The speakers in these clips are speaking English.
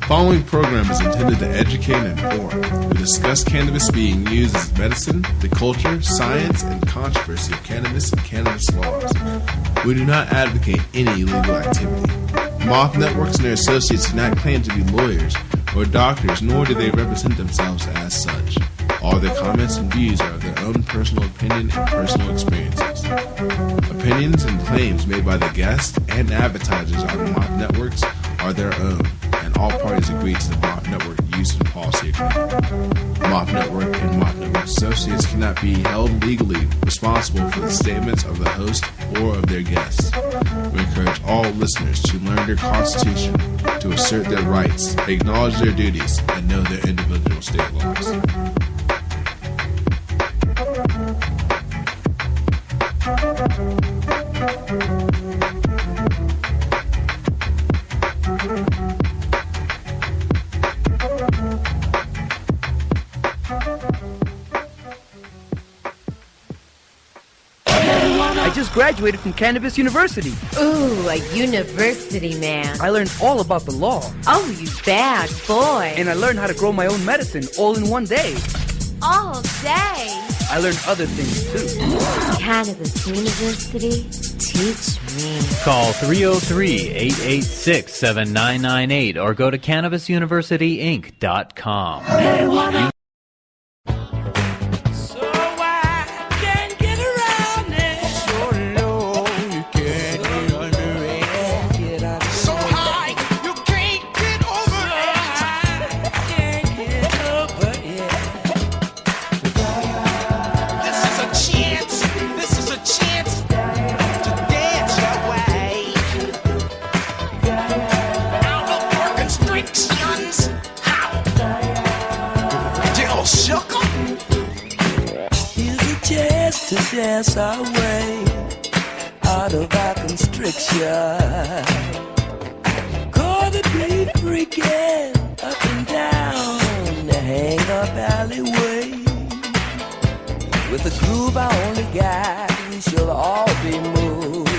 following program is intended to educate and inform. We discuss cannabis being used as medicine, the culture, science, and controversy of cannabis and cannabis laws. We do not advocate any illegal activity. Moth Networks and their associates do not claim to be lawyers or doctors, nor do they represent themselves as such. All their comments and views are of their own personal opinion and personal experiences. Opinions and claims made by the guests and advertisers on Moth Networks are their own, and all parties agree to the Moth Network use and policy agreement. Moth Network and Moth Network associates cannot be held legally responsible for the statements of the host or of their guests. We encourage all listeners to learn their constitution, to assert their rights, acknowledge their duties, and know their individual state laws. I just graduated from Kannabliss University. Ooh, a university man. I learned all about the law. Oh, you bad boy. And I learned how to grow my own medicine all in one day. All day? I learned other things too. Kannabliss University, teach me. Call 303-886-7998 or go to CannabisUniversityInc.com. To dance our way out of our constriction. Call the beat freaking up and down the hang-up alleyway. With a groove I only got, we shall all be moved.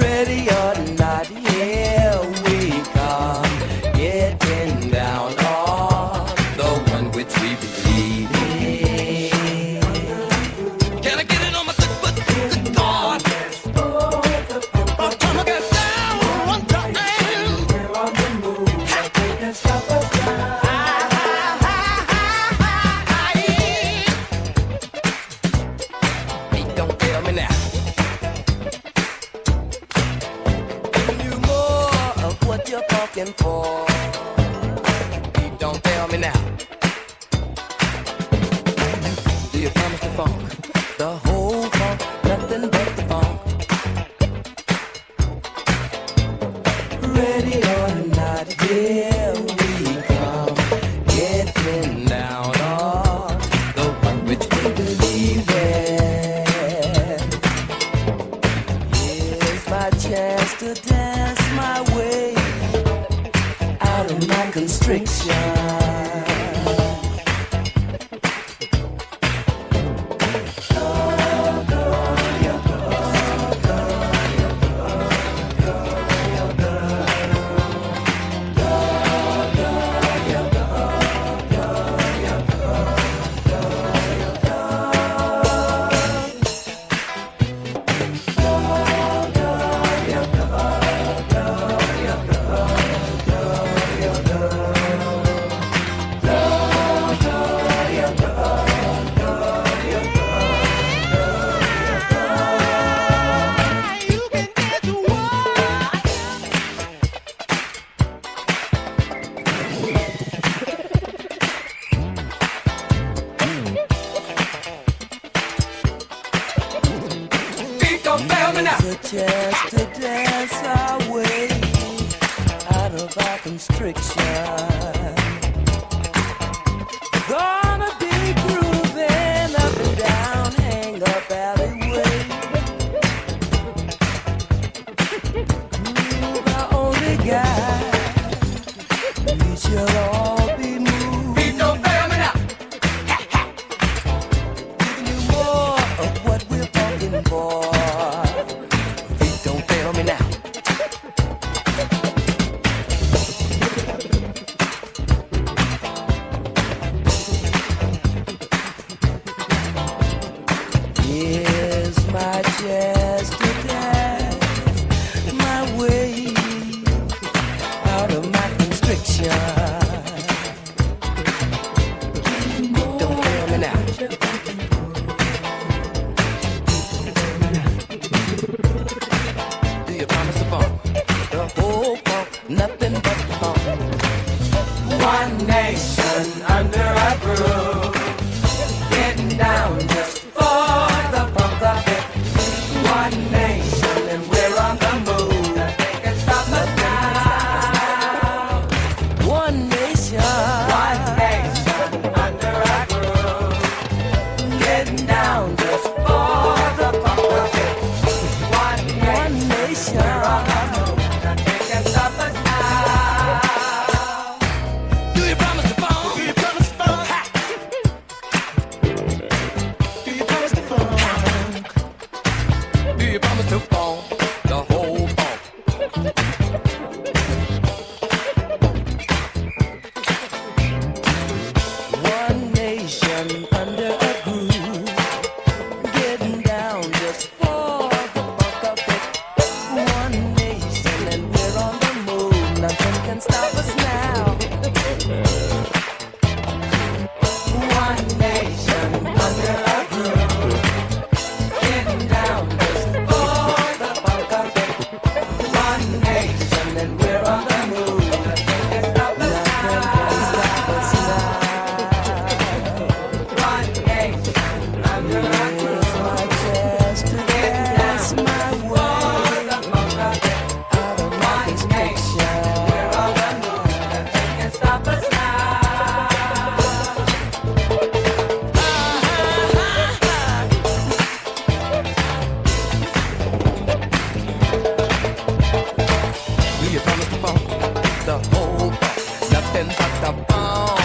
Ready or not, here we come, getting down on the one which we believe in. Can I get it on my good God? I'm trying to get down one time. Hey, don't tell me now. You more of what you're talking for. Hey, don't tell me now. Do you promise the funk? The whole funk, nothing but the funk. Ready or not, here we come, getting down on the one which we believe in. Here's my chance to dance my way out of my constriction. Chance to dance our way out of our constriction. Gonna be grooving up and down, hang up alleyway. Groove our only guide. We shall all be moved. Beat don't fail me now. Giving you more of what we're talking for. Don't fail me now. funk, the whole funk, nothing but funk. One nation under a groove, getting down just for the funk of it. One nation and we're on the move, nothing can stop us now. One nation, under a groove, getting down just for the funk of it. One nation, we're on the move, nothing can stop us now. Do you promise to funk? Do you promise to funk? Do you promise to funk? Do you promise to funk? The whole funk. One nation under a groove, getting down just for the funk of it. One nation and we're on the move, nothing can stop us now. One nation under a groove, getting down just for the funk of it. One nation and we're on the move, nothing can stop us now. One nation under a groove, my chest to dance my way the funk of it. Out of my restriction, we're on the move, nothing can stop us now. Do you promise to funk the whole funk? Nothing but the funk.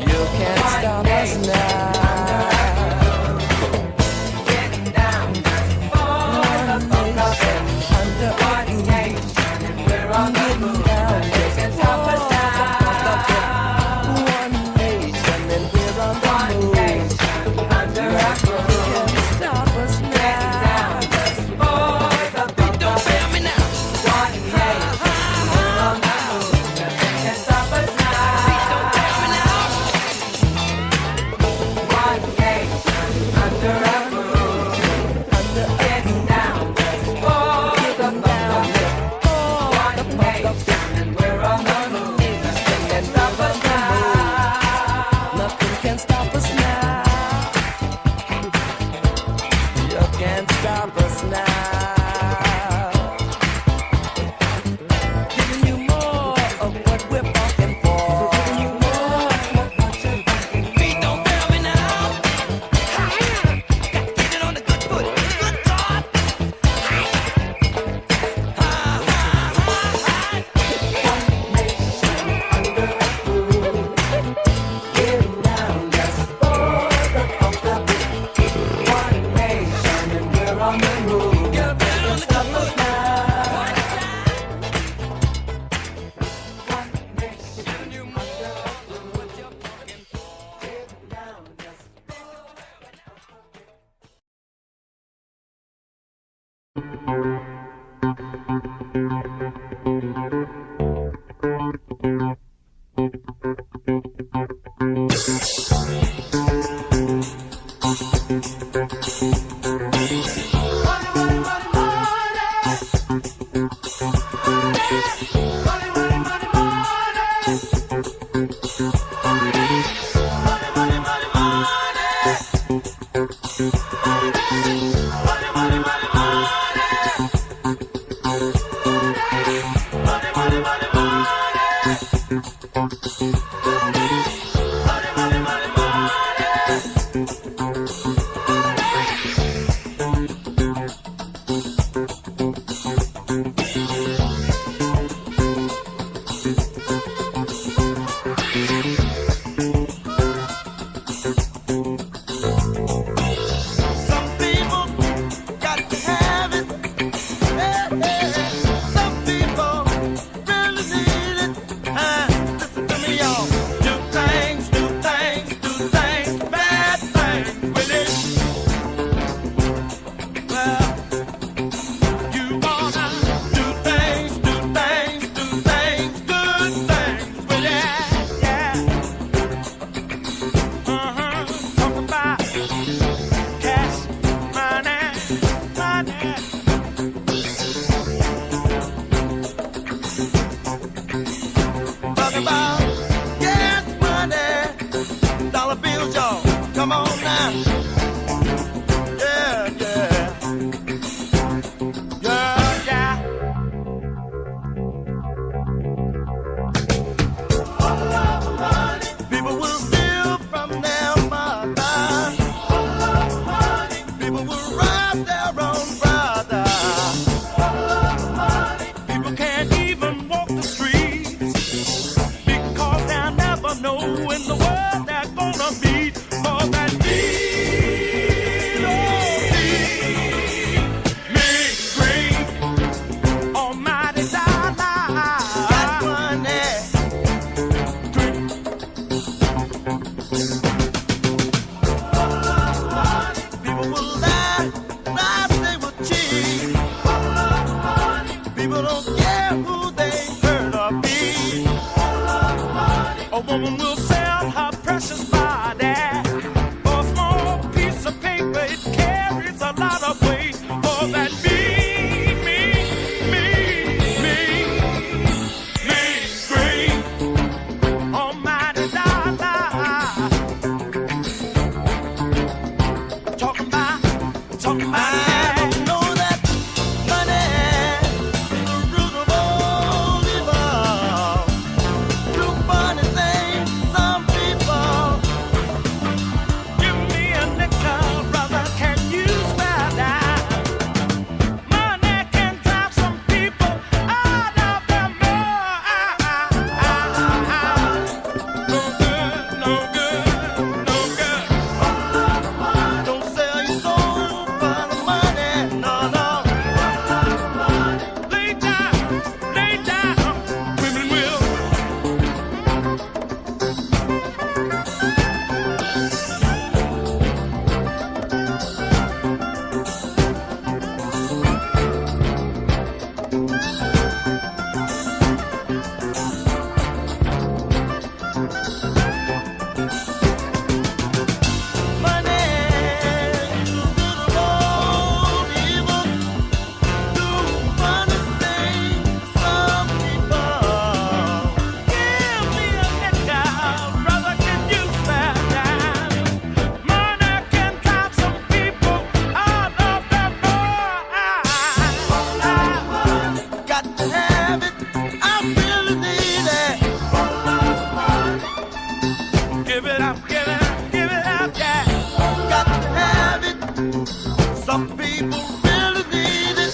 You can't stop us now. Getting down just for the funk of it. Under one nation and we're on the move. Nothing can stop us now. One nation and we're on the move. Under a groove. Can't stop us now. Getting down just for the funk of it. One nation, we're on the move. Nothing can stop us now. One nation under a groove, getting down just for the funk of it. One nation and we're on the move. Nothing can stop us now. Nothing can stop us now. You can't stop us now. Giving you more of what we're fucking for. Giving you more of what you're fucking for. Feet don't fail me now. Got to get it on the good foot. Good God. Under a groove, getting down just for the funk of it. One nation and we're on the move. Nothing can stop us now. One nation under a groove, what you're fucking for. Getting down just for the funk of it. woman will sell her precious body for a small piece of paper. It carries a lot of weight for that great almighty dollar. Talking about. I don't know that money is the root of all evil. Do funny things to some people. Give me a nickel, brother, can you spare that? Money can drive some people out of their mind. No good, no good, no good. Don't sell your soul for the money, no, no. Lay down, women will. Money is the root of all evil. Do funny things to some people. Give me a nickel, brother, can you spare that? Money can drive some people out of their mind. Got to have it, I really need it. Give it up, yeah. Got to have it. Some people really need it.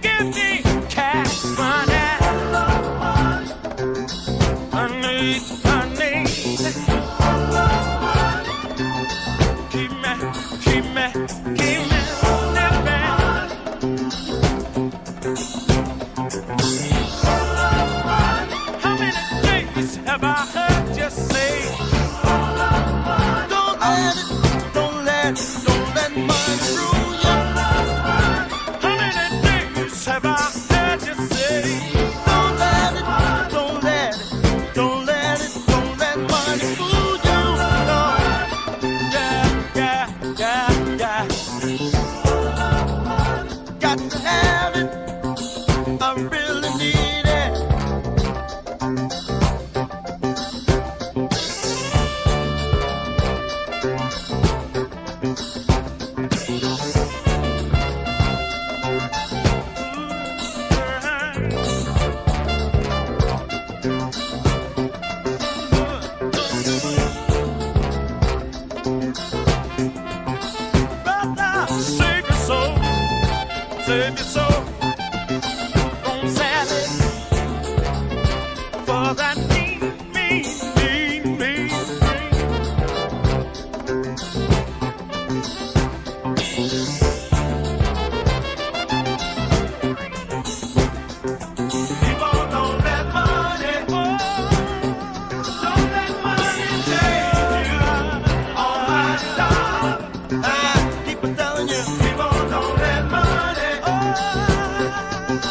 Give me cash money. I need. Keep me living. How many days have I heard you say? Don't let money rule you. How many days have I heard you say? Don't let money fool you. No. Yeah. Got to have it. I really need it. Brother, save your soul. Don't sell it for that mean. People don't let money go. Don't let money change you. All my time, I keep on telling you. People don't let money go.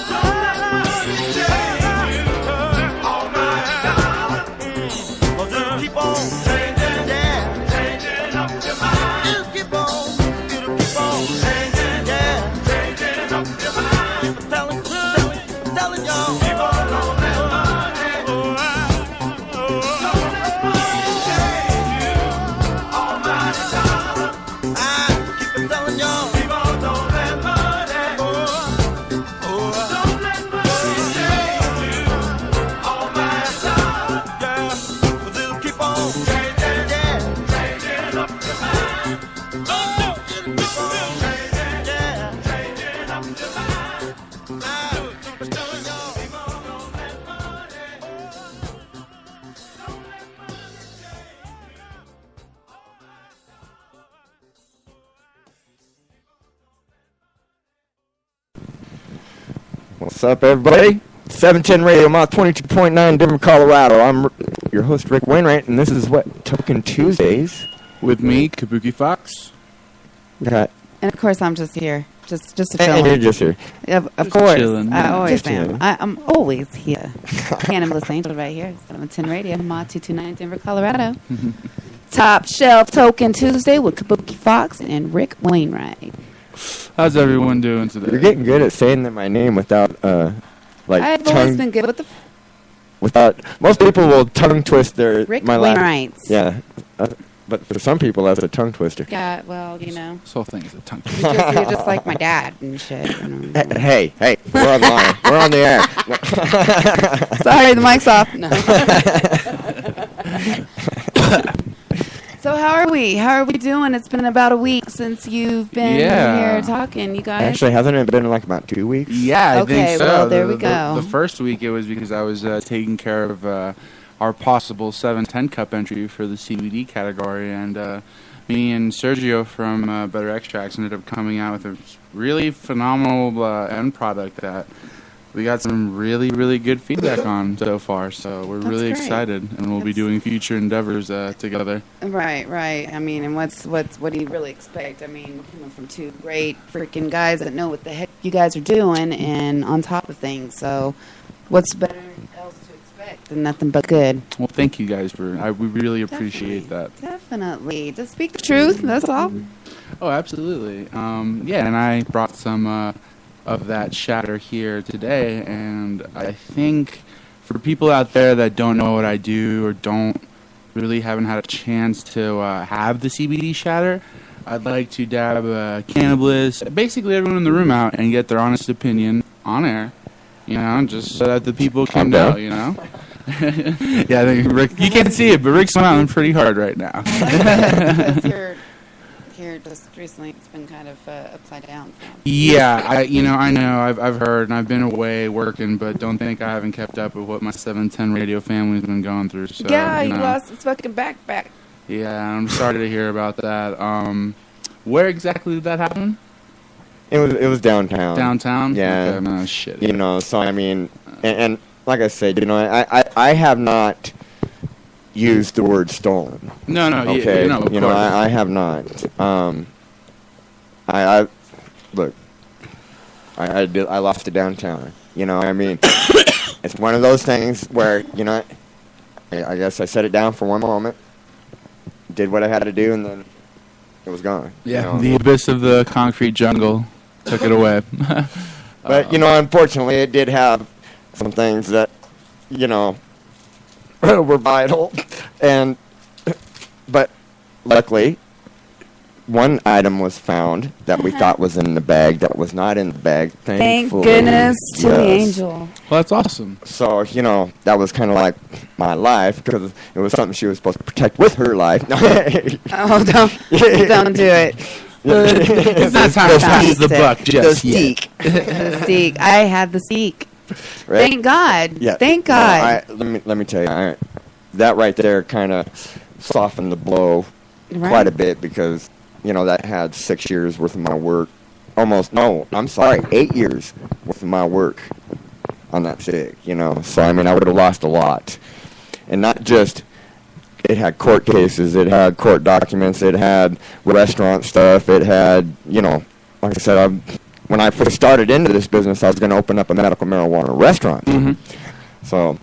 Don't let money change you. All my time, just keep on changing, changing up your mind. It'll keep on changing, changing up your mind. Telling y'all. People don't let money go. Don't let money change you. All my time, I keep on telling y'all. People don't let money go. Don't let money change you. All my time, yeah. 'Cause it'll keep on changing, changing up your mind. It'll keep on changing, changing up your mind. I'm telling y'all. People don't let money go. Don't let money change you. What's up, everybody? 710 Radio, Mach 22.9, Denver, Colorado. I'm your host, Rick Wainwright, and this is Tokin Tuesdays. With me, Kabuki Fox. We got And of course, I'm just here, just to And film. you're just here. Of course, chilling, I yeah. always Just am. chilling. I'm always here. Kannabliss Angel right here, 710 Radio, Ma 229, Denver, Colorado. Top Shelf Tokin Tuesday with Kabuki Fox and Rick Wainwright. How's everyone doing You're today? getting good at saying my name without, like, I've tongue. always been good with the Without most people will tongue twist their Rick my last. Wainwright. Yeah, but for some people that's a tongue twister. Yeah, well, you know, This whole thing is a tongue. you're just like my dad and shit. You know. Hey, we're on the line. We're on the air. Sorry, the mic's off. No. So how are we? How are we doing? It's been about a week since you've been Yeah. here talking, you guys. Actually, hasn't it been like about 2 weeks? Yeah, I Okay, think so. well, there we The- go. The first week it was because I was taking care of our possible 710 Cup entry for the CBD category, and me and Sergio from Better Extracts ended up coming out with a really phenomenal end product that we got some really, really good feedback on so far. So we're That's really great. excited, and we'll be That's- doing future endeavors together. Right. I mean, and what do you really expect? I mean, we're coming from two great freaking guys that know what the heck you guys are doing and on top of things. So, what's better else to expect than nothing but good? Well, thank you guys we really appreciate that. Definitely. Just speak the truth. That's all. Oh, absolutely. Yeah, and I brought some of that shatter here today, and I think for people out there that don't know what I do or haven't had a chance to have the CBD shatter, I'd like to dab Kannabliss, basically everyone in the room out and get their honest opinion on air, you know, just so that the people can know, you know. Yeah, I think Rick, you can't see it, but Rick's smiling pretty hard right now. Because you're here just recently, it's been kind of upside down. So. Yeah, I know. I've heard, and I've been away working, but don't think I haven't kept up with what my 710 radio family's been going through. So, Yeah, you he know. lost his fucking backpack. Yeah, I'm sorry to hear about that. Where exactly did that happen? It was downtown. Downtown? Yeah. Okay, no, shit. You know, so I mean, and like I said, you know, I have not used the word stolen. No, Okay, of you know, course. I have not. I look. I lost it downtown. You know, I mean, it's one of those things where, you know, I guess I set it down for one moment, did what I had to do, and then it was gone. Yeah, you know? the abyss of the concrete jungle took it away. But, you know, unfortunately, it did have some things that, you know, were vital. But luckily, one item was found that we thought was in the bag that was not in the bag. Thank Thankfully. goodness to the Yes. angel. Well, that's awesome. So, you know, that was kind of like my life because it was something she was supposed to protect with her life. Oh, don't do it. It's not time to pass the buck just yet. The steak. I had the steak. Right? Thank God. Yeah. Thank God. No, let me tell you, that right there kind of softened the blow Right. quite a bit because, you know, that had 6 years worth of my work. No, I'm sorry, 8 years worth of my work on that stick, you know. So, I mean, I would have lost a lot. And not just, it had court cases, it had court documents, it had restaurant stuff, it had, you know, like I said, when I first started into this business, I was going to open up a medical marijuana restaurant. Mm-hmm. So,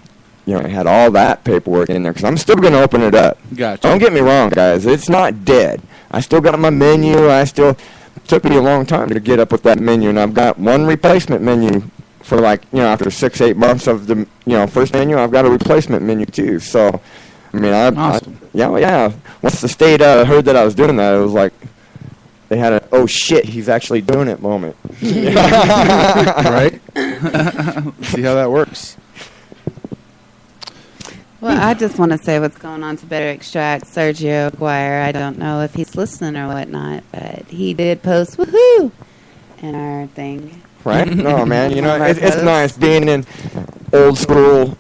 you know, I had all that paperwork in there because I'm still going to open it up. Gotcha. Don't get me wrong, guys. It's not dead. I still got my menu. Took me a long time to get up with that menu, and I've got one replacement menu for, like, you know, after 6-8 months of the, you know, first menu, I've got a replacement menu too. So, I mean, Awesome. yeah. Once the state heard that I was doing that, it was like they had a, oh shit, he's actually doing it moment. Right? See how that works. Well, I just want to say what's going on to Better Extract. Sergio Aguirre, I don't know if he's listening or whatnot, but he did post woohoo in our thing. Right? No, man. You know, One of our it's posts. nice being an old school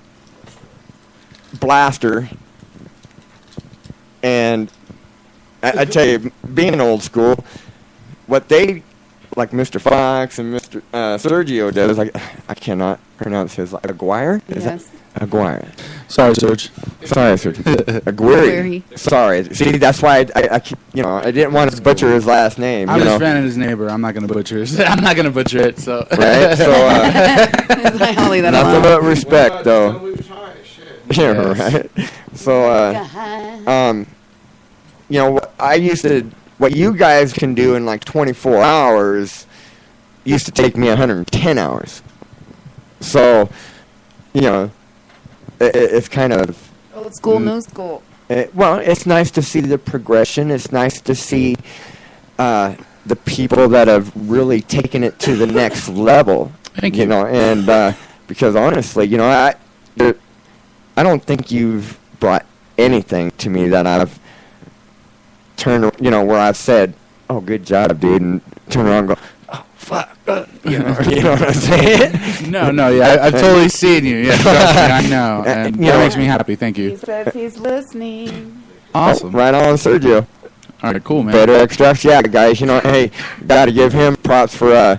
blaster. And I tell you, being old school, what they like Mr. Fox and Mr. Sergio does. Like, I cannot pronounce his Aguirre. Is Yes. that Aguirre? Sorry, Serge. Sorry, Sergio. Aguirre. Sorry. See, that's why I keep, I didn't want to butcher his last name. I'm you his know? friend and his neighbor. I'm not gonna butcher it. I'm not gonna butcher it. So. Right. So. I'll leave that Nothing alone. but respect, though. Yeah, Yes. right. So, I used to. What you guys can do in like 24 hours used to take me 110 hours. So, it's kind of Old school, new school. well, it's nice to see the progression. It's nice to see the people that have really taken it to the next level. Thank you. And because honestly, I don't think you've brought anything to me that I've turned, where I've said, "Oh, good job, dude," and turn around and go, "Oh, fuck," you know what I'm saying? No, yeah, I've totally seen you. Yeah, trust me, I know, and that makes me happy. Thank He you. says he's listening. Awesome. Right on, Sergio. All right, cool, man. Better extracts, yeah, guys. Hey, gotta give him props for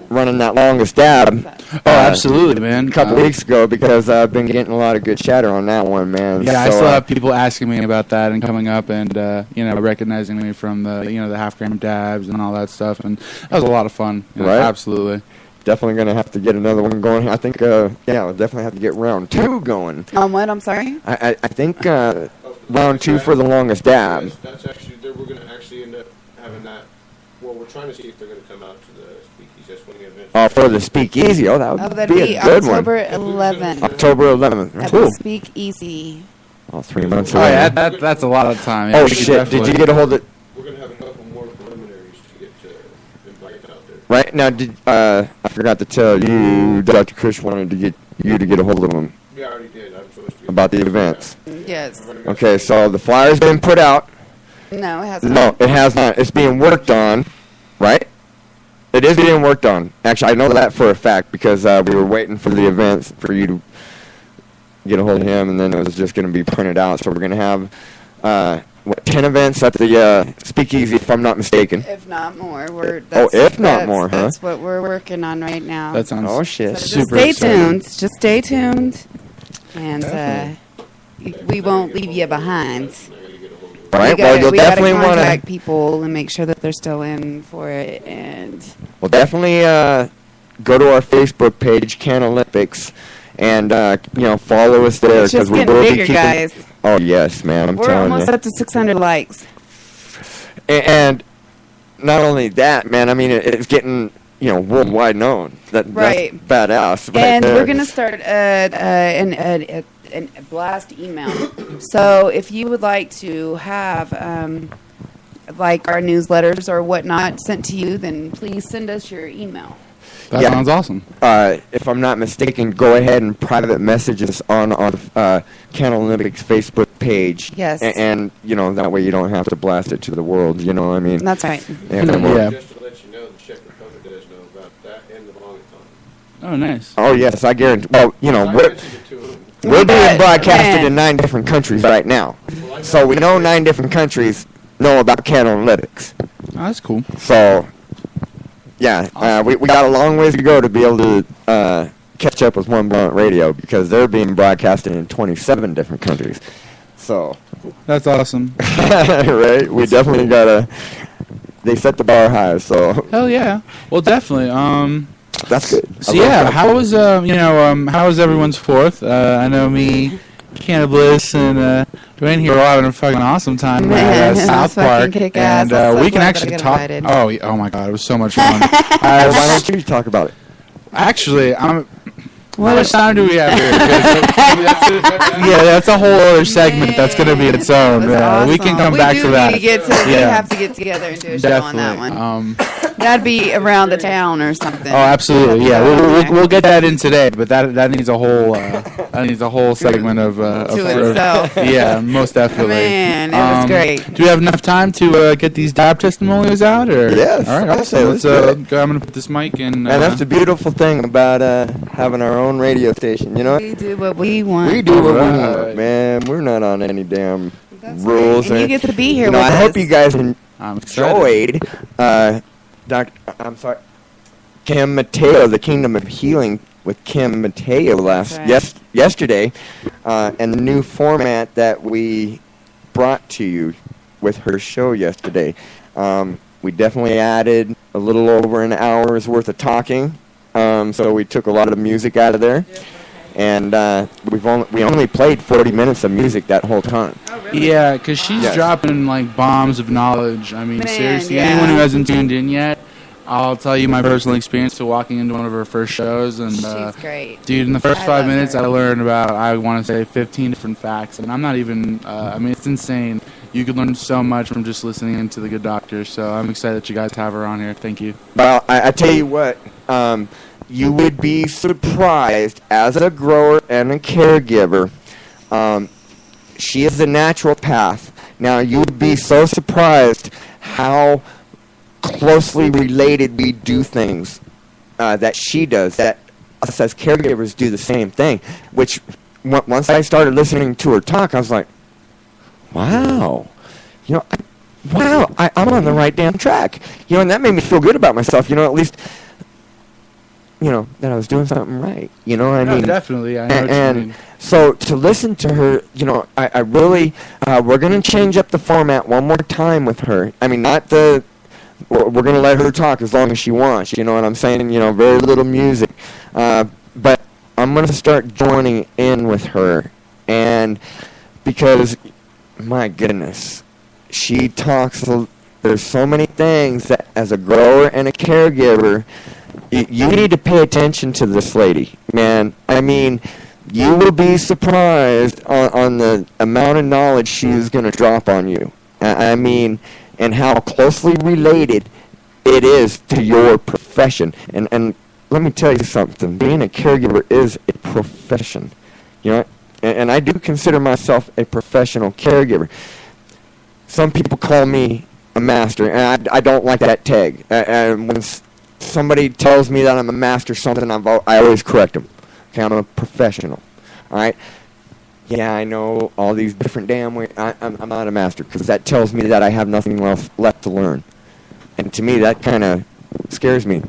running that longest dab. Oh, absolutely, man. A couple weeks ago, because I've been getting a lot of good chatter on that one, man. Yeah, I So, still have people asking me about that and coming up and recognizing me from the the half-gram dabs and all that stuff, and that was a lot of fun. Right. Absolutely. definitely going to have to get another one going. I think, we'll definitely have to get round 2 going. On what? I'm sorry? I think round 2 for the longest dab. That's actually, we're going to actually end up having that. Well, we're trying to see if they're going to come out to the Speakeasy. That's when the event. Oh, for the Speakeasy. Oh, that would That'd be a good October one. 11th. October 11th. At Cool. the Speakeasy. Oh, 3 months Oh, away. yeah, that's a lot of time. Yeah, Oh, we could shit. Did definitely- you get a hold of... We're going to have a couple more preliminaries to get to invite out there. Right now, I forgot to tell you, Dr. Chris wanted to get you to get a hold of him Yeah, I already did. I'm supposed to get about the events. Yes. Okay, so the flyer's been put out. No, it hasn't. No, it has not. It's being worked on, right? It is being worked on. Actually, I know that for a fact because we were waiting for the events for you to get a hold of him, and then it was just going to be printed out. So we're going to have 10 events at the Speakeasy, if I'm not mistaken. If not more. If not more, huh? That's what we're working on right now. That sounds Oh, shit. So just super stay exciting. tuned. Just stay tuned. And we won't leave you behind. Right? Well, you'll we definitely gotta want contact to... people and make sure that they're still in for it. And Well, definitely go to our Facebook page, Kannabliss, and follow us there it's just we getting will be bigger, keeping. guys. Oh yes, man! I'm We're telling almost you. up to 600 likes. And not only that, man. I mean, it's getting worldwide known. Right. That's badass. Right And there. we're going to start a blast email. So if you would like to have like our newsletters or whatnot sent to you, then please send us your email. That Yeah. sounds awesome. If I'm not mistaken, go ahead and private message us on Kannabliss Facebook page. Yes. And that way you don't have to blast it to the world. You know what I mean? That's right. And then we'll- Yeah. Just to let you know, the Czech Republic does know about that and the Longathon. Oh, nice. Oh yes, I guarantee. Well, I we're mentioned it to them. we're being got- broadcasted man. in 9 different countries right now. So we know 9 different countries know about Kannabliss. Oh, that's cool. So, yeah, we got a long ways to go to be able to catch up with One Blunt Radio because they're being broadcasted in 27 different countries. So, That's awesome. right? We definitely gotta. They set the bar high, so Hell yeah. Well, definitely. that's good. So I love yeah, that. how was how was everyone's 4th? I know me, Kannabliss, and Dwayne here are all having a fucking awesome time Man, at it was South fucking Park, kick-ass. and I'm so we can glad that I actually got talk. invited. Oh my god, it was so much fun. Well, why don't you talk about it? Actually, how much time do we have here? Yeah, that's a whole other segment that's going to be its own. That's We can awesome. come back do to that. need to get to, We Yeah. have to get together and do a show on that Definitely. one. That'd be around the town or something. Oh, absolutely. Yeah, we'll get that in today, but that needs a whole segment of To itself. Yeah, most definitely. Man, it was great. Do we have enough time to get these dab testimonials out? Or Yes, All right. I'd Awesome. say Let's let's do it. go. I'm gonna put this mic in. And that's the beautiful thing about having our own radio station. You know, We do what we want. we do what we Right. want, man. We're not on any damn That's rules. right. And you get to be here with I us. hope you guys I'm excited. enjoyed I'm sorry, Kim Mateo, the Kingdom of Healing with Kim Mateo yesterday, and the new format that we brought to you with her show yesterday. We definitely added a little over an hour's worth of talking, so we took a lot of the music out of there. And we only played 40 minutes of music that whole time. Oh, really? Yeah, because she's dropping like bombs of knowledge. I mean, seriously, anyone who hasn't tuned in yet, I'll tell you my personal experience to walking into one of her first shows. And she's great. Dude, in the first 5 minutes, I learned about, I want to say, 15 different facts. And I'm not even, I mean, it's insane. You could learn so much from just listening to The Good Doctor. So I'm excited that you guys have her on here. Thank you. Well, I tell you what, you would be surprised as a grower and a caregiver. She is a naturopath. Now, you would be so surprised how closely related we do things that she does, that us as caregivers do the same thing, which once I started listening to her talk, I was like, wow, I'm on the right damn track. And that made me feel good about myself, at least, that I was doing something right. I mean? Definitely. I know what you mean. So to listen to her, I really, we're going to change up the format one more time with her. I mean, we're going to let her talk as long as she wants. You know what I'm saying? Very little music. But I'm going to start joining in with her. And because, my goodness, she talks, there's so many things that as a grower and a caregiver, you need to pay attention to this lady, man. I mean, you will be surprised on the amount of knowledge she's going to drop on you. I mean, and how closely related it is to your profession. And let me tell you something. Being a caregiver is a profession. And I do consider myself a professional caregiver. Some people call me a master, and I don't like that tag. And when somebody tells me that I'm a master something, I always correct them. Okay, I'm a professional. All right? Yeah, I know all these different damn ways. I'm not a master, because that tells me that I have nothing left to learn. And to me, that kind of scares me.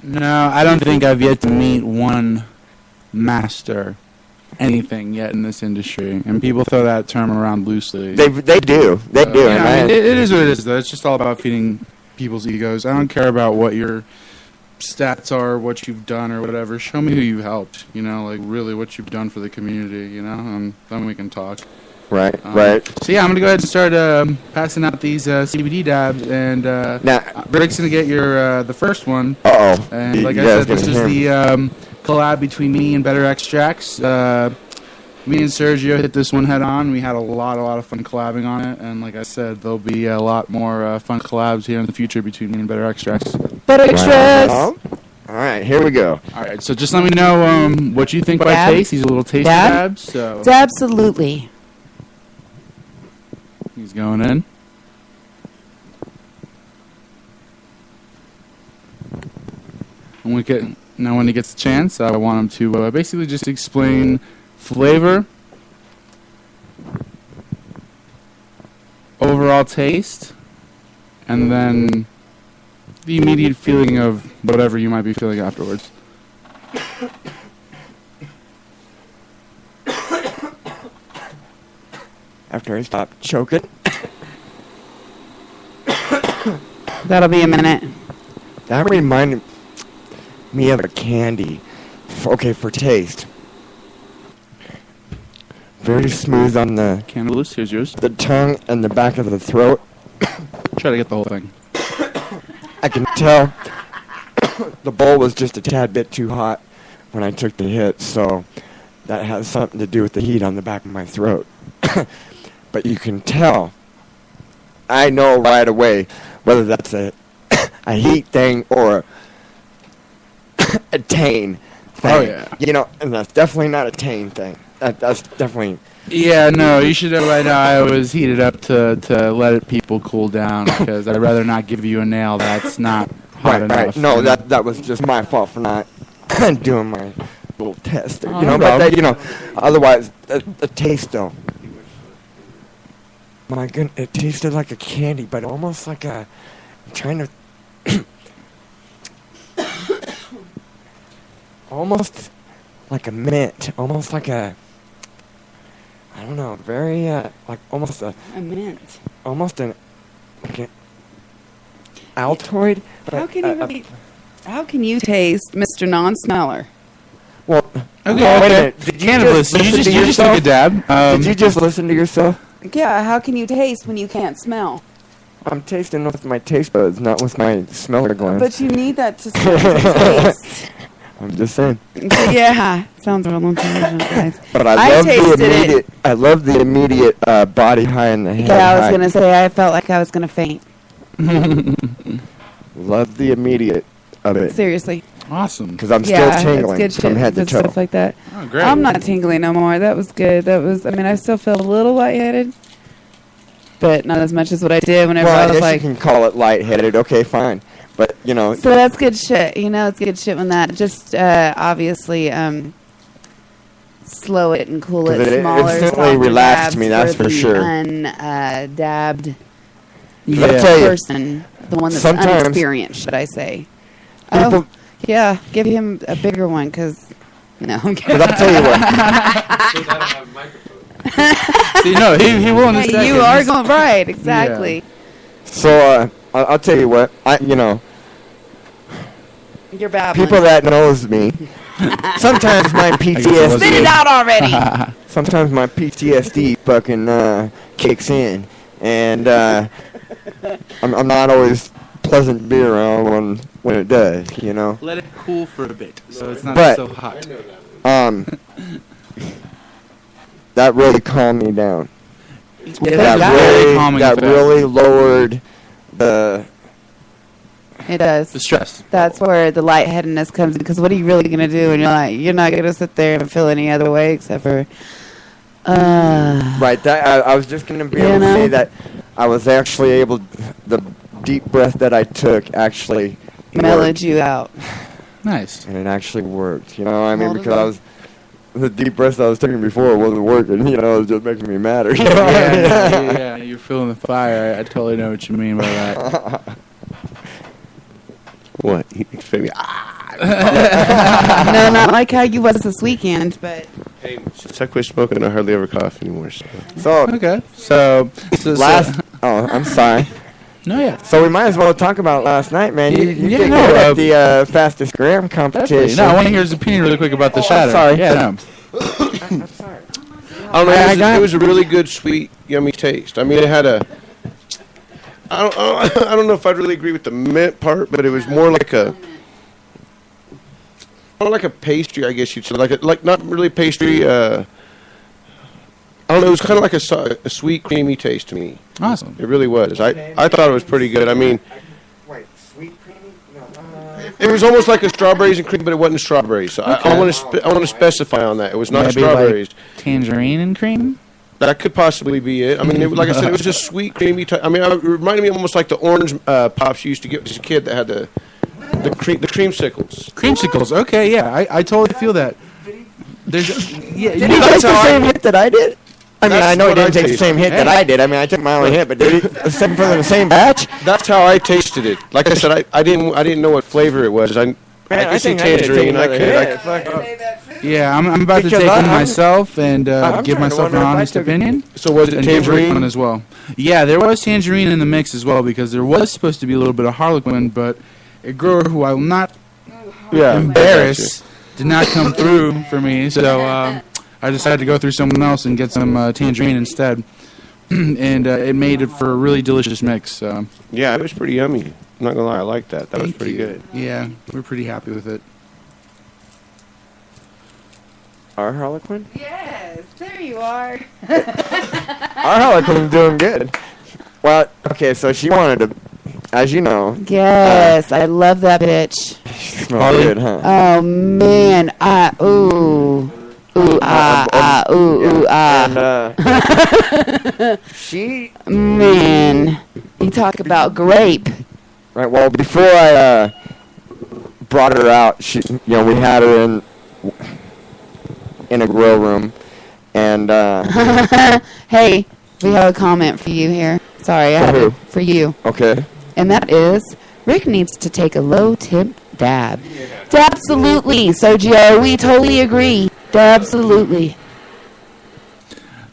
No, I don't think I've yet to meet one master anything yet in this industry, and people throw that term around loosely. They do. They do. Yeah, I mean, it is what it is, though. It's just all about feeding people's egos. I don't care about what your stats are, what you've done, or whatever. Show me who you helped. Like really what you've done for the community. And then we can talk. Right. Right. So yeah, I'm gonna go ahead and start passing out these CBD dabs, and now Rick's gonna get your the first one. Uh-oh. And like I said, this is the collab between me and Better Extracts. Me and Sergio hit this one head on. We had a lot of fun collabing on it, and like I said, there'll be a lot more fun collabs here in the future between me and Better Extracts. Better Extracts! All right, here we go. All right, so just let me know what you think by taste. These are little taste dabs. So Absolutely. He's going in. Now when he gets a chance, I want him to basically just explain flavor, overall taste, and then the immediate feeling of whatever you might be feeling afterwards. After I stop choking. That'll be a minute. That reminded me of a candy. Okay, for taste. Very smooth on the Kannabliss, here's yours. The tongue and the back of the throat. Try to get the whole thing. I can tell the bowl was just a tad bit too hot when I took the hit, so that has something to do with the heat on the back of my throat. But you can tell. I know right away whether that's a heat thing or a tane thing. Oh, yeah. And that's definitely not a tane thing. That's definitely... Yeah, no, you should know by now I was heated up to let people cool down, because I'd rather not give you a nail that's not hot enough. Right. No, that was just my fault for not doing my little test. Oh, Otherwise, the taste, though. My goodness, it tasted like a candy, but almost like I'm trying to almost like a mint, almost like a, I don't know, very like almost a mint. Almost an like an Altoid. How can you taste Mr. Non-Smeller? Well, Okay. wait a minute. Did you Cannabis. just listen to You just took yourself? a dab. Did you just listen to yourself? Yeah, how can you taste when you can't smell? I'm tasting with my taste buds, not with my smeller glands. But you need that to smell to taste. I'm just saying. Yeah, sounds real intelligent, guys. But I tasted love the immediate. I love the immediate body high in the head. Yeah, I was high. gonna say I felt like I was gonna faint. Love the immediate of it. Seriously. Awesome. Because I'm Yeah, still tingling it's good from shit, head to good toe. stuff like that. Oh, great. I'm not tingling no more. That was good. I mean, I still feel a little lightheaded, but not as much as what I did whenever Well, I I was guess like. you can call it lightheaded. Okay, fine. But, you know, So that's good shit. You know, it's good shit when that just obviously slow it and cool 'Cause it. it Smaller, instantly softer relaxed dabs me, that's for the sure. Dabbed I'll tell you, person, the one that's sometimes unexperienced, should I say? people- Oh, yeah, give him a bigger one, because no, I'm kidding. 'cause I'll tell you what. See, no, he will in a Hey, second. you are going right, exactly. So, I'll tell you what. You're bad. People that knows me, sometimes my PTSD. Spit it out already. Sometimes my PTSD fucking kicks in, and I'm not always pleasant to be around when it does, you know. Let it cool for a bit, so it's not But- so hot. That really calmed me down. Yeah, That very calming effect. really lowered the. It does. The stress. That's where the lightheadedness comes in. Because what are you really gonna do? And you're not gonna sit there and feel any other way except for. Right. That I was just gonna be You able to know? say that I was actually able. The deep breath that I took actually Mellowed worked. you out. Nice. And it actually worked. You know what I mean? Hold it Because up. the deep breaths I was taking before wasn't working. You know, it was just making me madder. You know? Yeah, you're feeling the fire. I totally know what you mean by that. What? You expect me? No, not like how you was this weekend, but Hey, since I quit smoking, I hardly ever cough anymore. So. Okay. So last. Oh, I'm sorry. No, yeah. So we might as well talk about last night, man. You Yeah, did no, good at the fastest gram competition. No, I want to hear his opinion really quick about the shatter. sorry. Yeah, no. I'm sorry. I don't know. It was a really good, sweet, yummy taste. I mean, it had a. I don't know if I'd really agree with the mint part, but it was more like a. More like a pastry, I guess you'd say. Like not really pastry. I don't know. It was kind of like a sweet, creamy taste to me. Awesome. It really was. I thought it was pretty good. I mean, Wait, sweet creamy? No. it was almost like a strawberries and cream, but it wasn't strawberries. So I want to specify on that. It was not Maybe strawberries. like tangerine and cream? That could possibly be it. I mean, like I said, it was just sweet, creamy. I mean, it reminded me almost like the orange pops you used to get as a kid that had the creamsicles. Creamsicles. Okay, yeah. I totally feel that. There's yeah, Did he take the same hit that I did? I mean, That's I know he what I didn't take the tasted. same hit that I did. I mean, I took my own hit, but did he except for the same batch? That's how I tasted it. Like I said, I didn't know what flavor it was. I could see tangerine. Yeah, I'm about to Because take one I'm- myself and I'm give trying to myself an wonder if I honest took- opinion. So was it And give Rick one tangerine? as well. Yeah, there was tangerine in the mix as well because there was supposed to be a little bit of harlequin, but a grower who I will not Yeah. embarrass did not come through for me. So I decided to go through someone else and get some tangerine instead. And it made it for a really delicious mix. So. Yeah, it was pretty yummy. I'm not gonna lie, I liked that. That was pretty good. Yeah, we're pretty happy with it. Our Harlequin? yes, there you are. Our Harlequin's doing good. Well, okay, so she wanted to, as you know, Yes, I love that bitch. smell good, huh? Oh man, And she, man. You talk about grape. right, well, before I brought her out, we had her in a grow room, and Hey, we have a comment for you here. Sorry, I have For who? it for you. okay, And that is, Rick needs to take a low temp dab. Absolutely, Sergio. We totally agree. Absolutely.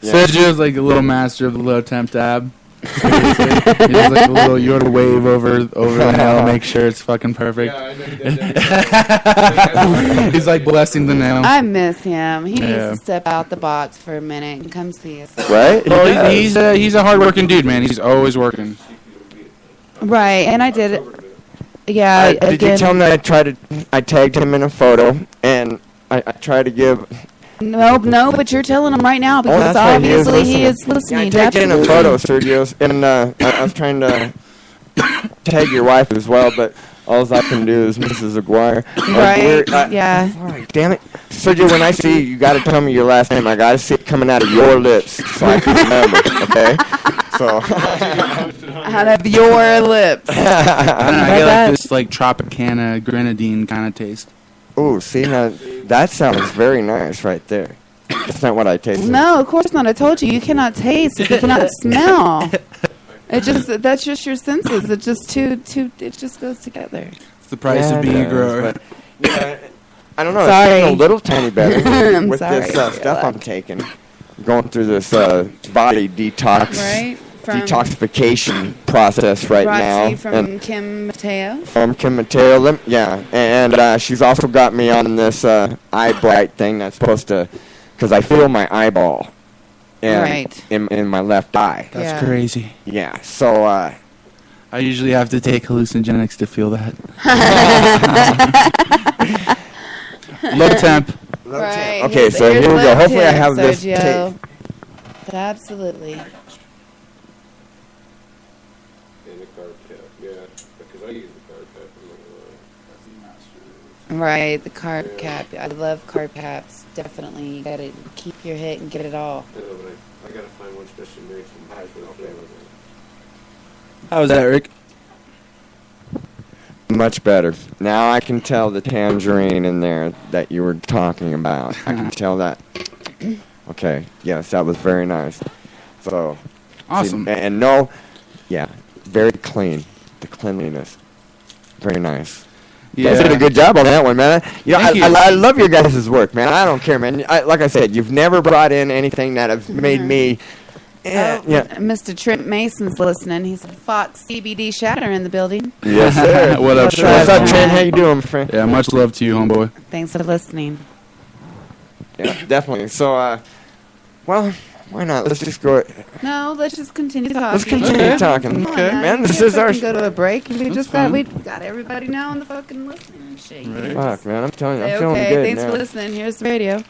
Sergio's like a little master of the low temp dab. Seriously. He's like a little, you want to wave over the nail, make sure it's fucking perfect. Yeah, I know he did that. He's like blessing the nail. I miss him. He needs Yeah. to step out the box for a minute and come see us. Right? Well, he's a hardworking dude, man. He's always working. Right, and I did it. Yeah, Did you again. tell him that I tagged him in a photo, and I tried to give... No, but you're telling him right now because that's right, obviously he is Yeah, I listening. tagged you in a photo, Absolutely. Sergio, and I was trying to tag your wife as well, but all I can do is Mrs. Aguirre. Right, yeah. Sorry, damn it. Sergio, when I see you, you got to tell me your last name. I got to see it coming out of your lips so I can remember, okay? So... Out of your lips. I don't know, I get like this like Tropicana grenadine kind of taste. Oh, see, now, that sounds very nice right there. That's not what I tasted. No, of course not. I told you, you cannot taste. You cannot smell. That's just your senses. It just it just goes together. It's the price of being a grower. Yeah, I don't know. Sorry. It's getting a little tiny better I'm with sorry. this stuff I'm taking. Going through this body detox, Right? From detoxification process right brought now. to you from And Kim Mateo. from Kim Mateo, yeah, and she's also got me on this eye bright thing that's supposed to, because I feel my eyeball, Right. in my left eye. That's Yeah. crazy. Yeah, so I usually have to take hallucinogenics to feel that. Low temp. Right. Okay, here's- so here's here we go. left Hopefully I tip, have this Sergio. Absolutely. In the card cap, yeah. Because I use the card cap. Right, the carb cap. I love carb caps. Definitely. You gotta keep your hit and get it all. I know, but I gotta find one special made from high for the flavor. How was that, Rick? much better. Now I can tell the tangerine in there that you were talking about. I can tell that. Okay, yes, that was very nice. So, Awesome. see, and no, yeah, very clean. The cleanliness, very nice. You guys did a good job on that one, man. You know, I love your guys' work, man. I don't care, man. Like I said, you've never brought in anything that has made me. Mr. Trent Mason's listening. He's a Fox CBD Shatter in the building. Yes, sir. What up, What's up, Trent? How you doing, my friend? Yeah, much love to you, homeboy. Thanks for listening. Yeah, definitely. So, well, why not? Let's just go. No, let's just continue talking. Let's continue talking. Come on, Okay, now. man. You This can't is our. fucking go to a break. We just fine. got everybody now on the fucking listening shit. Fuck, man. I'm telling you, I'm Okay, feeling good thanks now. for listening. Here's the radio.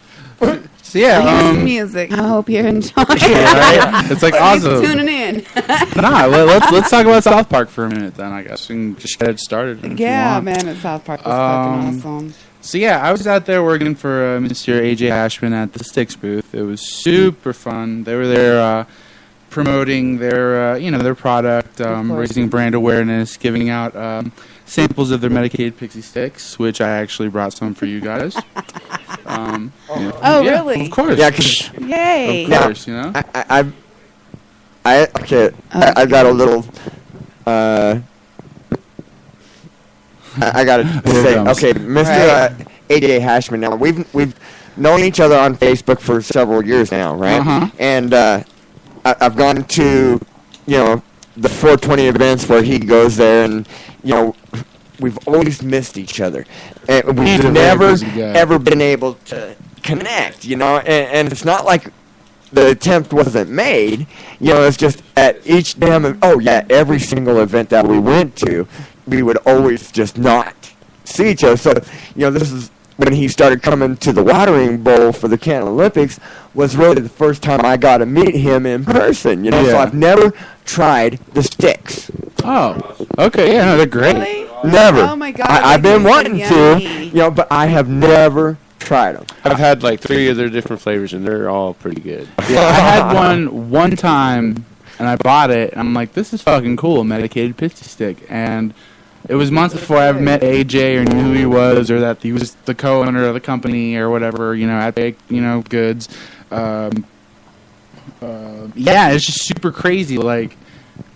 So yeah, Here's the music. I hope you're enjoying it. right? It's like Thanks for awesome. tuning in. Let's talk about South Park for a minute then. I guess we can just get it started. if you Yeah, want. man, at South Park was fucking awesome. So yeah, I was out there working for Mr. AJ Ashman at the Styx booth. It was super fun. They were there promoting their their product, raising brand awareness, giving out samples of their medicated pixie sticks, which I actually brought some for you guys. Oh, yeah, really? Of course. Yeah, 'cause Yay. Of course, you know. I got a little. I gotta say, comes. okay, Mr. AJ Hashman. Now we've known each other on Facebook for several years now, right? Uh-huh. And I've gone to the 420 events where he goes there, and we've always missed each other, and He's we've a very never busy guy. ever been able to connect. And it's not like the attempt wasn't made. It's just at each every single event that we went to, we would always just not see each other. So, this is when he started coming to the watering bowl for the Kannabliss was really the first time I got to meet him in person. So Yeah. I've never tried the sticks. Oh, okay, yeah, no, they're great. Really? Never. Oh, my God, I've they been taste wanting yummy. to, but I have never tried them. I've had like 3 of their different flavors, and they're all pretty good. Yeah, I had one time, and I bought it, and I'm like, this is fucking cool, a medicated pixie stick. And it was months before I ever met AJ or knew who he was, or that he was the co-owner of the company or whatever, at Baked, Goods. Yeah, it's just super crazy, like,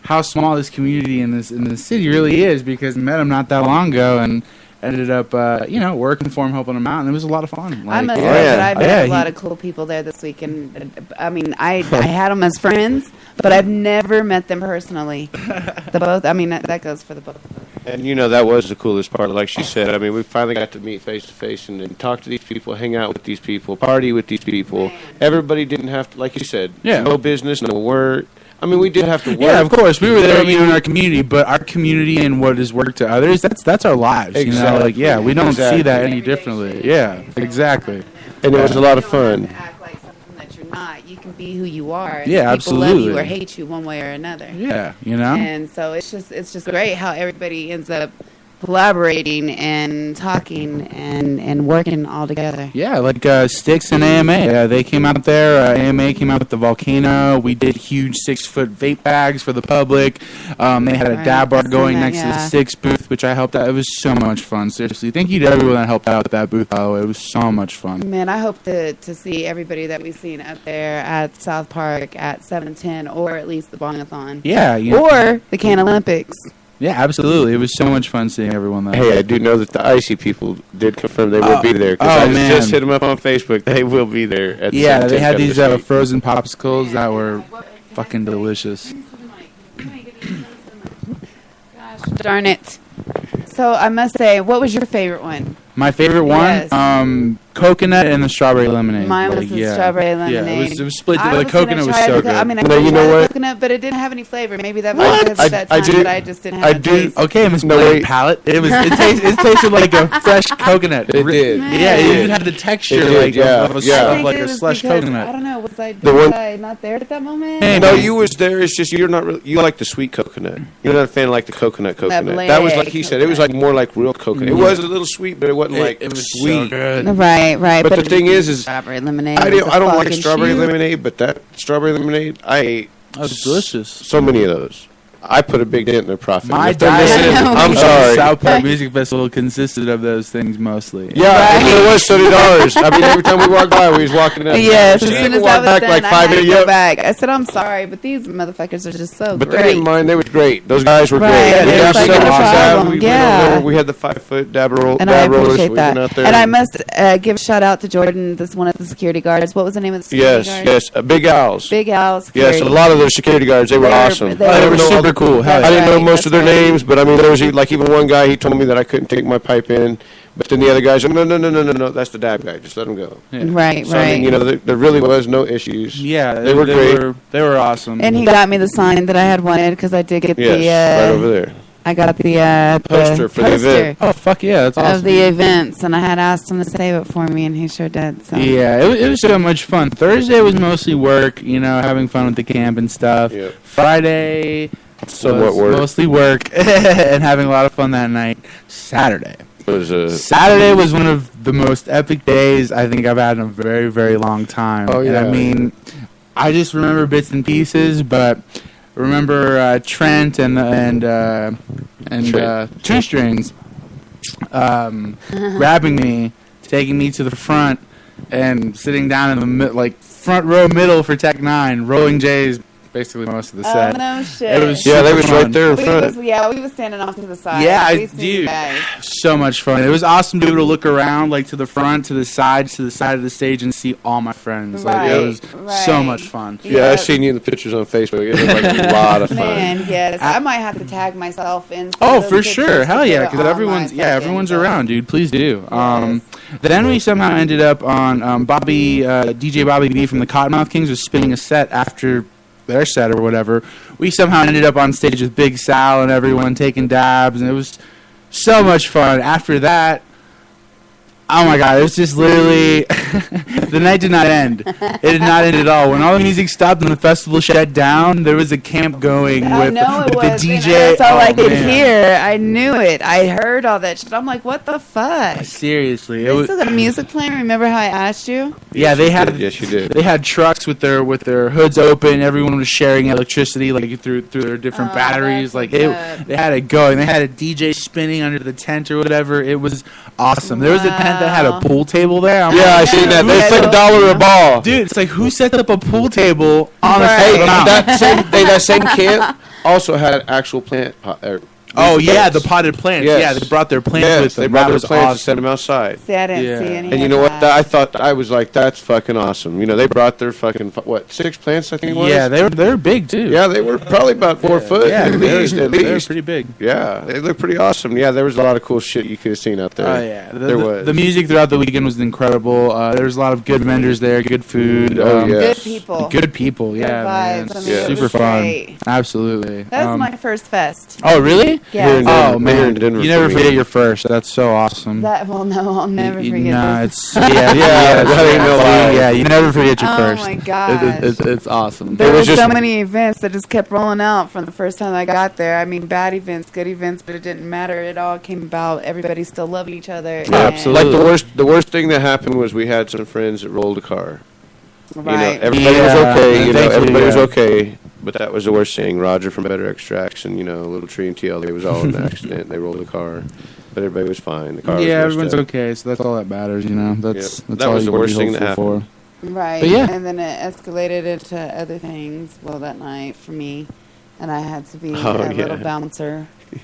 how small this community in this city really is, because I met him not that long ago, and ended up, working for him, helping him out, and it was a lot of fun. I must say yeah. that I've met a lot of cool people there this week, and I mean, I had them as friends, but I've never met them personally. The both, I mean, that goes for the both of them. And that was the coolest part. Like she said, I mean, we finally got to meet face to face and talk to these people, hang out with these people, party with these people. Man. Everybody didn't have to, like you said, Yeah. no business, no work. I mean, we did have to work. Yeah, of course, we were there in our community, but our community and what is work to others, that's our lives. Exactly. We don't see Exactly. that any differently. Yeah, exactly. And it was a lot of fun. Act like something that you're not. You can be who you are. And Yeah, people love absolutely. you or hate you one way or another. Yeah, And so it's just great how everybody ends up collaborating and talking and working all together. Yeah, like Styx and AMA. They came out there. AMA came out with the Volcano. We did huge 6-foot vape bags for the public. They had a Right, dab bar I've seen going that, next to the yeah. Styx booth, which I helped out. It was so much fun. Seriously, thank you to everyone that helped out with that booth. By the way, it was so much fun. Man, I hope to see everybody that we've seen up there at South Park at 710 or at least the Bongathon. Yeah, Or the Can Olympics. yeah, absolutely. It was so much fun seeing everyone there. Hey, I do know that the Icy people did confirm they will be there. 'Cause oh, I man. just hit them up on Facebook. They will be there. At the Yeah, they 17th had of these this week. frozen popsicles that were fucking delicious. Gosh, darn it. So I must say, what was your favorite one? My favorite one, Yes. coconut and the strawberry lemonade. Mine was the strawberry lemonade. Yeah, it was split. I The was coconut gonna was try so the good. I mean, I No, tried you know the what? coconut, but it didn't have any flavor. Maybe that What? was because at that I time do- that I just didn't I have a do- taste. Okay, Miss No, Black wait. Palette. It tasted like a fresh coconut. It did. Yeah, it even had the texture It did, like yeah, of a, yeah. of I like think a it was slush because, coconut. I don't know. Was I, The one- was I not there at that moment? Hey, No, you was there. It's just you're not. You like the sweet coconut. You're not a fan of like the coconut. That was like he said. It was like more like real coconut. It was a little sweet, but it wasn't like it was sweet. so good. Right. But the thing is strawberry lemonade. I was don't. the I don't like fucking strawberry shoot. lemonade, but that strawberry lemonade, I ate That was delicious. so many of those. I put a big dent in their profit. My If they're diet listening, know. I'm at sorry. South Park Music Festival consisted of those things mostly. Yeah, and it was so did ours. I mean, every time we walked by, we was walking up. Yes, as She soon even as I walked was back done, like I 5 had to minutes. go Yep. back. I said, I'm sorry, but these motherfuckers are just so But great. they didn't mind. They were great. Those guys were Right, great. yeah, We they got was like, so no much problem. out. Yeah. We had the 5-foot dab roll. And I dab rollers. appreciate We that. went out there And I must give a shout out to Jordan, this one of the security guards. What was the name of the security guard? Yes, Big Owls. Big Al Security. Yes, a lot of those security guards, they were They were- awesome. they I They didn't were know all super the- cool. Hell I yeah. didn't know Right, most of their that's right. names, but I mean, there was like even one guy. He told me that I couldn't take my pipe in, but then the other guys, no, that's the dab guy. Just let him go. Right, So, I mean, there really was no issues. Yeah, They were great. They were awesome. And he got me the sign that I had wanted because I did get Yes, right over there. I got the Poster for the event. oh fuck yeah, that's awesome. of the events, and I had asked him to save it for me, and he sure did. So. Yeah, it was so much fun. Thursday was mostly work, having fun with the camp and stuff. Yep. Friday Somewhat was work. mostly work and having a lot of fun that night. Saturday It was was one of the most epic days I think I've had in a very, very long time. Oh, And I yeah. mean, I just remember bits and pieces, but remember Trent and Trent Strings grabbing me, taking me to the front, and sitting down in the front row middle for Tech 9, rolling J's basically most of the set. Oh, no shit. It was yeah, they super was fun. right there in We front. was standing off to the side. Yeah, We seen you dude, guys. so much fun. It was awesome to be able to look around, to the front, to the side of the stage, and see all my friends. It was so right. much fun. Yeah, I seen you in the pictures on Facebook. It was like a lot of fun. Man, yes. I might have to tag myself in. Oh, those for pictures sure, to hell yeah, put because on everyone's my everyone's fucking- around, dude. Please do. Then we somehow ended up on DJ Bobby B from the Cottonmouth Kings was spinning a set after their set or whatever. We somehow ended up on stage with Big Sal and everyone taking dabs, and it was so much fun. After that, oh my god, it was just literally the night did not end. It did not end at all. When all the music stopped and the festival shut down, there was a camp going I with, know it with was. the and DJ. That's all I Oh, could man. hear. I knew it. I heard all that shit. I'm like, what the fuck? Seriously, it They was. still got music playing. Remember how I asked you? Yeah, they had. Yes, you did. They had trucks with their hoods open. Everyone was sharing electricity through their different Oh, batteries. that's They what's up. had it going. They had a DJ spinning under the tent or whatever. It was awesome. There was a tent that had a Wow. pool table there. I'm Yeah, I like, seen that. Yeah, It's like $1 a ball. dude, it's like who set up a pool table on Right. a Hey, ground? that same camp also had actual plant pot. Oh yeah, the potted plants. Yes. Yeah, they brought their plants Yes, with them. they brought That their was plants and awesome. sent them outside. See, I didn't Yeah. see any. And you of know what? that. I thought, I was like, that's fucking awesome. You know, they brought their fucking, 6 plants, I think it was? Yeah, they were big too. Yeah, they were probably about 4 foot Yeah, at least. they were pretty big. Yeah, they look pretty awesome. Yeah, there was a lot of cool shit you could have seen out there. Oh yeah, there was. The music throughout the weekend was incredible. There was a lot of good vendors there, good food. Oh, yes. Good people. Good people. Good Yeah, man. vibes. I mean, Yeah. it Super was fun. great. Absolutely. That was my first fest. Oh really? Yeah. Here in Denver- Oh here man, in Denver you never for me. forget your first. That's so awesome. That well, no, I'll never forget Nah, this. it's yeah, Yeah, that ain't no lie. Yeah, you never forget your Oh first. my gosh. It's awesome. There It were was just- so many events that just kept rolling out from the first time I got there. I mean, bad events, good events, but it didn't matter. It all came about everybody still loving each other. and- Absolutely. Like the worst thing that happened was we had some friends that rolled a car. Right. You know, everybody Yeah, was okay. You know, thankfully, everybody was yeah. okay. But that was the worst thing. Roger from Better Extracts and, Little Tree and TL, they was all in an accident. They rolled a car. But everybody was fine. The car was Yeah, messed everyone's up. okay, so that's all that matters. That's Yep. that's That all was you the can worst be thing that hopeful happened. Right. But yeah. And then it escalated into other things. Well, that night for me. And I had to be Oh, a yeah. little bouncer. for.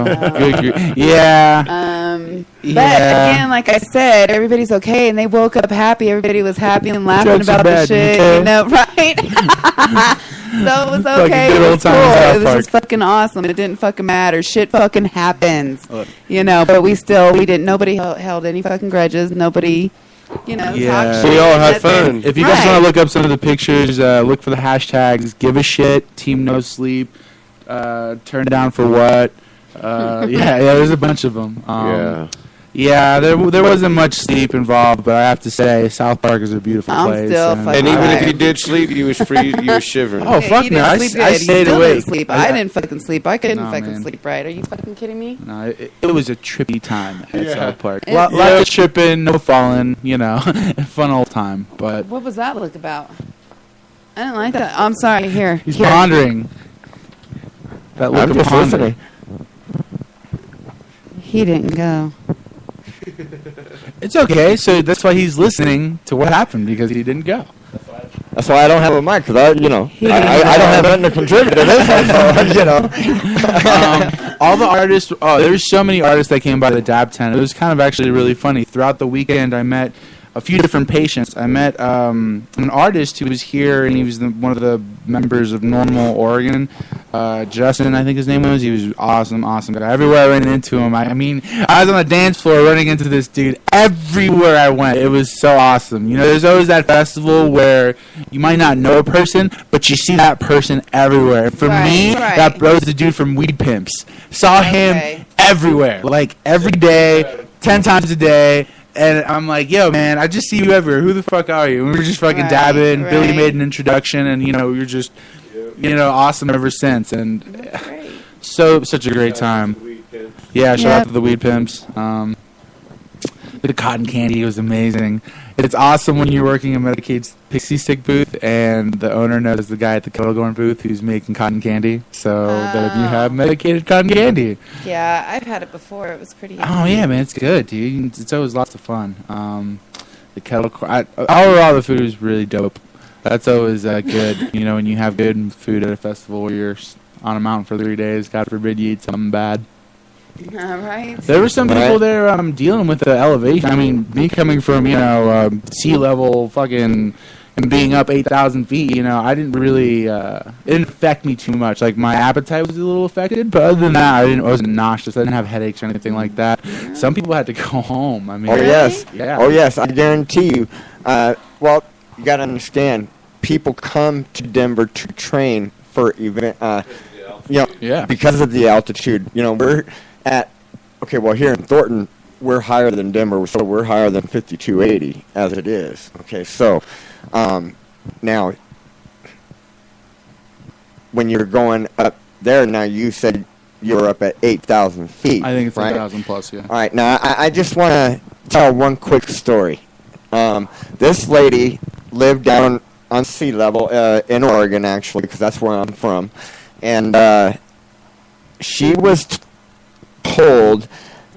Good. Yeah. But Yeah. again, like I said, everybody's okay, and they woke up happy. Everybody was happy and laughing Jokes are about the bad, shit, okay? you know, right? So it was Fucking okay. good It old was cool. times South It was Park. just fucking awesome. It didn't fucking matter. Shit fucking happens, you know. But we didn't. Nobody held any fucking grudges. Nobody, Yeah. talked shit. We all had nothing. fun. If you guys Right. want to look up some of the pictures, look for the hashtags. Give a shit. Team No Sleep. Turn down for what? Yeah. There's a bunch of them. Yeah. Yeah, there wasn't much sleep involved, but I have to say, South Park is a beautiful I'm place. still and- fucking And even Right. if you did sleep, you was free. You was shivering. Oh, Yeah, fuck you no. didn't I sleep I good. You stayed still awake. didn't sleep. I didn't fucking sleep. I couldn't No, fucking man. sleep right. Are you fucking kidding me? No, it was a trippy time at Yeah. South Park. It- Lots of tripping, no falling, fun old time. But What was that look about? I didn't like that. I'm sorry. Here. he's Here. pondering. That look I'm of just pondering. listening. He didn't go. It's okay. So that's why he's listening to what happened because he didn't go. That's why I don't have a mic, because I don't have nothing to contribute to this one, so, All the artists. Oh, there were so many artists that came by the Dab tent. It was kind of actually really funny. Throughout the weekend, I met a few different patients. I met an artist who was here, and he was one of the members of Normal Oregon. Justin, I think his name was. He was awesome guy. Everywhere I ran into him, I mean, I was on the dance floor running into this dude everywhere I went. It was so awesome. There's always that festival where you might not know a person, but you see that person everywhere. For me, Right. that was the dude from Weed Pimps. Saw Okay. him everywhere, like every day, 10 times a day. And I'm like, yo, man, I just see you everywhere. Who the fuck are you? And we were just fucking Right, dabbing. Billy right. made an introduction, and we were just, awesome ever since. And Great. such a great time. Yeah, shout out to the Weed Pimps. The cotton candy was amazing. It's awesome when you're working a Medicaid Pixie Stick booth, and the owner knows the guy at the Kettlegorn booth who's making cotton candy, so that you have medicated cotton candy. Yeah, I've had it before. It was pretty. Oh yeah, man, it's good, dude. It's always lots of fun. The overall the food is really dope. That's always good. When you have good food at a festival where you're on a mountain for 3 days. God forbid you eat something bad. All right. There were some people there dealing with the elevation. I mean, me coming from sea level, fucking, and being up 8,000 feet. I didn't really. It didn't affect me too much. Like my appetite was a little affected, but other than that, I wasn't nauseous. I didn't have headaches or anything like that. Some people had to go home. I mean, oh yes, yeah. Oh yes, I guarantee you. Well, you got to understand, people come to Denver to train for event. Yeah. Because of the altitude. We're at here in Thornton, we're higher than Denver, so we're higher than 5280 as it is. Okay, so now when you're going up there, now you said you were up at 8,000 feet. I think it's right? 8,000 plus. Yeah. All right, now I just want to tell one quick story. This lady lived down on sea level in Oregon, actually, because that's where I'm from, and she was told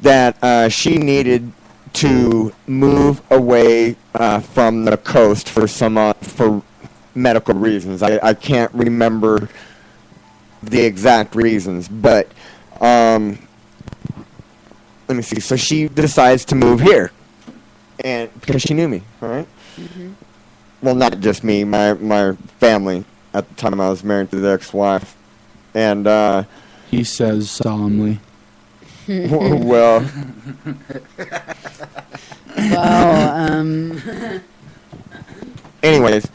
that she needed to move away from the coast for medical reasons. I can't remember the exact reasons, but let me see. So she decides to move here, and because she knew me, all right? Mm-hmm. Well, not just me, my family at the time I was married to the ex-wife, and He says solemnly. well, anyways,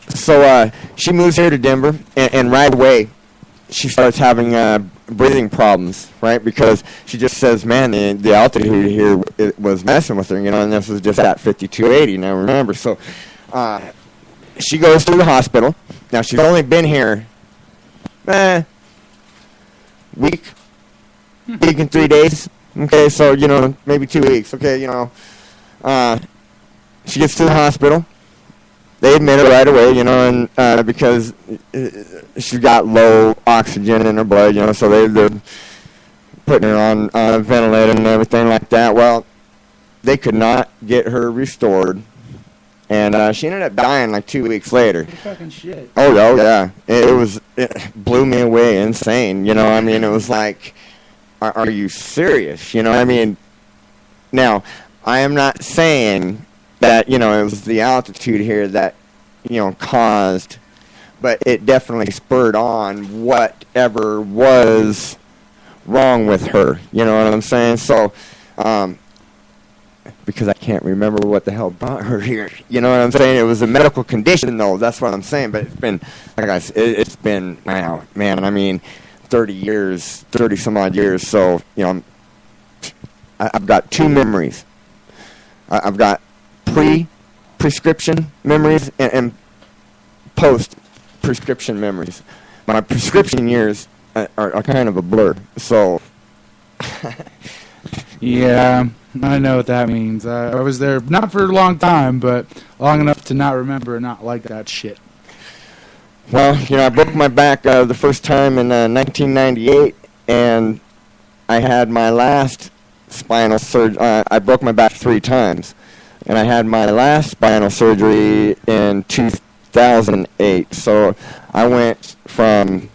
so she moves here to Denver, and right away she starts having breathing problems, right? Because she just says, man, the altitude here it was messing with her, you know, and this was just at 5280, now remember. So she goes to the hospital. Now, she's only been here week and 3 days. Okay, so, you know, maybe 2 weeks. Okay, you know, she gets to the hospital. They admit her right away, you know, and because she got low oxygen in her blood, you know, so they're putting her on a ventilator and everything like that. Well, they could not get her restored, and she ended up dying like 2 weeks later. Fucking shit. Oh yeah. It blew me away, insane. You know, I mean, it was like, are you serious? You know, I mean, now, I am not saying that, you know, it was the altitude here that, you know, caused, but it definitely spurred on whatever was wrong with her. You know what I'm saying? So, because I can't remember what the hell brought her here. You know what I'm saying? It was a medical condition, though. That's what I'm saying. But it's been, like I said, it's been, wow, man, I mean, 30 some odd years. So, you know, I've got two memories. I've got pre-prescription memories and post-prescription memories. My prescription years are kind of a blur. So, yeah, I know what that means. I was there not for a long time, but long enough to not remember and not like that shit. Well, you know, I broke my back the first time in 1998, and I had my last spinal surgery. I broke my back 3 times, and I had my last spinal surgery in 2008. So I went from,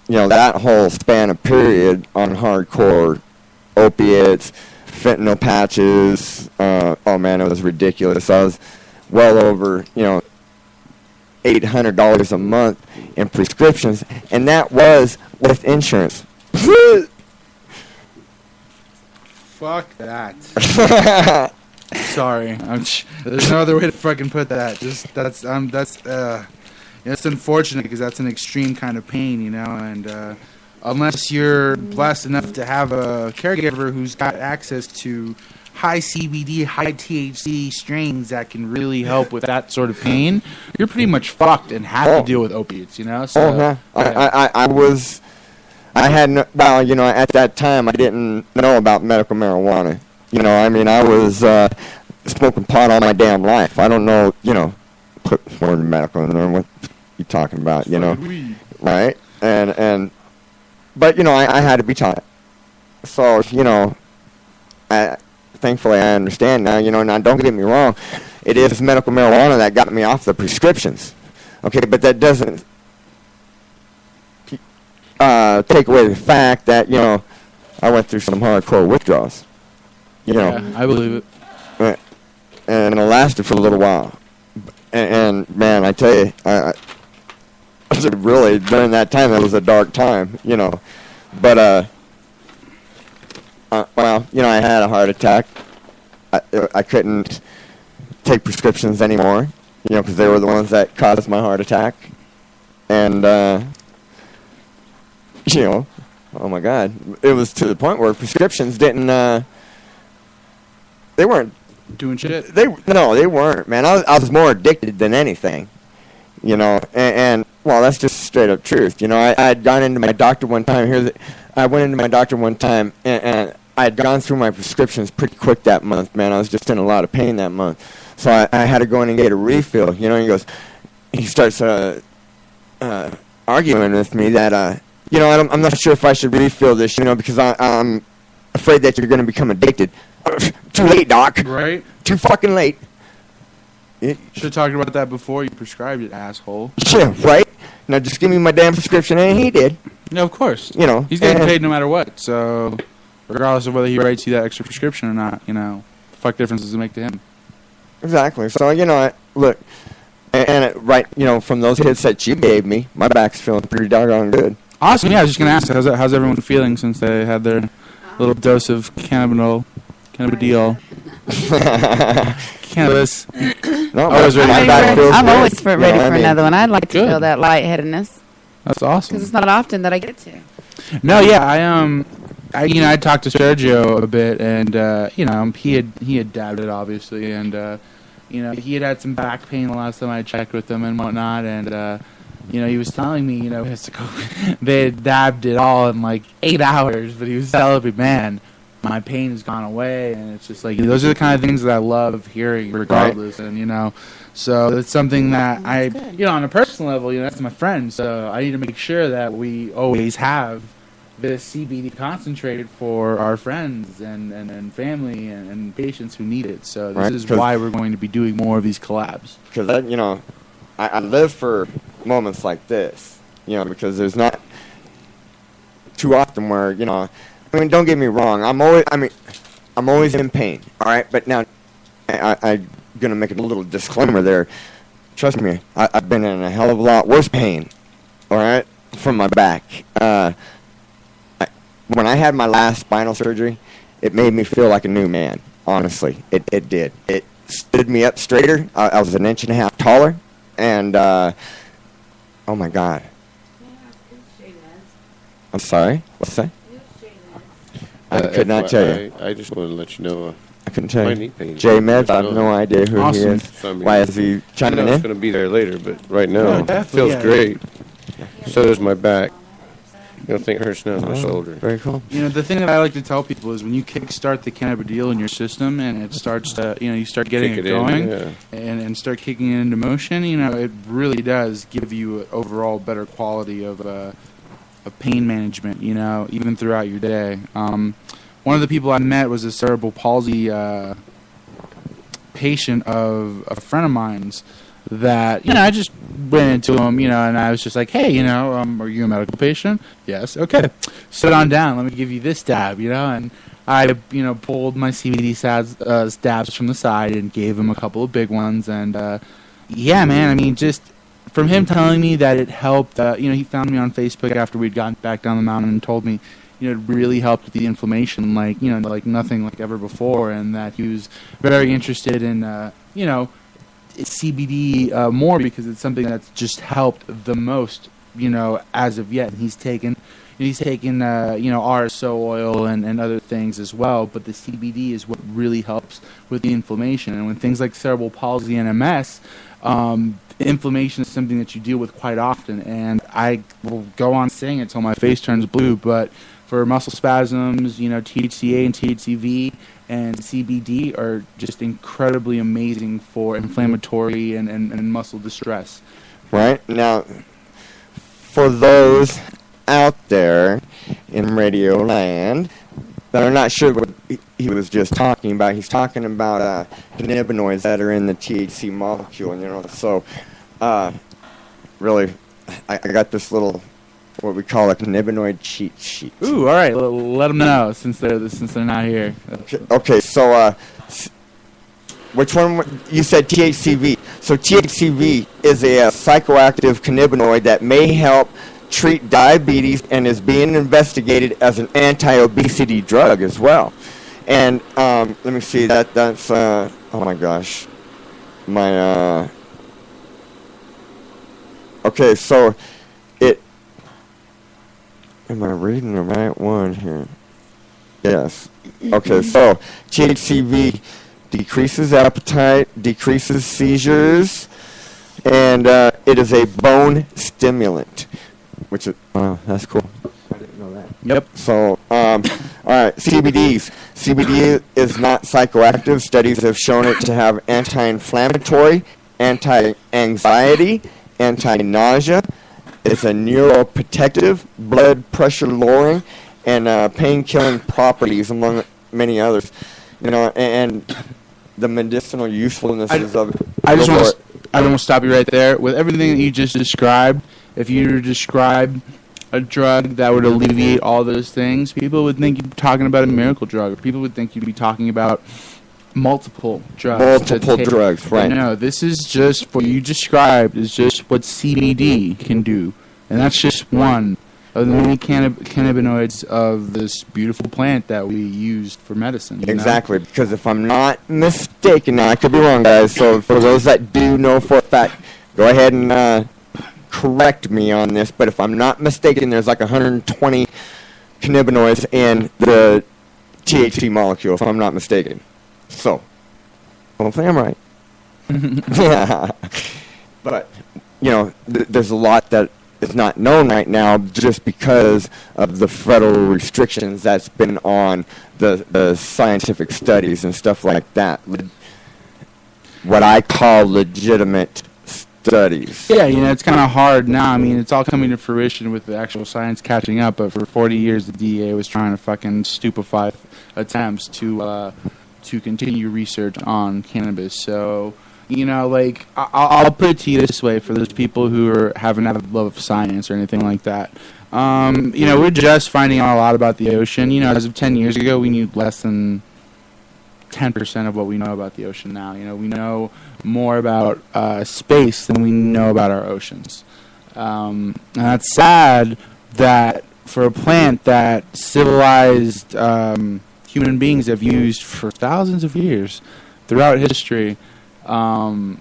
you know, that whole span of period on hardcore opiates, fentanyl patches. Oh man, it was ridiculous. I was well over, you know, $800 a month in prescriptions, and that was with insurance. Fuck that. Sorry, there's no other way to fucking put that. It's unfortunate because that's an extreme kind of pain, you know, and unless you're blessed enough to have a caregiver who's got access to high CBD, high THC strains that can really help with that sort of pain, you're pretty much fucked and have to deal with opiates, you know? So, yeah. I had no, well, you know, at that time I didn't know about medical marijuana. You know, I mean, I was smoking pot all my damn life. I don't know, you know, put more in medical in there, what you talking about, you know? Right? And but, you know, I had to be taught. So, you know, thankfully I understand now, you know. Now don't get me wrong, it is medical marijuana that got me off the prescriptions, okay, but that doesn't take away the fact that, you know, I went through some hardcore withdrawals, you know. Yeah, I believe it. And it lasted for a little while, and man, I tell you, I really, during that time, it was a dark time, you know, but well, you know, I had a heart attack. I couldn't take prescriptions anymore, you know, because they were the ones that caused my heart attack. And, you know, oh my God, it was to the point where prescriptions didn't, they weren't doing shit. No, they weren't, man. I was more addicted than anything, you know, and well, that's just straight up truth. You know, I had gone into my doctor one time. I went into my doctor one time, and I had gone through my prescriptions pretty quick that month, man. I was just in a lot of pain that month. So I had to go in and get a refill, you know. He starts arguing with me that, you know, I'm not sure if I should refill this, you know, because I'm afraid that you're going to become addicted. Too late, doc. Right? Too fucking late. Should have talked about that before you prescribed it, asshole. Yeah, right? Now just give me my damn prescription, and he did. No, of course. You know, he's getting paid no matter what. So, regardless of whether he writes you that extra prescription or not, fuck difference does it make to him? Exactly. So look, and from those hits that you gave me, my back's feeling pretty doggone good. Awesome. Yeah, I was just gonna ask, how's everyone feeling since they had their little dose of cannabidiol. Cannabis. No, I'm always ready for another one. I'd like to feel that lightheadedness. That's awesome. Because it's not often that I get to. No, yeah, I talked to Sergio a bit, and he had dabbed it obviously, and he had some back pain the last time I checked with him and whatnot, and he was telling me, they had dabbed it all in like 8 hours, but he was telling me, man, my pain has gone away, and it's just like those are the kind of things that I love hearing, regardless, right. And so it's something that on a personal level, that's my friend, so I need to make sure that we always have this CBD concentrated for our friends and family and patients who need it. So this is why we're going to be doing more of these collabs. Because I live for moments like this, because there's not too often where don't get me wrong, I'm always in pain, all right. But now I'm gonna make a little disclaimer there. Trust me, I've been in a hell of a lot worse pain, all right, from my back. When I had my last spinal surgery, it made me feel like a new man. Honestly, it did. It stood me up straighter. I was 1.5 inches taller, and oh my God. I'm sorry. What's that? I could not tell you. I just wanted to let you know. I couldn't tell you. J Meds, I have no idea who he is. Why is he chiming in? I know it's going to be there later, but right now it feels great. So does my back. The only thing that hurts now is my shoulder. Very cool. The thing that I like to tell people is when you kickstart the cannabidiol in your system and it starts to, you start getting it going and start kicking it into motion, it really does give you an overall better quality of pain management, even throughout your day. One of the people I met was a cerebral palsy patient of a friend of mine's that, I just went into him, and I was just like, hey, are you a medical patient? Yes. Okay. Sit on down. Let me give you this dab, and I, pulled my CBD dabs from the side and gave him a couple of big ones. And, yeah, man, just from him telling me that it helped, he found me on Facebook after we'd gotten back down the mountain and told me, it really helped with the inflammation like nothing like ever before, and that he was very interested in, CBD more because it's something that's just helped the most, as of yet. And he's taken RSO oil and other things as well, but the CBD is what really helps with the inflammation. And when things like cerebral palsy and MS, inflammation is something that you deal with quite often, and I will go on saying it till my face turns blue, but for muscle spasms, THCA and THCV and CBD are just incredibly amazing for inflammatory and muscle distress. Right. Now, for those out there in Radio Land that are not sure what he was just talking about, he's talking about cannabinoids that are in the THC molecule, so really, I got this little, what we call a cannabinoid cheat sheet. Ooh, all right. Let them know since they're not here. Okay, so which one? You said THCV. So THCV is a psychoactive cannabinoid that may help treat diabetes and is being investigated as an anti-obesity drug as well. And let me see. That's oh my gosh, my okay, so it. Am I reading the right one here? Yes. Okay, so THCV decreases appetite, decreases seizures, and it is a bone stimulant, which is, wow, that's cool. I didn't know that. Yep. So, all right, CBDs. CBD is not psychoactive. Studies have shown it to have anti-inflammatory, anti-anxiety, anti-nausea. It's a neuroprotective, blood pressure lowering, and pain-killing properties, among many others. And the medicinal usefulnesses of it. I just want to stop you right there. With everything that you just described, if you were to describe a drug that would alleviate all those things, people would think you'd be talking about a miracle drug, or people would think you'd be talking about multiple drugs. Multiple drugs, right. No, this is just what you described is just what CBD can do. And that's just one of the many cannabinoids of this beautiful plant that we used for medicine. You Exactly, because if I'm not mistaken, now I could be wrong, guys, so for those that do know for a fact, go ahead and correct me on this, but if I'm not mistaken, there's like 120 cannabinoids in the THC molecule, if I'm not mistaken. So, hopefully I'm right. But, you know, there's a lot that is not known right now just because of the federal restrictions that's been on the scientific studies and stuff like that. What I call legitimate studies. Yeah, you know, it's kind of hard now. I mean, it's all coming to fruition with the actual science catching up, but for 40 years the DEA was trying to fucking stupefy attempts to continue research on cannabis. So, you know, like, I'll put it to you this way for those people who haven't had a love of science or anything like that. You know, we're just finding out a lot about the ocean. You know, as of 10 years ago, we knew less than 10% of what we know about the ocean now. You know, we know more about space than we know about our oceans. And that's sad that for a plant that civilized human beings have used for thousands of years throughout history, can't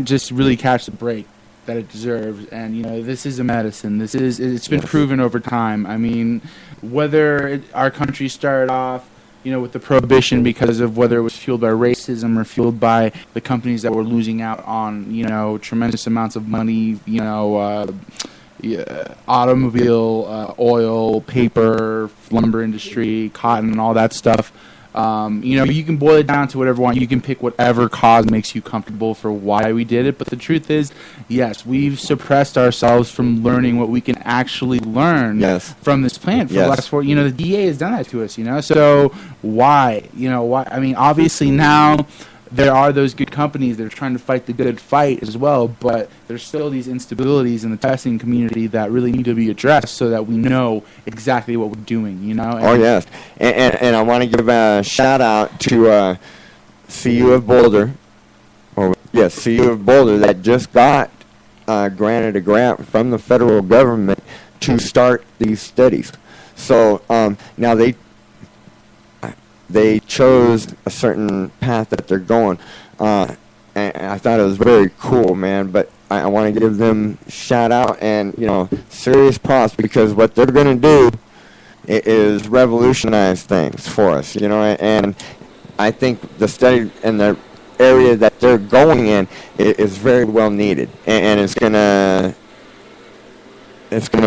just really catch the break that it deserves. And, you know, this is a medicine. It's been proven over time. I mean, whether our country started off, you know, with the prohibition because of whether it was fueled by racism or fueled by the companies that were losing out on, you know, tremendous amounts of money, you know, automobile, oil, paper, lumber industry, cotton, and all that stuff. You know, you can boil it down to whatever you want. You can pick whatever cause makes you comfortable for why we did it. But the truth is, yes, we've suppressed ourselves from learning what we can actually learn from this plant for the last 4. You know, the DA has done that to us. You know, so why? You know, why? I mean, obviously now there are those good companies that are trying to fight the good fight as well, but there's still these instabilities in the testing community that really need to be addressed so that we know exactly what we're doing, you know? Oh, yes. And I want to give a shout-out to CU of Boulder. CU of Boulder that just got granted a grant from the federal government to start these studies. So now they chose a certain path that they're going, and I thought it was very cool, man. But I want to give them shout out and, you know, serious props, because what they're going to do is revolutionize things for us, you know. And I think the study and the area that they're going in is very well needed, and it's gonna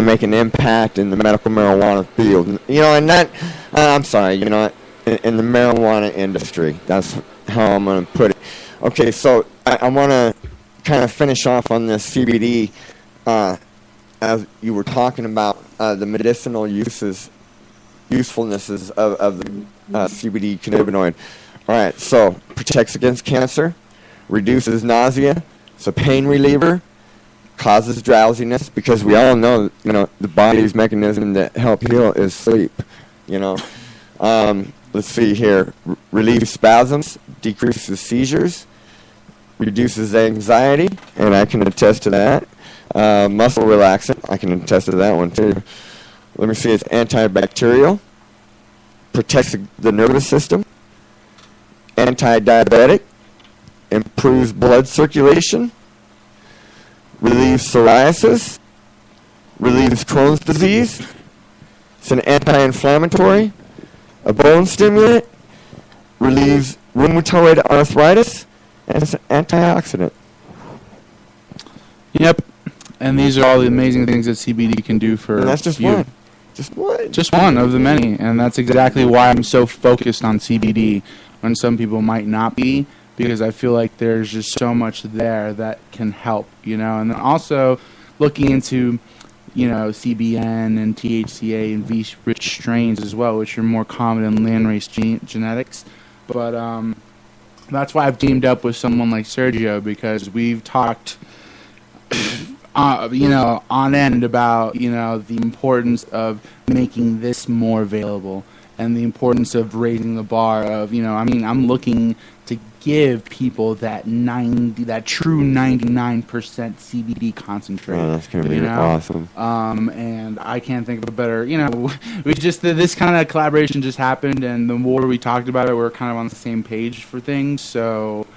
make an impact in the medical marijuana field, you know. And that I'm sorry, you know, in the marijuana industry. That's how I'm going to put it. Okay, so I want to kind of finish off on this CBD. As you were talking about the medicinal usefulnesses of the CBD cannabinoid. All right, so protects against cancer, reduces nausea, it's a pain reliever, causes drowsiness, because we all know, you know, the body's mechanism to help heal is sleep, you know. Let's see here. Relieves spasms, decreases seizures, reduces anxiety, and I can attest to that. Muscle relaxant, I can attest to that one too. Let me see, it's antibacterial, protects the nervous system, anti-diabetic, improves blood circulation, relieves psoriasis, relieves Crohn's disease. It's an anti-inflammatory, a bone stimulant, relieves rheumatoid arthritis, and it's an antioxidant. Yep. And these are all the amazing things that CBD can do for and that's just you. One. Just one. Just one of the many. And that's exactly why I'm so focused on CBD when some people might not be, because I feel like there's just so much there that can help, you know. And then also looking into, you know, CBN and THCA and V-rich strains as well, which are more common in landrace genetics. But that's why I've teamed up with someone like Sergio, because we've talked on end about, the importance of making this more available and the importance of raising the bar of, I'm looking to give people that true 99% CBD concentrate. Oh, that's going to be awesome. And I can't think of a better, this kind of collaboration just happened, and the more we talked about it, we're kind of on the same page for things, so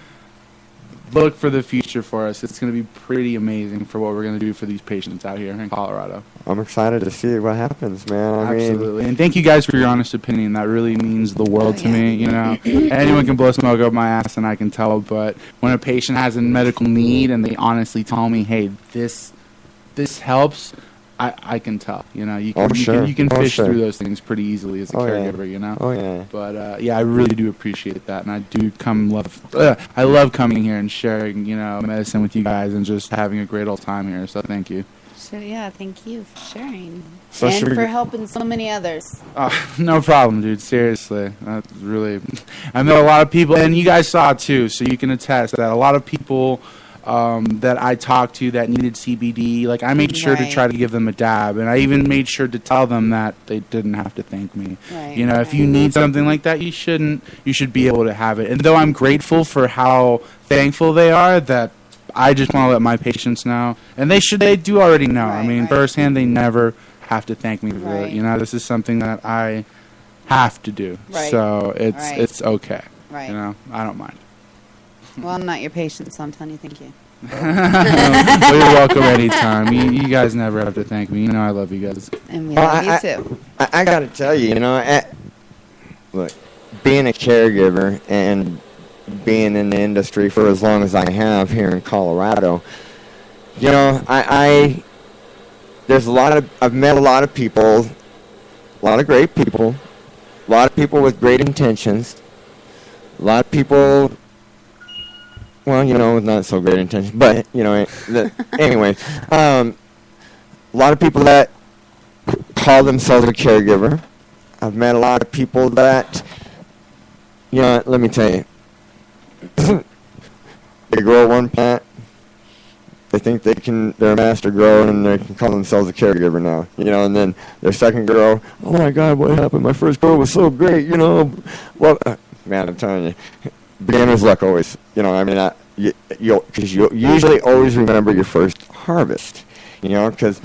look for the future for us. It's going to be pretty amazing for what we're going to do for these patients out here in Colorado. I'm excited to see what happens, man. Absolutely. And thank you guys for your honest opinion. That really means the world to me. Anyone can blow smoke up my ass, and I can tell. But when a patient has a medical need and they honestly tell me, hey, this helps, I can tell. You can fish through those things pretty easily as a caregiver. Oh yeah. But I really do appreciate that, and I do I love coming here and sharing medicine with you guys and just having a great old time here. So thank you. So yeah, thank you for sharing and for helping so many others. No problem, dude. Seriously, that's really. I know a lot of people, and you guys saw it too, so you can attest that a lot of people that I talked to that needed CBD, like I made sure to try to give them a dab, and I even made sure to tell them that they didn't have to thank me. If you need something like that, you should be able to have it. And though I'm grateful for how thankful they are, that I just want to let my patients know, and they do already know. Firsthand, they never have to thank me for it. This is something that I have to do, so it's okay. I don't mind. Well, I'm not your patient, so I'm telling you thank you. Well, you're welcome anytime. You guys never have to thank me. I love you guys. And we love you too. I got to tell you, look, being a caregiver and being in the industry for as long as I have here in Colorado, I've met a lot of people, a lot of great people, a lot of people with great intentions, a lot of people, with not so great intentions, but, anyway, a lot of people that call themselves a caregiver. I've met a lot of people that, let me tell you, they grow one plant, they think they're a master grower, and they can call themselves a caregiver now, and then their second grow, oh my God, what happened? My first grow was so great, well, man, I'm telling you, beginner's luck always, because you usually always remember your first harvest, because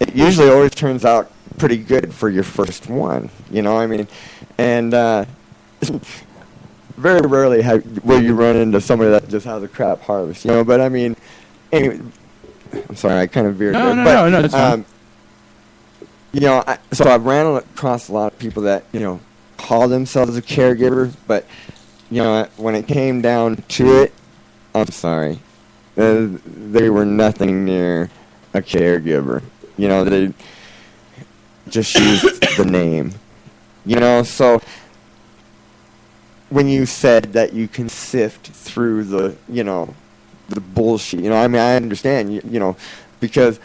it usually always turns out pretty good for your first one, and very rarely will you run into somebody that just has a crap harvest, but anyway, I'm sorry, I kind of veered there. No, that's fine. So I've ran across a lot of people that, call themselves a caregiver, but, when it came down to it, I'm sorry, they were nothing near a caregiver. They just used the name. So when you said that you can sift through the bullshit, I understand, because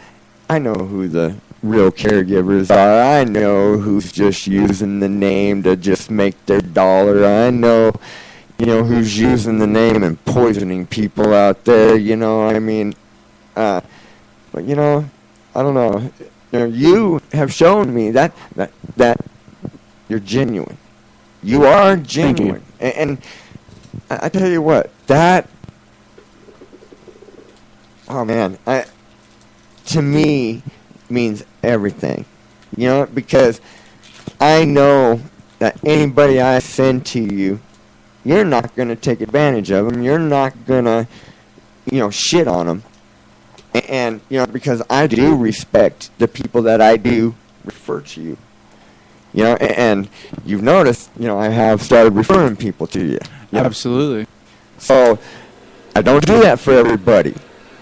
I know who the real caregivers are. I know who's just using the name to just make their dollar. I know, who's using the name and poisoning people out there, but, I don't know. You have shown me that you're genuine. You are genuine. And I tell you what, to me means everything. Because I know that anybody I send to you, you're not going to take advantage of them. You're not going to, shit on them. And, because I do respect the people that I do refer to you. And you've noticed, I have started referring people to you. Absolutely. So, I don't do that for everybody,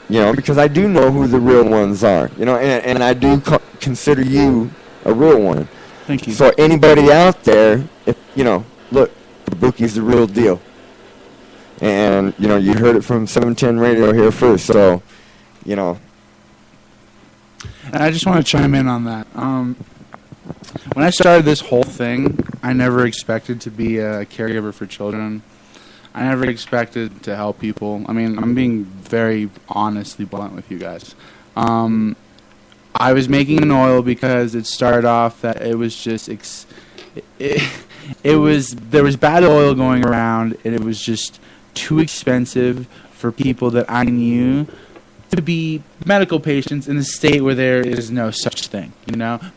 because I do know who the real ones are, and I do consider you a real one. Thank you. So, anybody out there, if, look, Kabuki's the real deal. And, you heard it from 710 Radio here first, so, And I just want to chime in on that. When I started this whole thing, I never expected to be a caregiver for children. I never expected to help people. I'm being very honestly blunt with you guys. I was making an oil because it started off that it was just there was bad oil going around, and it was just too expensive for people that I knew to be medical patients in a state where there is no such thing.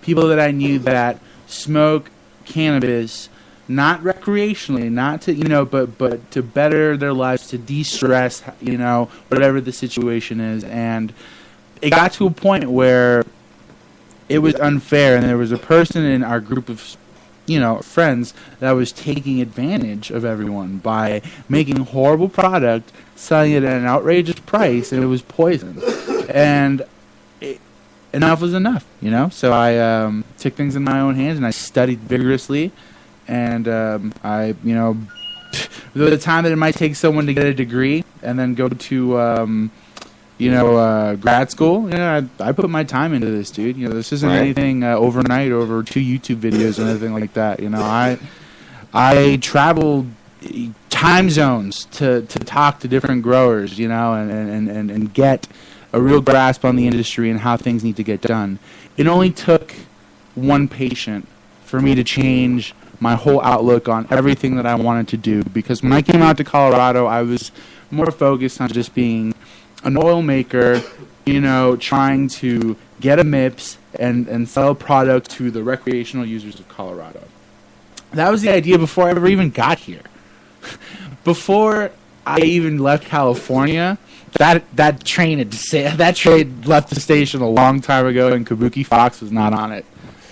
People that I knew that smoke cannabis, not recreationally, not to but to better their lives, to de-stress, whatever the situation is. And it got to a point where it was unfair, and there was a person in our group of friends that was taking advantage of everyone by making horrible product, selling it at an outrageous price, and it was poison. And enough was enough, So I took things in my own hands, and I studied vigorously. And I, the time that it might take someone to get a degree and then go to grad school, I put my time into this, dude. This isn't anything overnight over 2 YouTube videos or anything like that. I traveled time zones to talk to different growers, and get a real grasp on the industry and how things need to get done. It only took one patient for me to change my whole outlook on everything that I wanted to do, because when I came out to Colorado, I was more focused on just being an oil maker, trying to get a MIPS and sell product to the recreational users of Colorado. That was the idea before I ever even got here. Before I even left California, that train left the station a long time ago, and Kabuki Fox was not on it,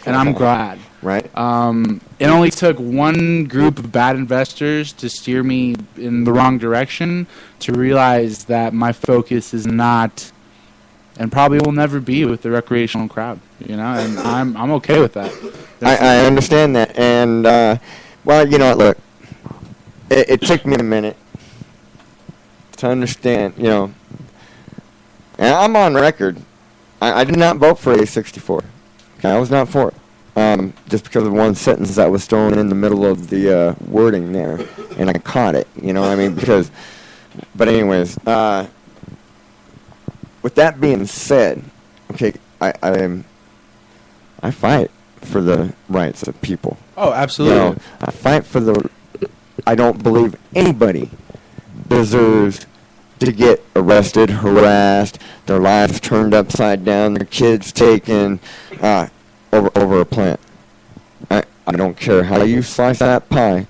and I'm glad. Right. It only took one group of bad investors to steer me in the wrong direction to realize that my focus is not, and probably will never be, with the recreational crowd. And I'm okay with that. I understand that, and look, it took me a minute to understand, and I'm on record. I did not vote for A64. Okay, I was not for it. Just because of one sentence that was thrown in the middle of the wording there, and I caught it. But anyways, with that being said, okay, I fight for the rights of people. Oh, absolutely. I fight for I don't believe anybody deserves to get arrested, harassed, their lives turned upside down, their kids taken, over a plant. I don't care how you slice that pie.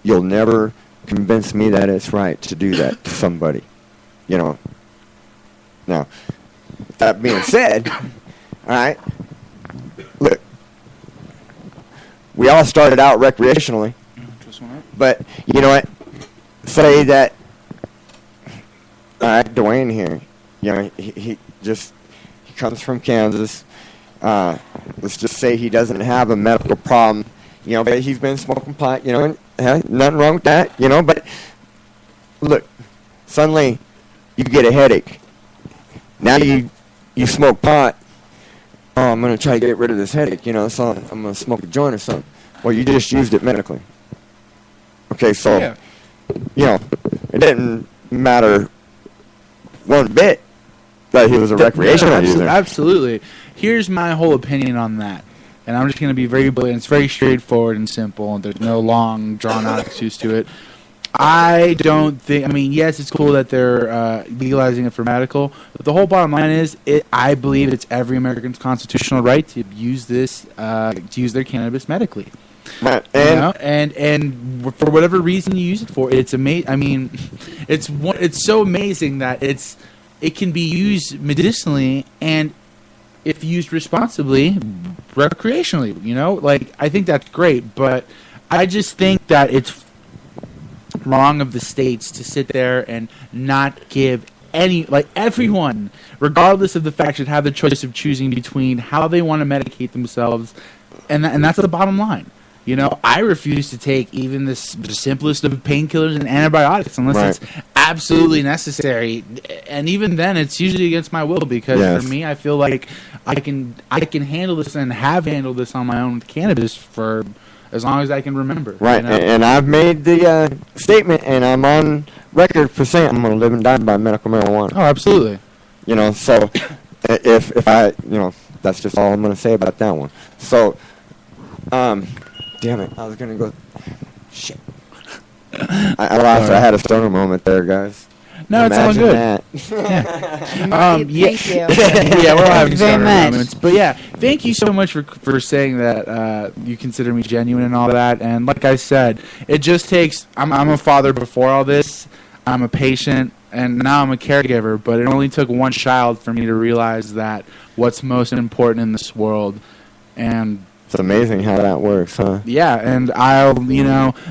You'll never convince me that it's right to do that to somebody. Now, that being said, all right, look, we all started out recreationally, but you know what? Say that, all right, Dwayne here, he comes from Kansas. Let's just say he doesn't have a medical problem, but he's been smoking pot, and nothing wrong with that, but look, suddenly you get a headache. Now you smoke pot. Oh, I'm going to try to get rid of this headache, so I'm going to smoke a joint or something. Well, you just used it medically. Okay, so, it didn't matter one bit that he was a recreational user. Absolutely. Here's my whole opinion on that, and I'm just going to be very blatant. It's very straightforward and simple, and there's no long, drawn-out excuse to it. I don't think. Yes, it's cool that they're legalizing it for medical, but the whole bottom line is, I believe it's every American's constitutional right to use this, to use their cannabis medically. Right. And for whatever reason you use it for, it's amazing. It's so amazing that it can be used medicinally, and if used responsibly, recreationally, I think that's great, but I just think that it's wrong of the states to sit there and not give everyone, regardless of the fact, should have the choice of choosing between how they want to medicate themselves, and that's the bottom line. I refuse to take even the simplest of painkillers and antibiotics unless it's absolutely necessary, and even then, it's usually against my will, because for me, I feel like I can handle this and have handled this on my own with cannabis for as long as I can remember. Right, and I've made the statement, and I'm on record for saying I'm going to live and die by medical marijuana. Oh, absolutely. So if I, that's just all I'm going to say about that one. So, damn it, I was going to go, shit. I lost, I had a stoner moment there, guys. No, it's all good. Thank you. Yeah, we're all having Very stoner much. moments. But yeah, thank you so much for saying that you consider me genuine and all that. And like I said, it just takes. I'm a father before all this. I'm a patient, and now I'm a caregiver. But it only took one child for me to realize that what's most important in this world. And it's amazing how that works, huh? yeah, and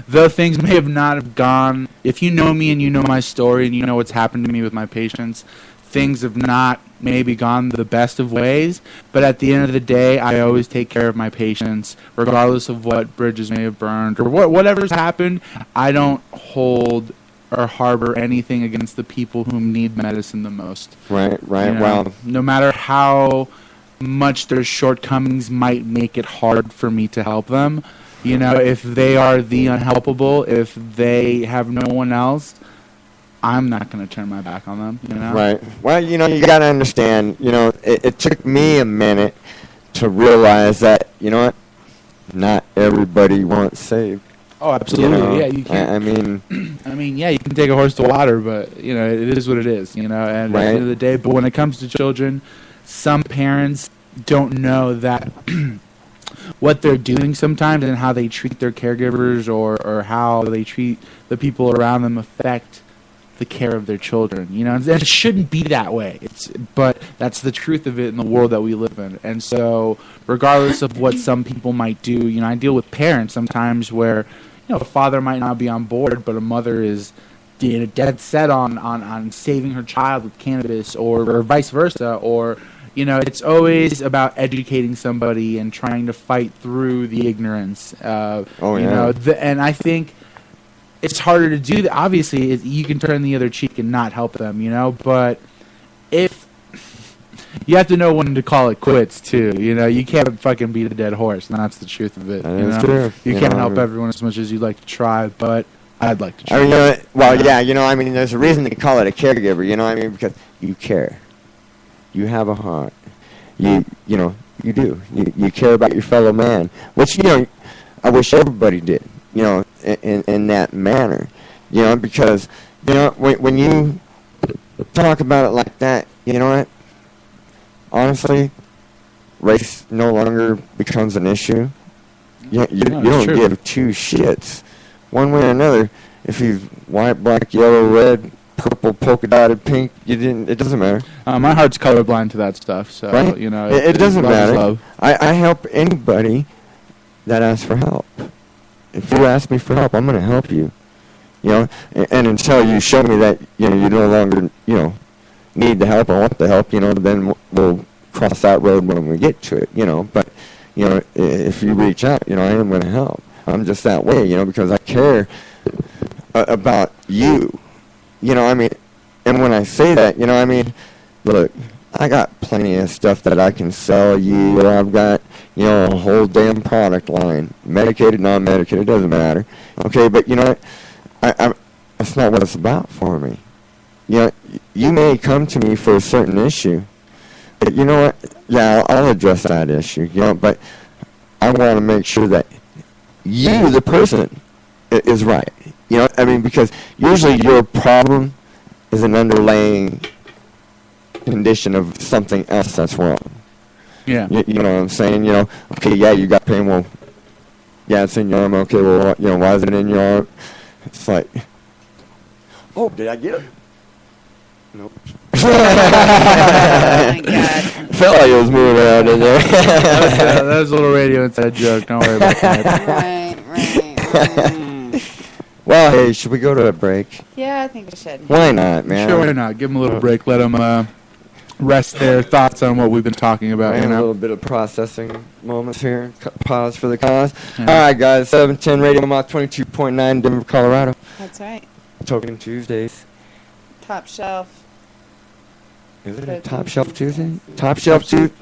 though things may have not have gone, if you know me and you know my story and you know what's happened to me with my patients, things have not maybe gone the best of ways, but at the end of the day, I always take care of my patients, regardless of what bridges may have burned or whatever's happened. I don't hold or harbor anything against the people who need medicine the most. Right, well, no matter how much their shortcomings might make it hard for me to help them. If they are the unhelpable, if they have no one else, I'm not going to turn my back on them. Right. Well, you got to understand, it took me a minute to realize that, not everybody wants saved. Oh, absolutely. Yeah, you can. I mean, yeah, you can take a horse to water, but, it is what it is, and at the end of the day, but when it comes to children, some parents don't know that what they're doing sometimes and how they treat their caregivers or how they treat the people around them affect the care of their children. And it shouldn't be that way. But that's the truth of it in the world that we live in. And so regardless of what some people might do, I deal with parents sometimes where, a father might not be on board, but a mother is dead set on saving her child with cannabis or vice versa, or it's always about educating somebody and trying to fight through the ignorance. And I think it's harder to do that. Obviously, you can turn the other cheek and not help them, but if you have to know when to call it quits too, you can't fucking beat a dead horse, and that's the truth of it. That's true. You can't help everyone as much as you'd like to try, but I'd like to try. There's a reason to call it a caregiver, because you care. You have a heart. You do. You care about your fellow man, which, I wish everybody did, in that manner, because, when you talk about it like that, what? Honestly, race no longer becomes an issue. You don't give two shits, one way or another, if he's white, black, yellow, red, purple, polka dotted, pink. It doesn't matter. My heart's colorblind to that stuff, so right? It doesn't matter. I help anybody that asks for help. If you ask me for help, I'm going to help you. And until you show me that you no longer need the help or want the help, then we'll cross that road when we get to it. But if you reach out, I am going to help. I'm just that way, because I care about you. And when I say that, look, I got plenty of stuff that I can sell you. I've got, a whole damn product line. Medicated, non-medicated, it doesn't matter. Okay, but that's not what it's about for me. You may come to me for a certain issue, but you know what? Yeah, I'll address that issue, but I want to make sure that you, the person, is right. Because usually your problem is an underlying condition of something else that's wrong. Yeah. You know what I'm saying? Okay, yeah, you got pain. Well, yeah, it's in your arm. Okay, well, why is it in your arm? It's like, oh, did I get it? Nope. Oh my God. Felt like it was moving around in there. that was a little radio inside joke. Don't worry about that. Right. Well, hey, should we go to a break? Yeah, I think we should. Why not, man? Sure, why not? Give them a little break. Let them rest their thoughts on what we've been talking about. A little bit of processing moments here. Pause for the cause. Yeah. All right, guys. 710 Radio Mach 22.9 Denver, Colorado. That's right. Tokin Tuesdays. Top Shelf. Is it a Top Shelf Tuesday? Top Shelf Tuesday?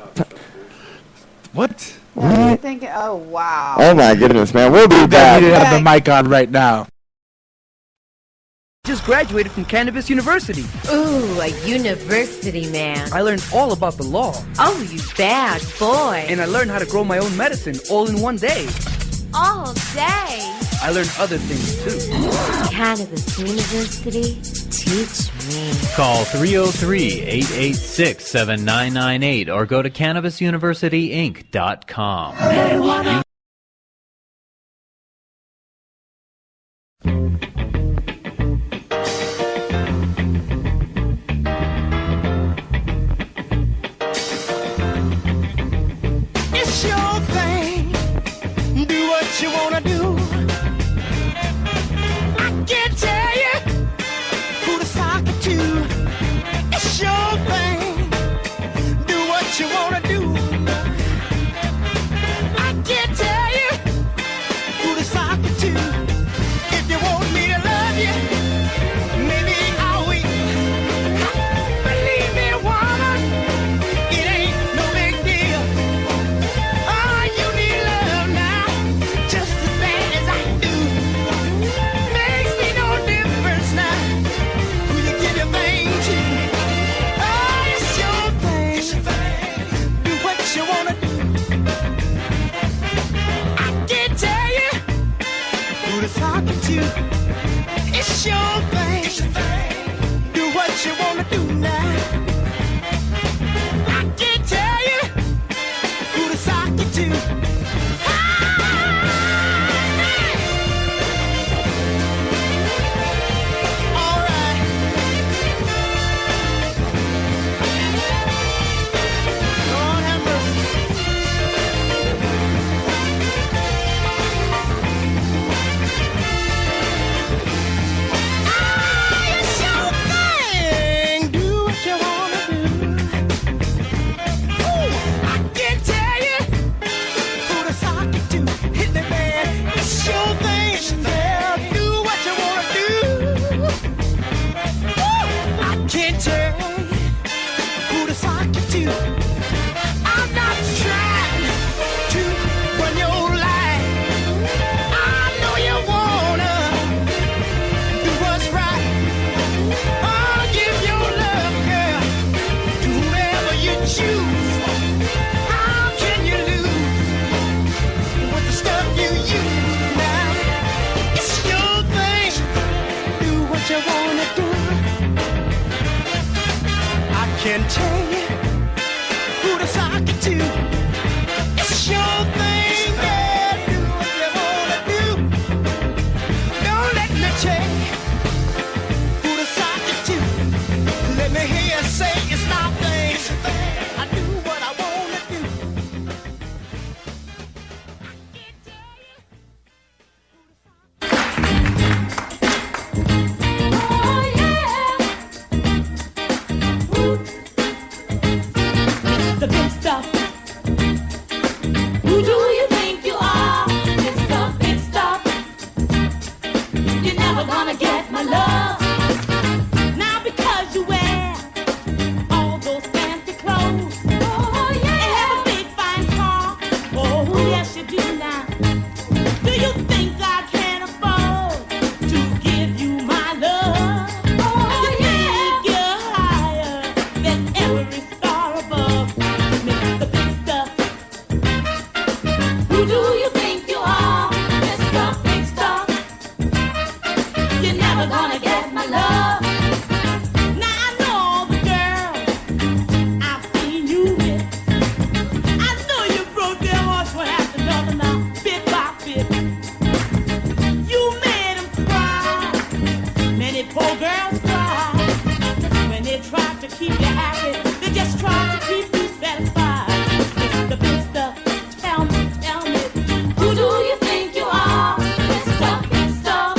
What? What are you thinking? Oh, wow. Oh, my goodness, man. We'll be back. You need to have the mic on right now. Just graduated from Kannabliss University. Ooh, a university man. I learned all about the law. Oh, you bad boy. And I learned how to grow my own medicine all in one day. All day. I learned other things too. Kannabliss University, teach me. Call 303-886-7998 or go to CannabisUniversityInc.com. It's your thing. Do what you wanna do. I can't tell you who to sock it to. It's your thing. Do what you wanna do. I can't tell you who to sock it to. If you want me to love you, maybe I'll wait. Believe me, woman, it ain't no big deal. Oh, you need love now, just as bad as I do. Makes me no difference now who you give your thing to. Oh, it's your thing. Do what you wanna do. I can't tell you who to talk to. It's your thing. Do what you wanna do now. I can't tell you who to sock it to. All right. Lord have mercy. It's your thing. Do what you wanna do. Ooh, I can't tell you who to sock it to. Hit me, man. It's your thing. Yeah, do what you wanna do. Ooh, I can't tell you who to sock it to. I'm not trying to run your life. I know you wanna do what's right. Oh, give your love, girl, to whoever you choose. How can you lose with the stuff you use now? It's your thing. Do what you wanna do. I can't tell you who to sock it to. It's your thing. Yeah, do what you wanna do. Don't let me tell you who to sock it to. Let me hear you say it's my thing. I do what I wanna do. The big stuff. Who do you think you are? Mr. Big Stuff. You're never gonna get my love. Now because you wear all those fancy clothes. Oh yeah. And have a big fine car. Oh yes you do now. Do you think I can afford to give you my love? Oh you think you're higher than every star above, Mr. Big Stuff? Who do you think you are, Mr. Big Stuff? You're never gonna get my love. Now I know all the girls I've seen you with. I know you broke their hearts one after another now, bit by bit. You made them cry. Many poor girls cry. When they try to keep you happy, they just try to keep you satisfied. Mr. Big Stuff, tell me, who do you think you are, Mr. Big Stuff?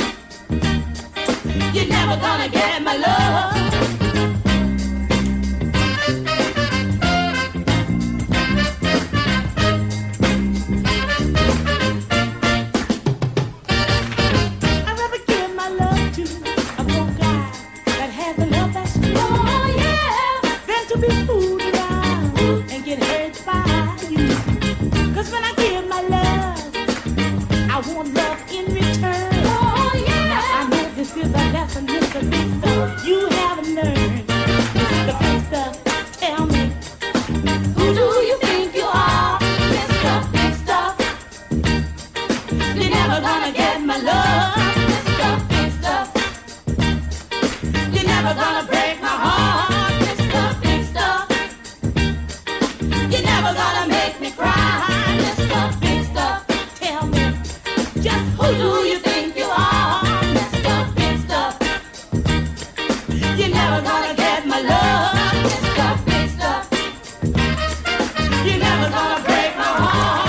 You're never gonna get my love. I'd rather give my love to a poor guy that has a love that's true. Oh yeah, than to be fooled around and get hurt by you. 'Cause when I give my love, I want love in return. Oh yeah. Now I know this is a lesson, Mr. never gonna get my love, Mr. Big Stuff. You're never gonna break my heart, Mr. Big Stuff. You're never gonna make me cry, Mr. Big Stuff. Tell me, just who do you think you are, Mr. Big Stuff? You're never gonna get my love, Mr. Big Stuff. You're never gonna break my heart.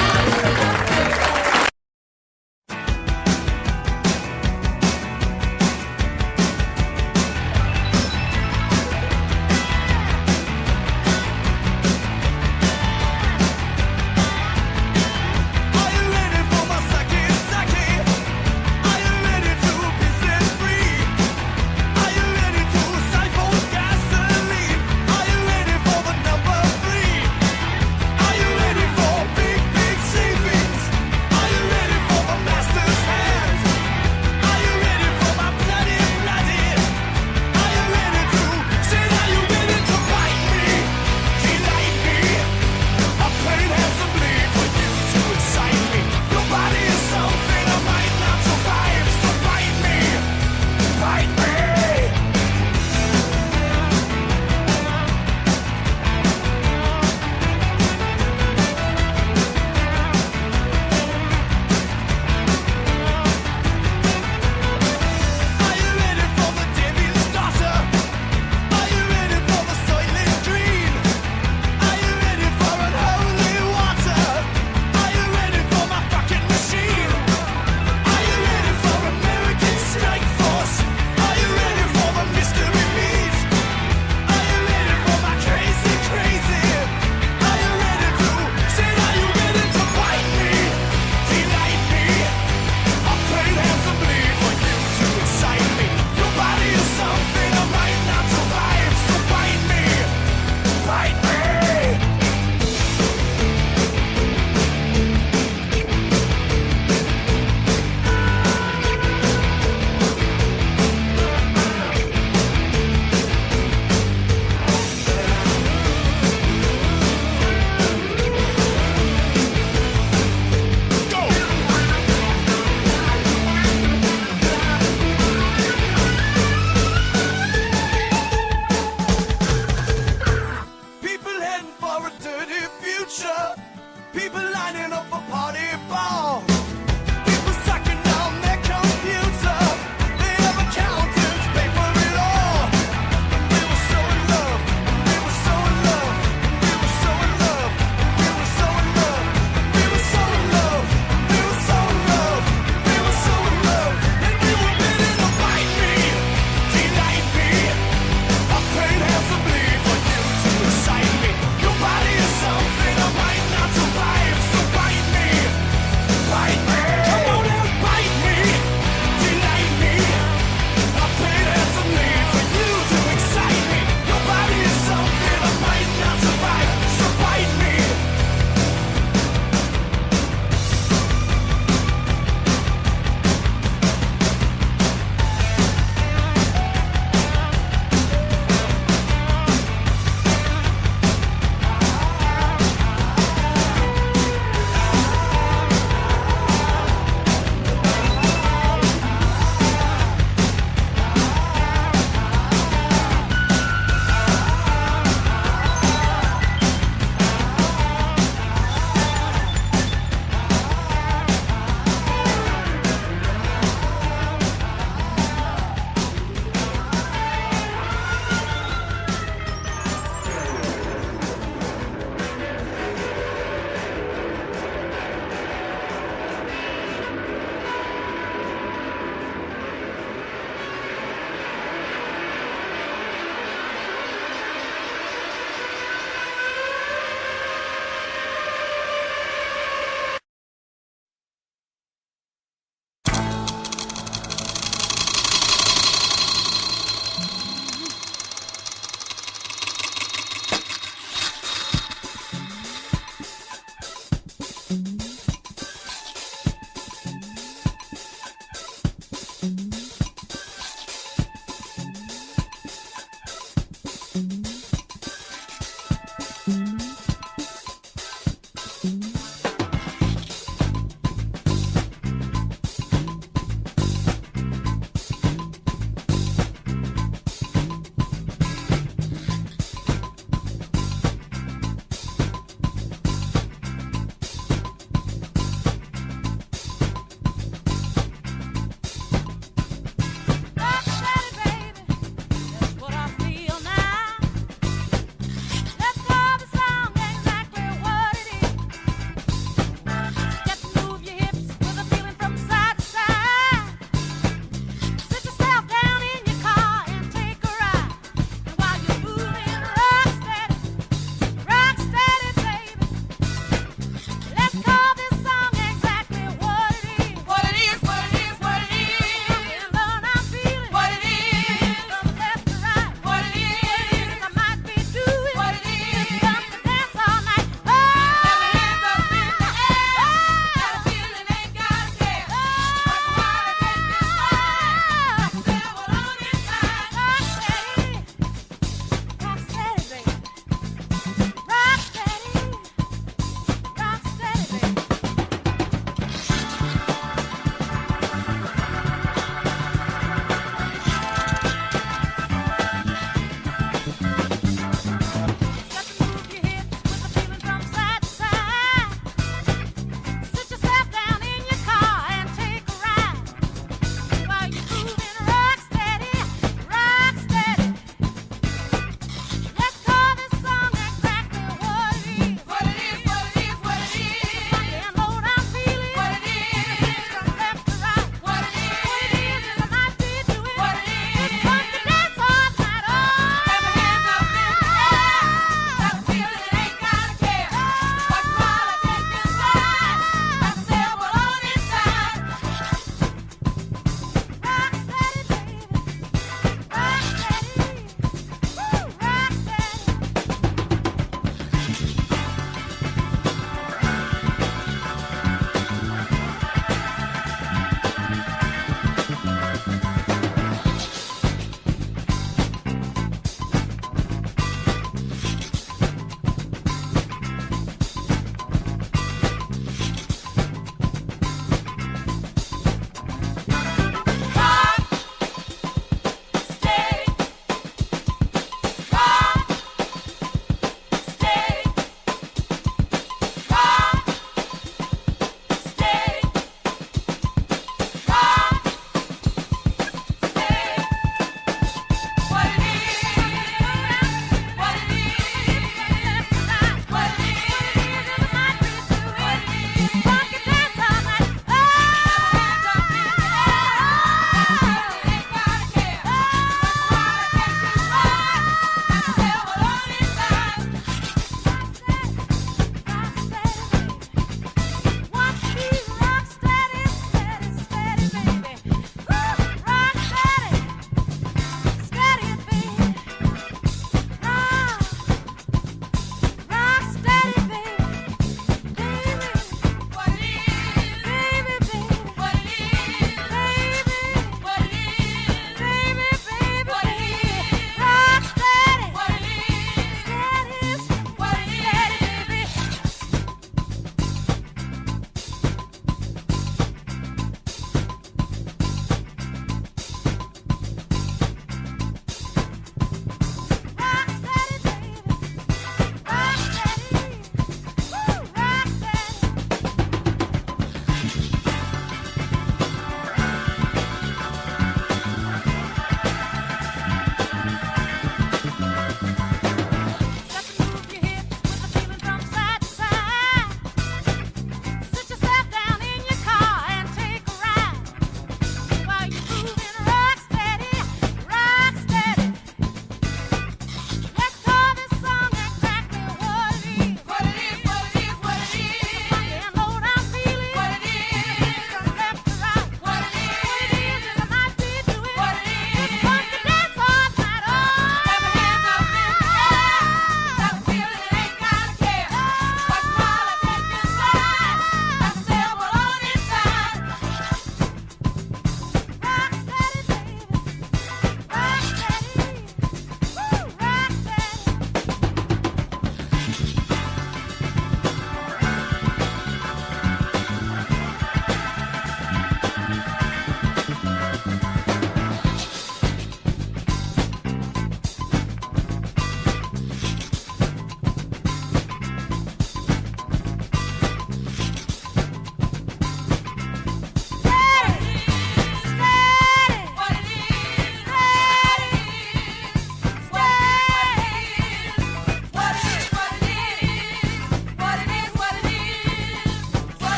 Are you ready for my sake, sake?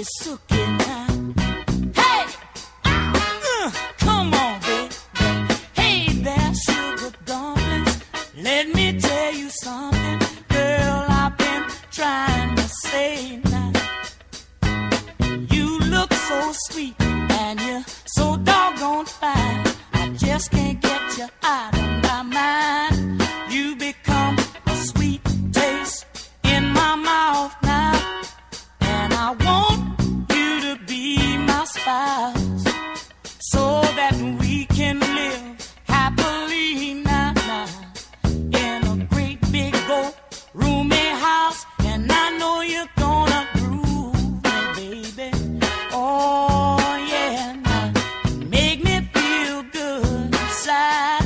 silky, silky now. Hey, come on, baby. Hey there, sugar dumplings. Let me tell you something, girl. I've been trying to say now. You look so sweet and you're so doggone fine. I just can't get you out of my mind. You become a sweet taste in my mouth now, and I want you to be my spouse so that we can live happily now, in a great big old roomy house. And I know you're gonna groove me, baby. Oh yeah, now make me feel good inside.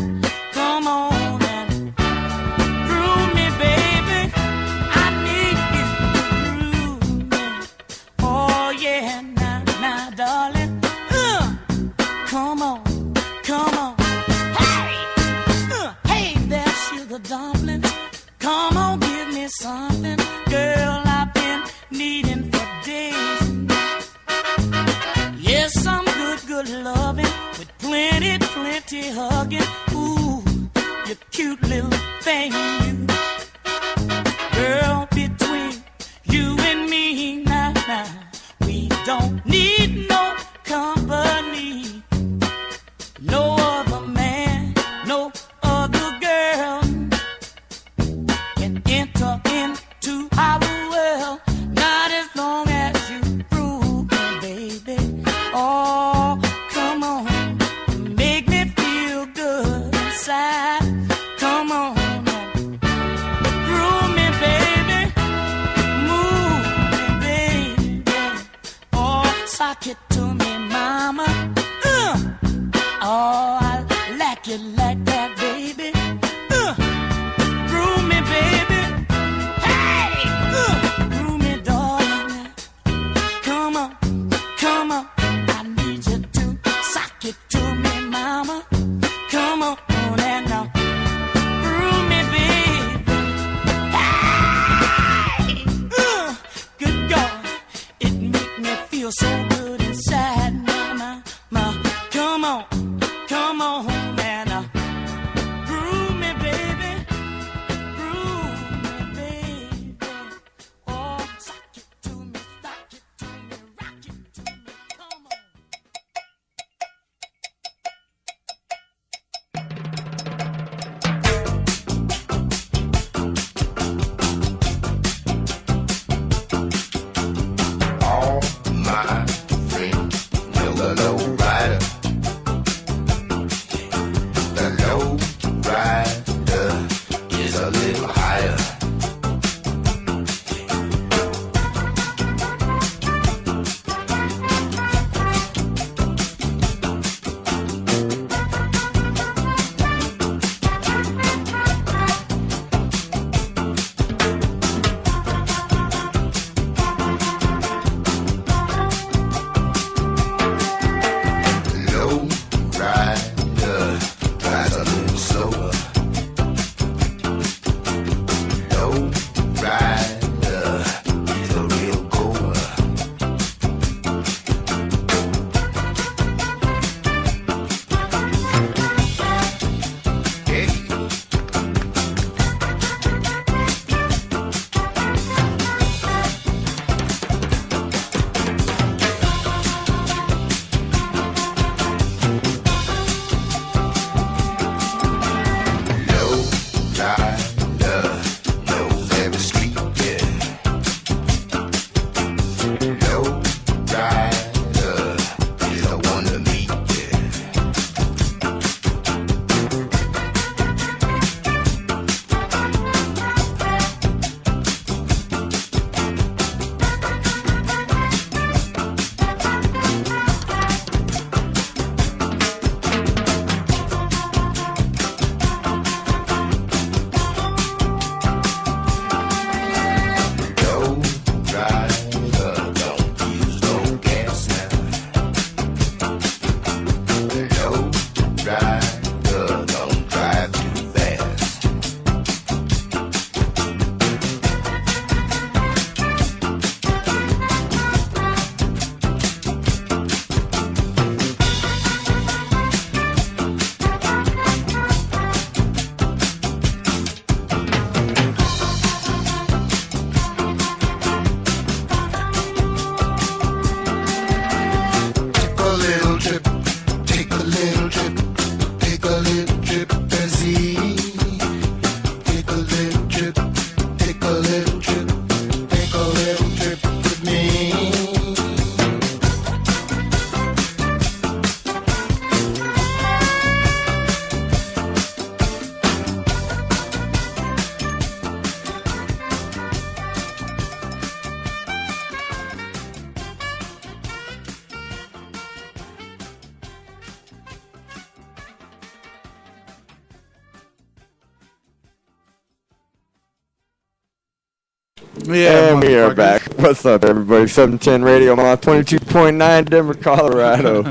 Yeah, and we are motherfuckers. back. What's up, everybody? 710 Radio Mile 22.9 Denver, Colorado.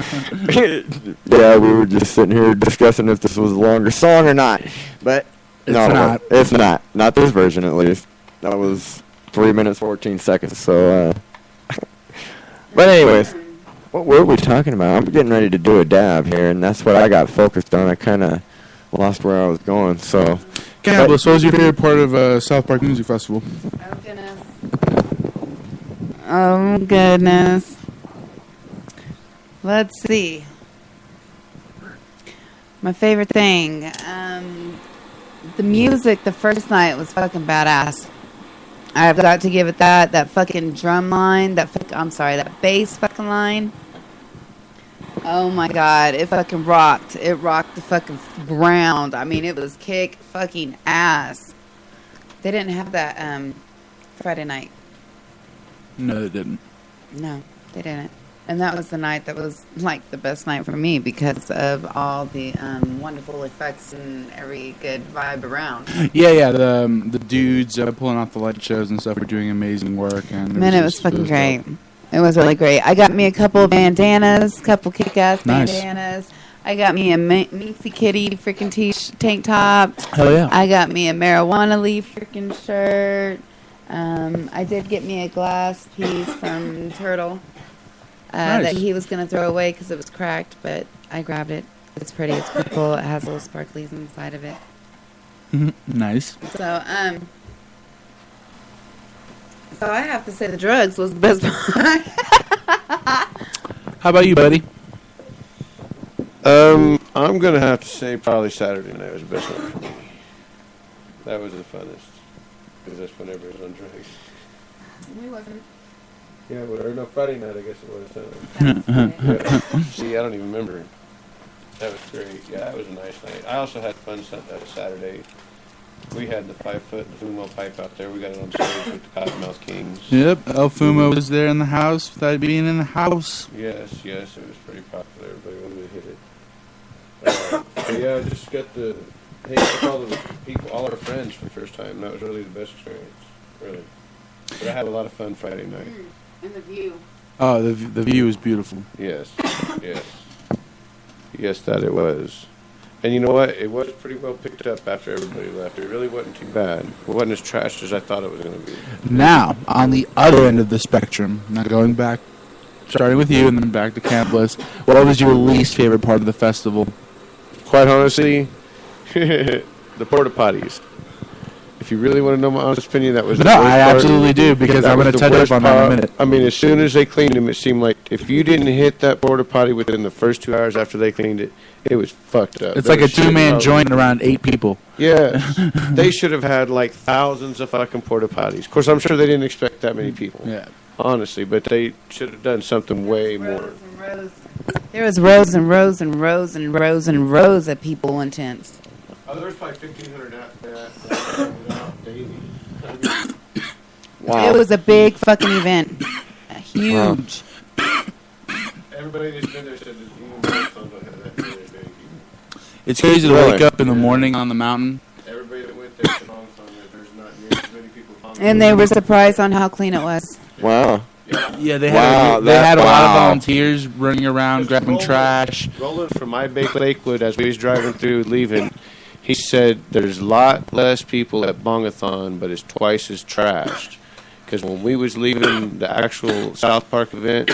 Yeah, we were just sitting here discussing if this was a longer song or not. But no, not. it's not. Not this version, at least. That was 3 minutes, 14 seconds. So, but anyways, what were we talking about? I'm getting ready to do a dab here, and that's what I got focused on. I kind of lost where I was going, so... Kannabliss, what was your favorite part of South Park Music Festival? Oh, goodness. Oh, goodness. Let's see. My favorite thing. The music the first night was fucking badass. I've got to give it that. That fucking drum line. That bass fucking line. Oh my god, it fucking rocked. It rocked the fucking ground. I mean, it was kick fucking ass. They didn't have that Friday night. No, they didn't. No, they didn't. And that was the night that was like the best night for me because of all the wonderful effects and every good vibe around. Yeah. The dudes pulling off the light shows and stuff were doing amazing work. And Man, it was fucking great. It was really great. I got me a couple of bandanas, couple kick-ass Nice. bandanas. I got me a Minxie Kitty freaking tank top. Hell yeah. I got me a marijuana leaf freaking shirt. I did get me a glass piece from Turtle Nice. that he was going to throw away because it was cracked, but I grabbed it. It's pretty. It's purple. It has little sparklies inside of it. Nice. So I have to say the drugs was the best part. How about you, buddy? I'm gonna have to say probably Saturday night was the best one for me. That was the funnest because that's when everyone was on drugs. We wasn't. Yeah, or no, Friday night I guess it was. Yeah. See, I don't even remember. That was great. Yeah, that was a nice night. I also had fun Saturday. We had the 5-foot Fumo pipe out there. We got it on stage with the Cottonmouth Kings. Yep, El Fumo was there in the house without being in the house. Yes, it was pretty popular. Everybody wanted to hit it. But yeah, I just got to hang out with all the people, all our friends for the first time. That was really the best experience, really. But I had a lot of fun Friday night. And the view. Oh, the view was beautiful. Yes. Yes, that it was. And you know what? It was pretty well picked up after everybody left. It really wasn't too bad. It wasn't as trashed as I thought it was going to be. Now, on the other end of the spectrum, now going back, starting with you and then back to Kannabliss, what was your least favorite part of the festival? Quite honestly, the porta potties. If you really want to know my honest opinion, that was the No, worst I part. absolutely do, because That I'm was going to the touch worst up on that in a part. minute. I mean, as soon as they cleaned them, it seemed like if you didn't hit that porta potty within the first 2 hours after they cleaned it, it was fucked up. It's There like a was shit two-man all- joint around 8 people. Yeah, they should have had like thousands of fucking porta potties. Of course, I'm sure they didn't expect that many people. Yeah. Honestly, but they should have done something way more. There was rows and rows and rows and rows and rows of people went tents. Oh, there was probably 1,500 out daily. Wow. It was a big fucking event. Huge. Everybody that's been there said that even marathons don't have that many big. It's crazy to Really? wake up in the morning on the mountain. Everybody that went there said marathon that there's not near as many people. And they were surprised on how clean it was. Wow. Yeah, they Wow, had they had a lot of wow. volunteers running around grabbing trash. Roland from my Bake Lakewood, as we was driving through leaving, he said there's a lot less people at Bongathon, but it's twice as trashed. Because when we was leaving the actual South Park event,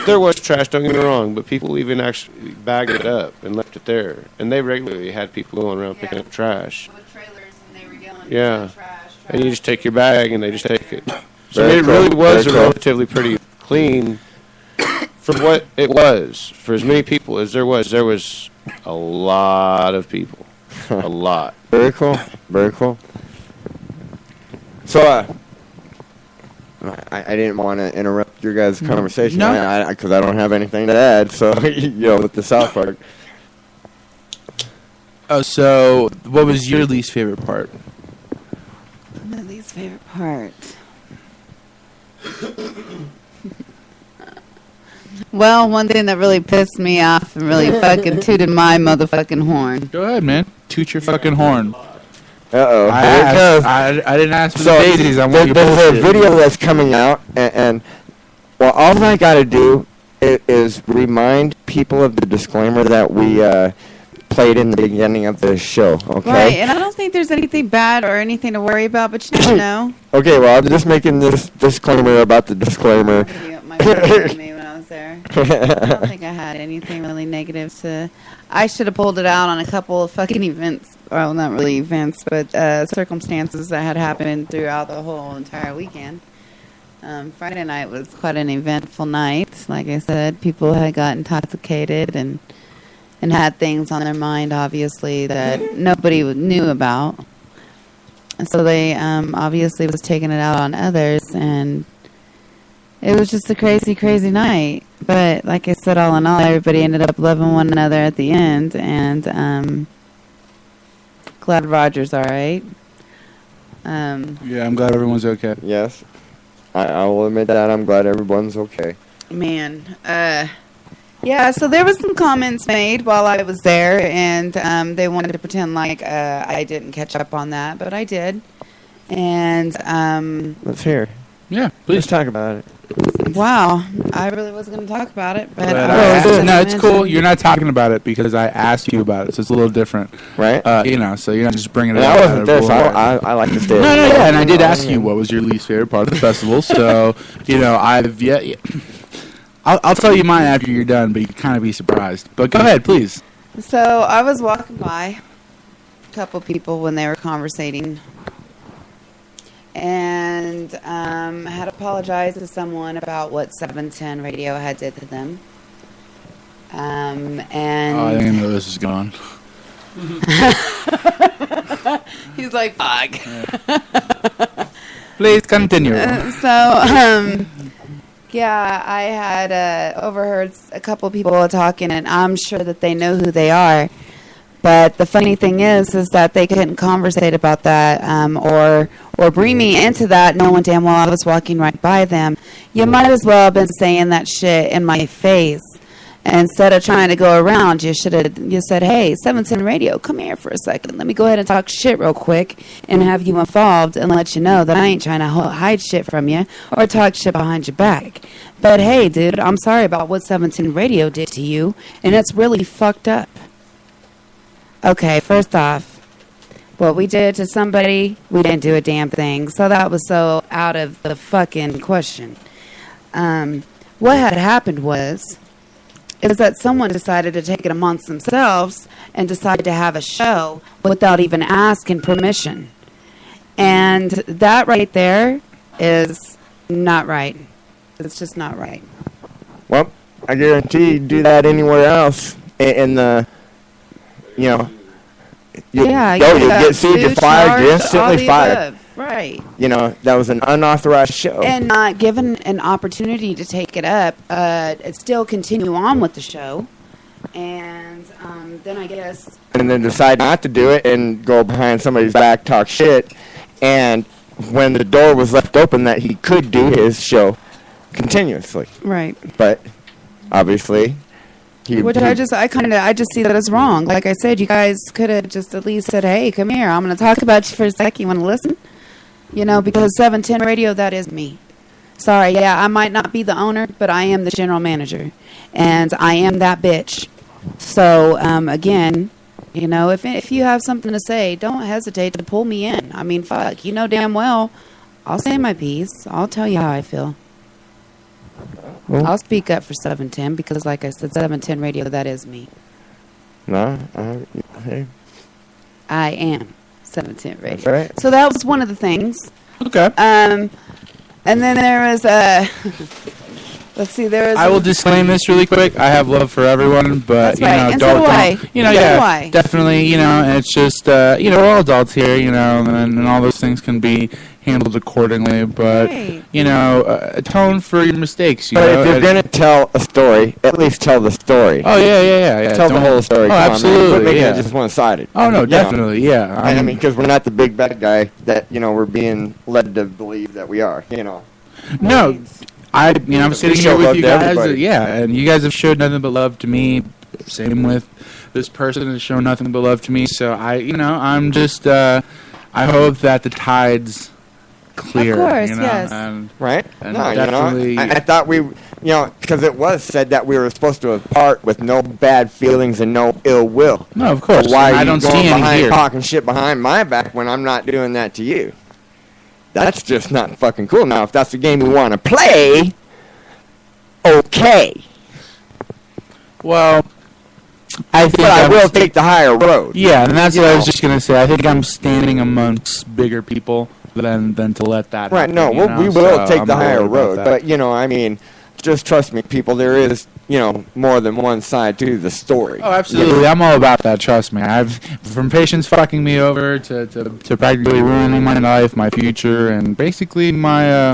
there was trash, don't get me wrong, but people even actually bagged it up and left it there. And they regularly had people going around picking up trash. With trailers and they were yelling Yeah. trash. And you just take your bag and they just take it. So Very it really cool. was Very a cool. relatively pretty clean for what it was. For as many people as there was a lot of people. A lot. Very cool. Very cool. So, I didn't want to interrupt your guys' conversation. No. Because I don't have anything to add. So, with the South Park. Oh, so what was your least favorite part? My least favorite part. Well, one thing that really pissed me off and really fucking tooted my motherfucking horn. Go ahead, man. Toot your fucking horn. Uh-oh. I Here it goes. I didn't ask for So, the daisies. I want your there's a bullshit. video that's coming out, and well, all I got to do is remind people of the disclaimer that we played in the beginning of the show, okay? Right, and I don't think there's anything bad or anything to worry about, but you never know. Okay, well, I'm just making this disclaimer about the disclaimer. My brother told me when I was there. I don't think I had anything really negative to... I should have pulled it out on a couple of fucking events. Well, not really events, but circumstances that had happened throughout the whole entire weekend. Friday night was quite an eventful night. Like I said, people had got intoxicated and had things on their mind, obviously, that nobody knew about. And so they obviously was taking it out on others, and it was just a crazy, crazy night. But like I said, all in all, everybody ended up loving one another at the end, and glad Roger's all right. Yeah, I'm glad everyone's okay. Yes. I will admit that. I'm glad everyone's okay. Man, yeah, so there was some comments made while I was there, and they wanted to pretend like I didn't catch up on that, but I did. And Let's hear. Yeah, please. Let's talk about it. wow, I really was going to talk about it, but no, it's cool. You're not talking about it because I asked you about it, so it's a little different, right? So you're not just bringing it And up. I wasn't there, so I like to stay. No, yeah, and I did ask you what was your least favorite part of the festival. So I'll tell you mine after you're done, but you can kind of be surprised. But go ahead, please. So I was walking by a couple people when they were conversating, and had apologized to someone about what 710 Radio had did to them. And I think I know this is gone. he's like, fuck. Please continue. Yeah, I had overheard a couple people talking, and I'm sure that they know who they are. But the funny thing is that they couldn't conversate about that or bring me into that, knowing damn well I was walking right by them. You might as well have been saying that shit in my face. Instead of trying to go around, you said, hey, 710 Radio, come here for a second. Let me go ahead and talk shit real quick and have you involved and let you know that I ain't trying to hide shit from you or talk shit behind your back. But hey, dude, I'm sorry about what 710 Radio did to you, and it's really fucked up. Okay, first off, what we did to somebody, we didn't do a damn thing. So that was so out of the fucking question. What had happened is that someone decided to take it amongst themselves and decided to have a show without even asking permission. And that right there is not right. It's just not right. Well, I guarantee you do that anywhere else in the, you get sued, you're fired, you're instantly fired. Right. That was an unauthorized show. And not given an opportunity to take it up, still continue on with the show. And then I guess... And then decide not to do it and go behind somebody's back, talk shit. And when the door was left open that he could do his show continuously. Right. But, obviously... I just see that as wrong. Like I said, you guys could have just at least said, hey, come here. I'm going to talk about you for a sec. You want to listen? Because 710 Radio, that is me. Sorry, yeah, I might not be the owner, but I am the general manager. And I am that bitch. So, again, if you have something to say, don't hesitate to pull me in. I mean, fuck, damn well, I'll say my piece. I'll tell you how I feel. Well, I'll speak up for 710 because, like I said, 710 Radio, that is me. No, hey. I am 710 Radio. That's right. So that was one of the things. Okay. And then there was let's see, there was. I will disclaim this really quick. I have love for everyone, but That's right. And don't. So do I. Definitely. And it's just we're all adults here, and all those things can be handled accordingly. But right. Atone for your mistakes. But if you're gonna tell a story, at least tell the story. Oh yeah. Tell the whole story. Oh, absolutely. Quit making it just one-sided. Oh no, definitely, yeah. I mean, because we're not the big bad guy that we're being led to believe that we are. No. I'm sitting here with you guys, and you guys have showed nothing but love to me. Same with this person has shown nothing but love to me. So I'm just, I hope that the tide's clear. Of course, you know? yes. And, Right? and No, definitely, I thought because it was said that we were supposed to part with no bad feelings and no ill will. no, of course. So why and are I you don't see going any behind here. talking shit behind my back when I'm not doing that to you? That's just not fucking cool. Now, if that's the game we want to play, okay. Well, I think But I will take the higher road. Yeah, and that's You what I know. was just gonna say. I think I'm standing amongst bigger people than to let that Right, happen, no, you know? we will So take I'm the not higher worried about road. that. But, I mean, just trust me, people, there is, more than one side to the story. Oh, absolutely. I'm all about that, trust me. From patients fucking me over to practically ruining my life, my future, and basically my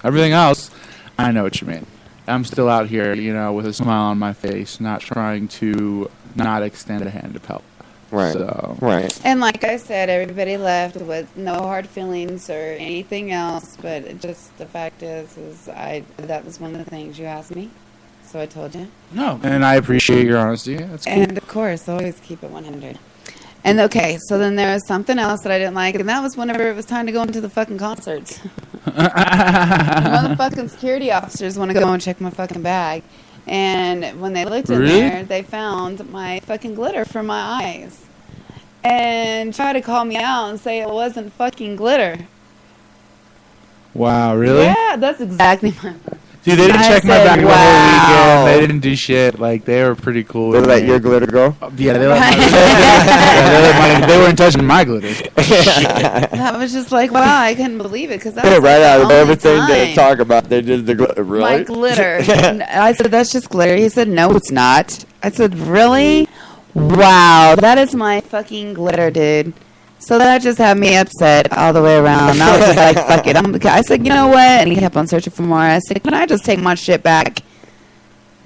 everything else. I know what you mean. I'm still out here, with a smile on my face, not trying to not extend a hand of help. Right. So. Right. And like I said, everybody left with no hard feelings or anything else. But just the fact is that was one of the things you asked me, so I told you. No, and I appreciate your honesty. That's cool. And of course, always keep it 100. And okay, so then there was something else that I didn't like, and that was whenever it was time to go into the fucking concerts. The motherfucking security officers want to go and check my fucking bag. And when they looked in Really? there, they found my fucking glitter for my eyes. And tried to call me out and say it wasn't fucking glitter. Wow, really? Yeah, that's exactly my... Dude, they didn't I check my said, back the wow. whole weekend. They didn't do shit. Like, they were pretty cool. They with let me. your glitter go? Yeah, they let my yeah, they weren't touching my glitter. That was just like, wow, I couldn't believe it. Because Yeah, right out of everything they they talk about, they did the glitter. Really? My glitter. And I said, that's just glitter. He said, no, it's not. I said, really? Wow, that is my fucking glitter, dude. So that just had me upset all the way around. I was just like, fuck it. I said, you know what? And he kept on searching for more. I said, can I just take my shit back?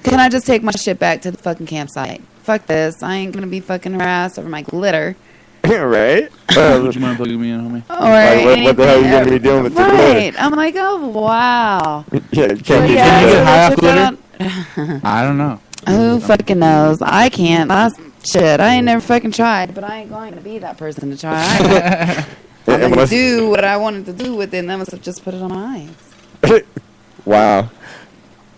Can I just take my shit back to the fucking campsite? Fuck this. I ain't going to be fucking harassed over my glitter. Right? Would you mind plugging me in, homie? Or Like, what the hell are you anything. going to be doing with the Right. I'm like, oh, wow. glitter? So, Can you yeah, get so high off check glitter? out- I don't know. Who fucking knows? I can't. Shit, I ain't never fucking tried, but I ain't going to be that person to try. I'm going to do what I wanted to do with it, and that was to just put it on my eyes. Wow.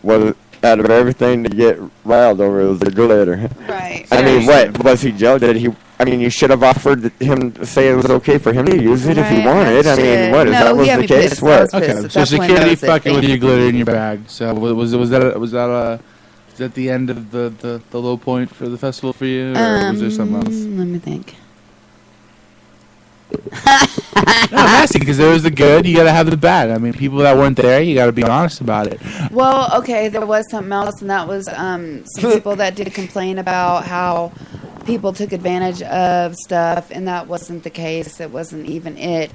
Well, out of everything to get riled over, it was the glitter. Right. I mean, what? Was he jealous? You should have offered him to say it was okay for him to use it if he Right, wanted. I mean, shit. what? Is No, that was he had the me case? pissed. I What? was pissed. Okay, At so that point, security that was it. fucking with Thank your you. glitter in your bag. So was that the end of the low point for the festival for you, or was there something else? Let me think. No, I'm asking because there was the good, you gotta have the bad. I mean, people that weren't there, you gotta be honest about it. Well, okay, there was something else, and that was some people that did complain about how people took advantage of stuff, and that wasn't the case. It wasn't even it.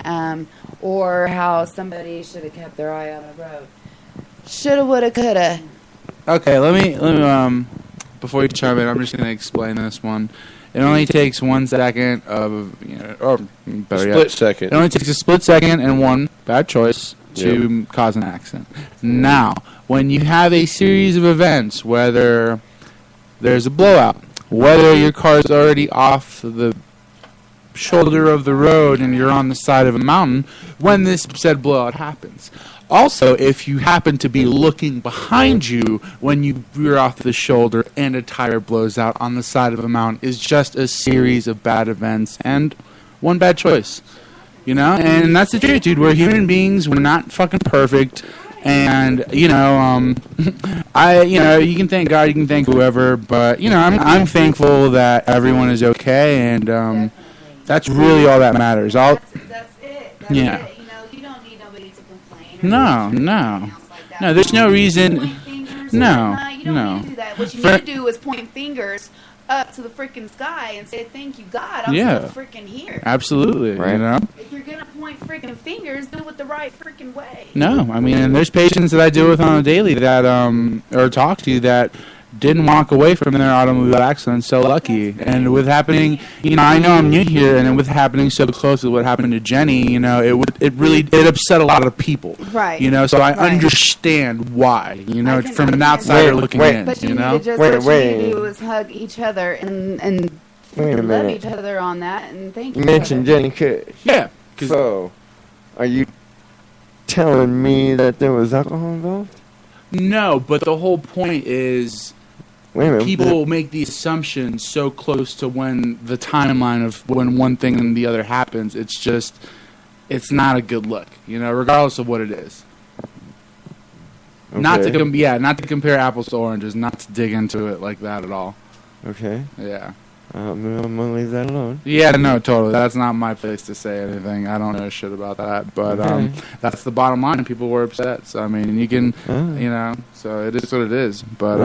Or how somebody should have kept their eye on the road. Shoulda, woulda, coulda. Okay, let me before you chime in, I'm just gonna explain this one. It only takes 1 second of, or better yet, Split second. it only takes a split second and one bad choice to cause an accident. Now, when you have a series of events, whether there's a blowout, whether your car's already off the shoulder of the road and you're on the side of a mountain, when this said blowout happens. Also, if you happen to be looking behind you when you veer off the shoulder and a tire blows out on the side of a mountain, is just a series of bad events and one bad choice. And that's the truth, dude. We're human beings. We're not fucking perfect. And, you can thank God, you can thank whoever, but, I'm thankful that everyone is okay, and that's really all that matters. That's it. That's Yeah. it. You don't need nobody to complain. No, there's no reason. No. You don't need to do that. What you need to do is point fingers up to the freaking sky and say, thank you, God, I'm still freaking here. Absolutely, Right. If you're going to point freaking fingers, do it the right freaking way. No, I mean, and there's patients that I deal with on a daily that, or talk to that didn't walk away from their automobile accident so lucky. And with happening, I know I'm new here, and with happening so close to what happened to Jenny, it upset a lot of people. Right. So I Right. understand why, I from an can outsider understand. looking Wait. in, But you you need know? to just Wait, what you wait. need to do is hug each other and Wait a love minute. each other on that, and thank you. You mentioned Jenny Kush. Yeah. So, are you telling me that there was alcohol involved? No, but the whole point is Wait a minute. people make the assumption so close to when the timeline of when one thing and the other happens. It's just, it's not a good look, regardless of what it is. Okay. Not to compare apples to oranges, not to dig into it like that at all. Okay. Yeah. I'm gonna leave that alone. Yeah, no, totally. That's not my place to say anything. I don't know shit about that, but that's the bottom line. People were upset. So I mean, you can, so it is what it is. But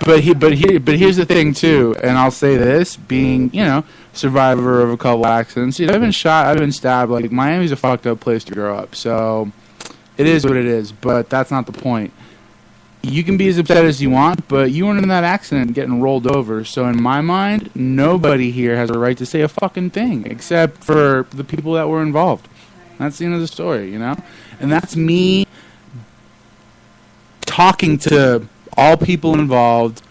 but here's the thing too, and I'll say this: being survivor of a couple accidents, I've been shot, I've been stabbed. Like Miami's a fucked up place to grow up, so it is what it is. But that's not the point. You can be as upset as you want, but you weren't in that accident getting rolled over. So in my mind, nobody here has a right to say a fucking thing except for the people that were involved. That's the end of the story, And that's me talking to all people involved.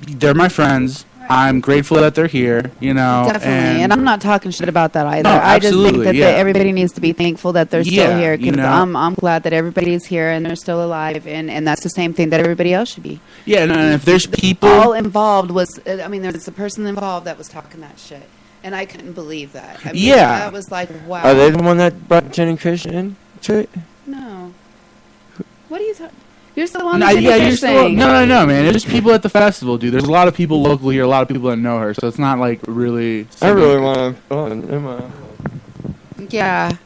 They're my friends. I'm grateful that they're here, Definitely, and I'm not talking shit about that either. No, I just think that yeah. everybody needs to be thankful that they're still here, because know. I'm glad that everybody's here and they're still alive, and that's the same thing that everybody else should be. Yeah, no, and if there's people all involved was, there's a person involved that was talking that shit, and I couldn't believe that. I mean, that was like, wow. Are they the one that brought Jenny Kush into it? No. What are you talking? You're still on No, the you're still, no, man. There's people at the festival, dude. There's a lot of people local here, a lot of people that know her, so it's not like really. I really want to. Yeah,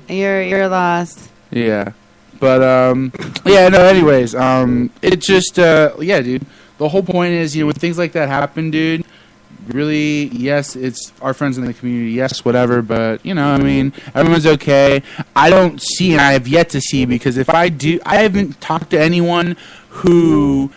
you're lost. Yeah, but yeah. No. Anyways, it just yeah, dude. The whole point is, when things like that happen, dude. Really, yes, it's our friends in the community, yes, whatever, but, everyone's okay. I don't see, and I have yet to see, because if I do, I haven't talked to anyone who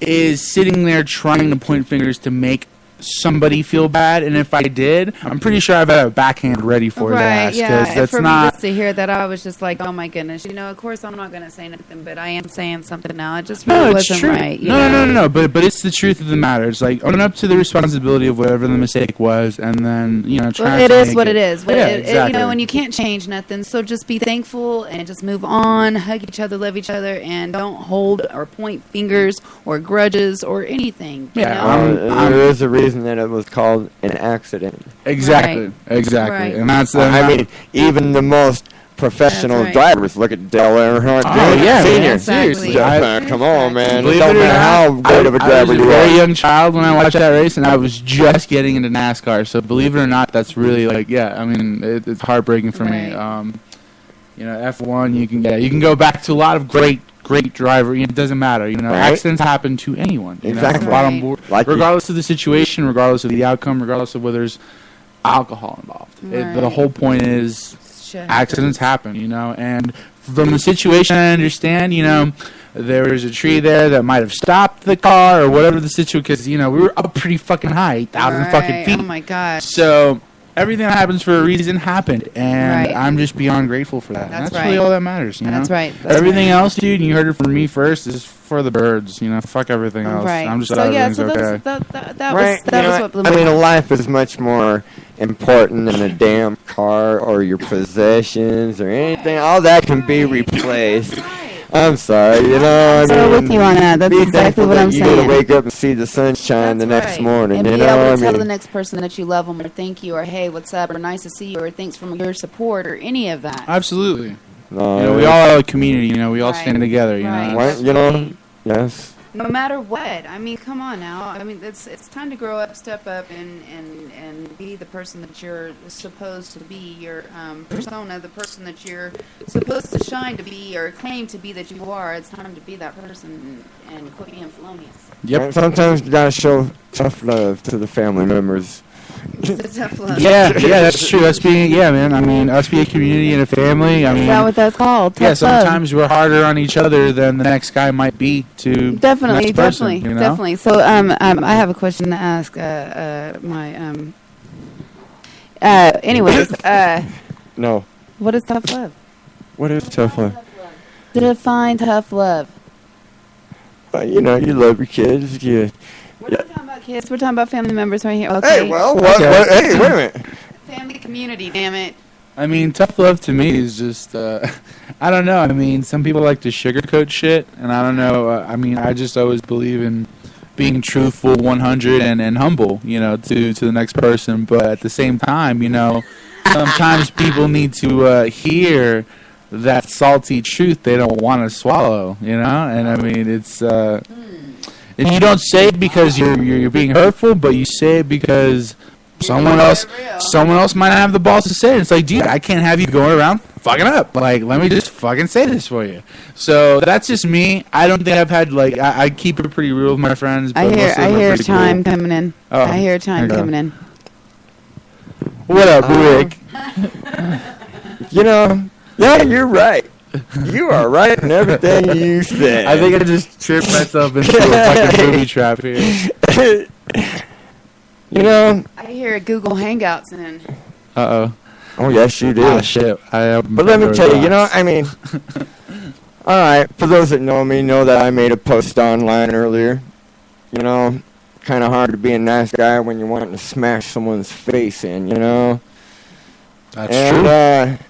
is sitting there trying to point fingers to make somebody feel bad, and if I did, I'm pretty sure I've had a backhand ready for his ass. Yeah, that's for not me just to hear that, I was just like, oh my goodness, of course I'm not going to say nothing, but I am saying something now. It just really wasn't true. right. No, but it's the truth of the matter. It's like, own up to the responsibility of whatever the mistake was, and then, try it to is make what it is. Yeah, exactly. And you can't change nothing, so just be thankful and just move on, hug each other, love each other, and don't hold or point fingers or grudges or anything. There is a reason that it was called an accident. Exactly. Right. And that's even the most professional drivers look at Dale Earnhardt Senior. Exactly. Seriously, come on, man. Believe Don't it or matter how not, great of a driver I was a you very are. young child when I watched that race, and I was just getting into NASCAR. So believe it or not, that's really it's heartbreaking for me. F1, you can go back to a lot of great driver. It doesn't matter. Accidents happen to anyone. Exactly. Bottom board, regardless of the situation, regardless of the outcome, regardless of whether there's alcohol involved. The whole point is accidents happen. And from the situation I understand, there was a tree there that might have stopped the car or whatever the situation, because we were up pretty fucking high, 8,000 fucking feet. Oh my gosh. So everything that happens for a reason happened, and I'm just beyond grateful for that. That's really all that matters. That's right. Everything else, dude, and you heard it from me first, is for the birds. Fuck everything else. Right. I'm just glad everything's okay. That was what life is much more important than a damn car or your possessions or anything. All that can be replaced. I'm sorry, I'm with you on that. That's exactly what I'm saying. You gotta wake up and see the sunshine the next morning. And be able to tell the next person that you love them, or thank you, or hey, what's up, or nice to see you, or thanks for your support, or any of that. Absolutely. We all are a community. We all stand together. Yes. No matter what. Come on now. It's time to grow up, step up, and be the person that you're supposed to be. Your persona, the person that you're supposed to shine to be or claim to be that you are. It's time to be that person and quit being felonious. Yep. Sometimes you gotta show tough love to the family members. It's a tough love. Yeah, that's true. Us being us being a community and a family. Is that what that's called? Tough sometimes we're harder on each other than the next guy might be to definitely, the next person, definitely. So, I have a question to ask. Anyways, no. What is tough love? What is tough love? Define tough love. You love your kids. We're not talking about kids. We're talking about family members right here. Okay. Hey, well, what? Hey, wait a minute. Family community, damn it. I mean, tough love to me is just, I don't know. I mean, some people like to sugarcoat shit, and I don't know. I mean, I just always believe in being truthful, 100, and humble, you know, to the next person. But at the same time, you know, sometimes people need to hear that salty truth they don't want to swallow, you know? And I mean, it's, and you don't say it because you're being hurtful, but you say it because someone else might not have the balls to say it. It's like, dude, I can't have you going around fucking up. Like, let me just fucking say this for you. So that's just me. I don't think I've had, like, I keep it pretty real with my friends. But I hear chime coming in. Oh, I hear chime coming in. What up, Rick? You know, yeah, you're right. You are right in everything you said. I think I just tripped myself into a fucking booby trap here. You know, I hear Google Hangouts in. Uh-oh. Oh, yes, you do. Oh, shit. But let me tell you, you know, I mean, all right, for those that know me, know that I made a post online earlier. You know, kind of hard to be a nice guy when you're wanting to smash someone's face in, you know? That's true.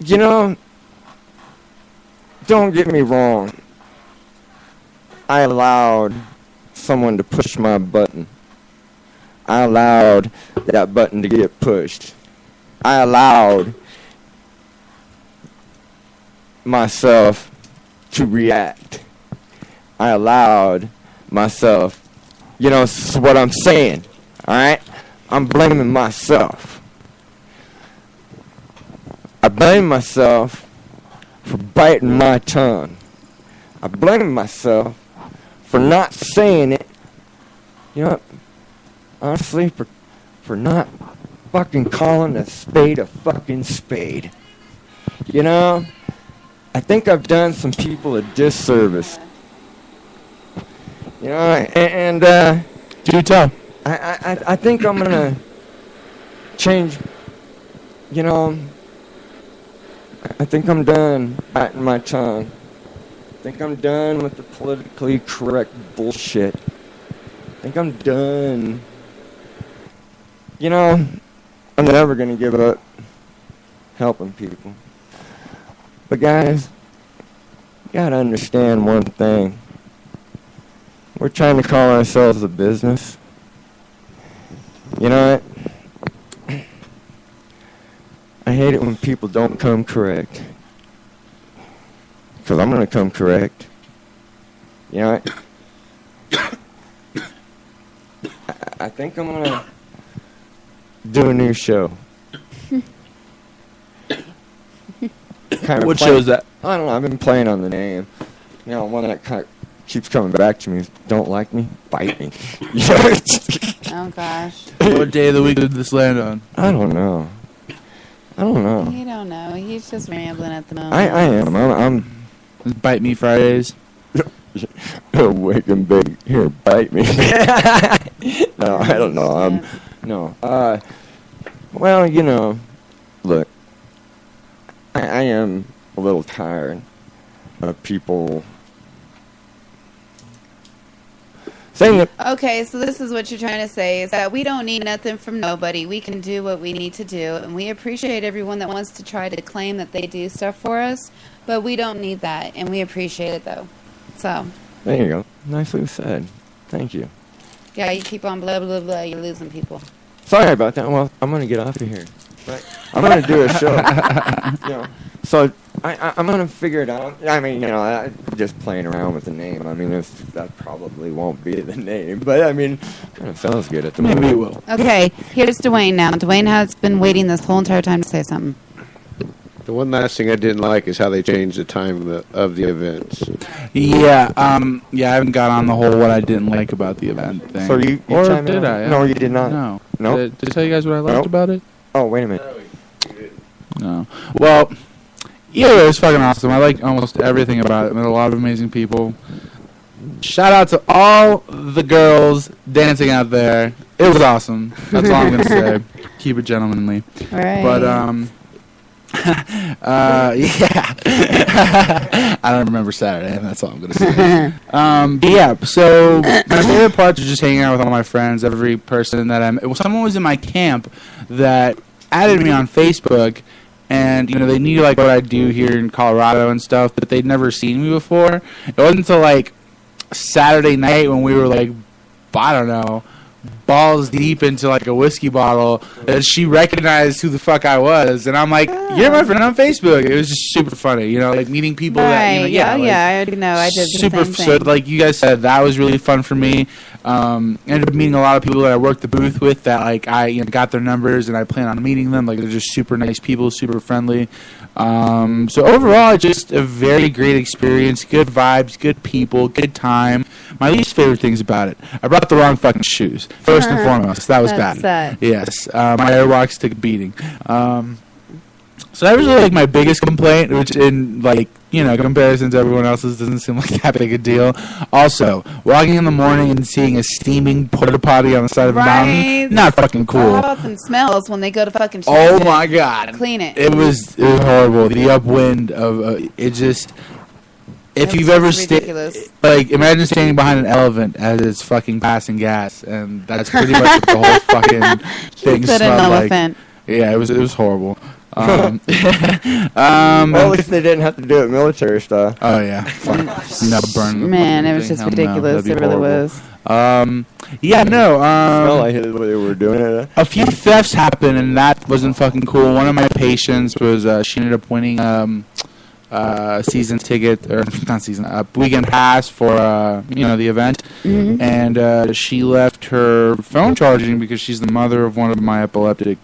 You know, don't get me wrong. I allowed someone to push my button. I allowed that button to get pushed. I allowed myself to react. I allowed myself, you know, this is what I'm saying, all right? I'm blaming myself. I blame myself for biting my tongue. I blame myself for not saying it, you know, honestly, for not fucking calling a spade a fucking spade. You know, I think I've done some people a disservice. You know, and do tell. I think I'm gonna change. You know, I think I'm done biting my tongue. I think I'm done with the politically correct bullshit. I think I'm done. You know, I'm never going to give up helping people. But guys, you got to understand one thing. We're trying to call ourselves a business. You know what? I hate it when people don't come correct. Because I'm going to come correct. You know what? I think I'm going to do a new show. What show is that? I don't know. I've been playing on the name. You know, one that kind of keeps coming back to me is, don't like me? Bite me. Oh, gosh. What day of the week did this land on? I don't know. You don't know. He's just rambling at the moment. I am. I'm Bite Me Fridays. Wake and big. Here, bite me. No, I don't know. No. Well, you know, look, I am a little tired of people saying that. Okay, so this is what you're trying to say, is that we don't need nothing from nobody. We can do what we need to do, and we appreciate everyone that wants to try to claim that they do stuff for us, but we don't need that, and we appreciate it, though. So. There you go. Nicely said. Thank you. Yeah, you keep on blah, blah, blah. You're losing people. Sorry about that. Well, I'm going to get off of here. Right? I'm going to do a show. You know, so I'm going to figure it out. I mean, you know, just playing around with the name. I mean, that probably won't be the name. But, I mean, kind of sounds good at the moment. Maybe it will. Okay, here's Dwayne now. Dwayne has been waiting this whole entire time to say something. The one last thing I didn't like is how they changed the time of the events. Yeah, I haven't got on the whole what I didn't like about the event thing. So you or chimed did in? I? No, you did not. No. Nope. Did I tell you guys what I liked Nope. about it? Oh, wait a minute. No. Well, yeah, it was fucking awesome. I liked almost everything about it. Met a lot of amazing people. Shout out to all the girls dancing out there. It was awesome. That's all I'm gonna say. Keep it gentlemanly. All right. But yeah. I don't remember Saturday, and that's all I'm going to say. But yeah, so my favorite parts are just hanging out with all my friends, every person that someone was in my camp that added me on Facebook, and, you know, they knew, like, what I do here in Colorado and stuff, but they'd never seen me before. It wasn't until, like, Saturday night when we were, like, I don't know, balls deep into like a whiskey bottle, that she recognized who the fuck I was, and I'm like, "You're my friend on Facebook." It was just super funny, you know, like meeting people that, you know, I already know. I did super. the same thing. So, like you guys said, that was really fun for me. Ended up meeting a lot of people that I worked the booth with that, like, I got their numbers and I plan on meeting them. Like, they're just super nice people, super friendly. So overall, just a very great experience. Good vibes, good people, good time. My least favorite things about it: I brought the wrong fucking shoes. First and foremost, that was That's bad. sad. Yes, my Airwalks took a beating. So that was really like my biggest complaint, which in like, you know, comparison to everyone else's doesn't seem like that big a deal. Also, walking in the morning and seeing a steaming porta potty on the side of a mountain, not fucking cool. How about them smells when they go to fucking Oh my god, clean it. It was horrible. The upwind of it just. If you've ever like, imagine standing behind an elephant as it's fucking passing gas, and that's pretty much what the whole fucking thing smelled like. Yeah, it was horrible. Well, at least they didn't have to do it military style. Oh yeah, never burn. Man, it was just ridiculous. It really was. Yeah, no. Smell like it what they were doing it. A few thefts happened, and that wasn't fucking cool. One of my patients was she ended up winning season ticket, or not season, weekend pass for the event, and she left her phone charging because she's the mother of one of my epileptic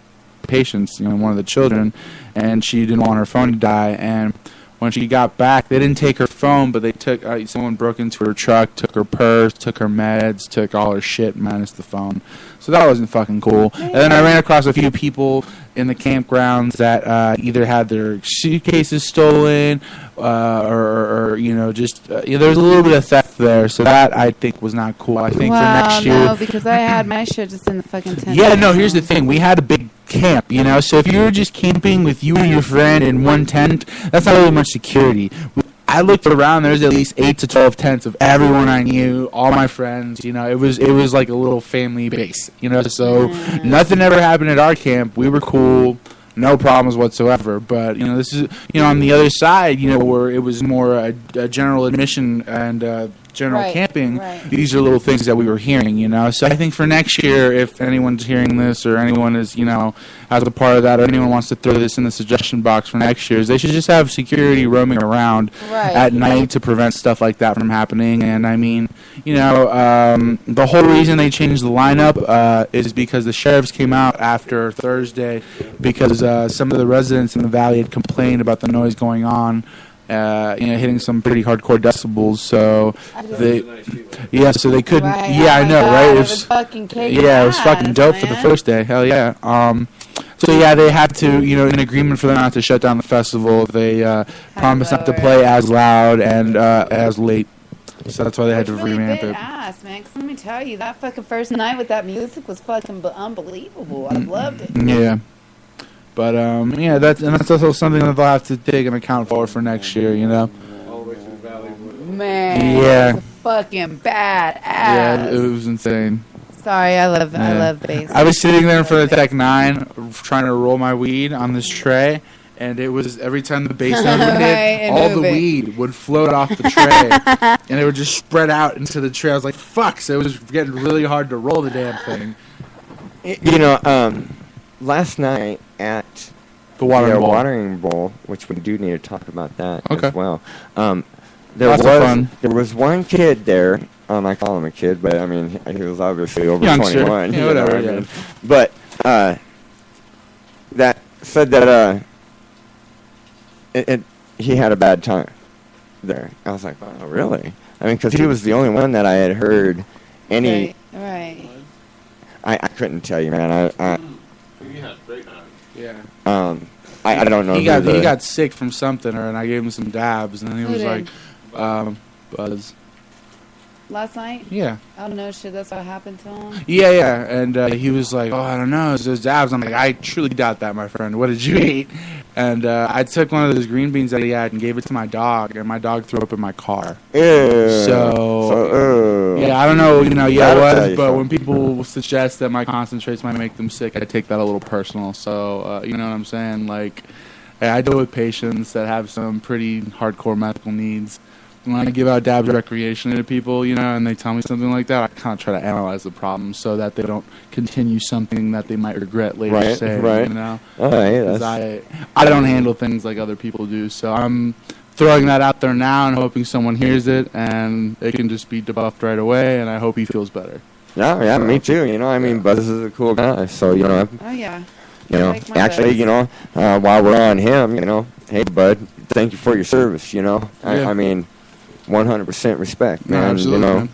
patients, one of the children, and she didn't want her phone to die. And when she got back, they didn't take her phone, but they took someone broke into her truck, took her purse, took her meds, took all her shit minus the phone. So that wasn't fucking cool. And then I ran across a few people in the campgrounds that either had their suitcases stolen or just there was a little bit of theft there. So that, I think, was not cool. I think for next year. No, because I had my shit just in the fucking tent. Yeah, no, here's the thing. We had a big camp, so if you were just camping with you and your friend in one tent, that's not really much security. I looked around. There's at least 8 to 12 tents of everyone I knew, all my friends. It was like a little family base. So nothing ever happened at our camp. We were cool, no problems whatsoever. But this is on the other side. Where it was more a general admission and general camping. Right. These are little things that we were hearing. So I think for next year, if anyone's hearing this or anyone is as a part of that, or anyone wants to throw this in the suggestion box for next year, they should just have security roaming around at night to prevent stuff like that from happening. And I mean, the whole reason they changed the lineup is because the sheriffs came out after Thursday because some of the residents in the valley had complained about the noise going on. Hitting some pretty hardcore decibels, so so they couldn't. Right. Yeah, I know, right? It was fucking cake. Yeah, it was fucking dope for the first day. Hell yeah. So yeah, they had to, in agreement for them not to shut down the festival. They promised not to play as loud and as late. So that's why they had to revamp it. Ass, man. 'Cause let me tell you, that fucking first night with that music was fucking unbelievable. I loved it. Yeah. But that's also something that they'll have to take into account for next year, Man, yeah, it was fucking badass. Yeah, it was insane. Sorry, I love bass. I was sitting there in front of the Tech 9 trying to roll my weed on this tray, and it was every time the bass note would hit, all the weed would float off the tray, and it would just spread out into the tray. I was like, fuck, so it was getting really hard to roll the damn thing. Last night at the watering bowl, which we do need to talk about that as well. There was one kid there. I call him a kid, but I mean he was obviously over 21. Yeah, whatever. I mean? But that said that he had a bad time there. I was like, oh, really? I mean, because he was the only one that I had heard any. Right. I couldn't tell you, man. Yeah. I don't know. He got sick from something, and I gave him some dabs, and then he was like, Buzz. Last night? Yeah. Oh, no shit, that's what happened to him? Yeah, and he was like, oh, I don't know, it's those dabs. I'm like, I truly doubt that, my friend. What did you eat? And I took one of those green beans that he had and gave it to my dog, and my dog threw up in my car. Yeah. Yeah, I don't know, That'll what, tell you but something. when people suggest that my concentrates might make them sick, I take that a little personal. So, you know what I'm saying? Like, I deal with patients that have some pretty hardcore medical needs. When I give out dabs recreationally to people, and they tell me something like that, I kind of try to analyze the problem so that they don't continue something that they might regret later saying, Right. All right, 'cause I don't handle things like other people do, so I'm throwing that out there now and hoping someone hears it and it can just be debuffed right away, and I hope he feels better. Yeah, me too. I mean, Buzz is a cool guy, so Oh yeah. I like my actually, Buzz. while we're on him, hey, bud, thank you for your service. I mean, 100% respect, No, man. absolutely, man.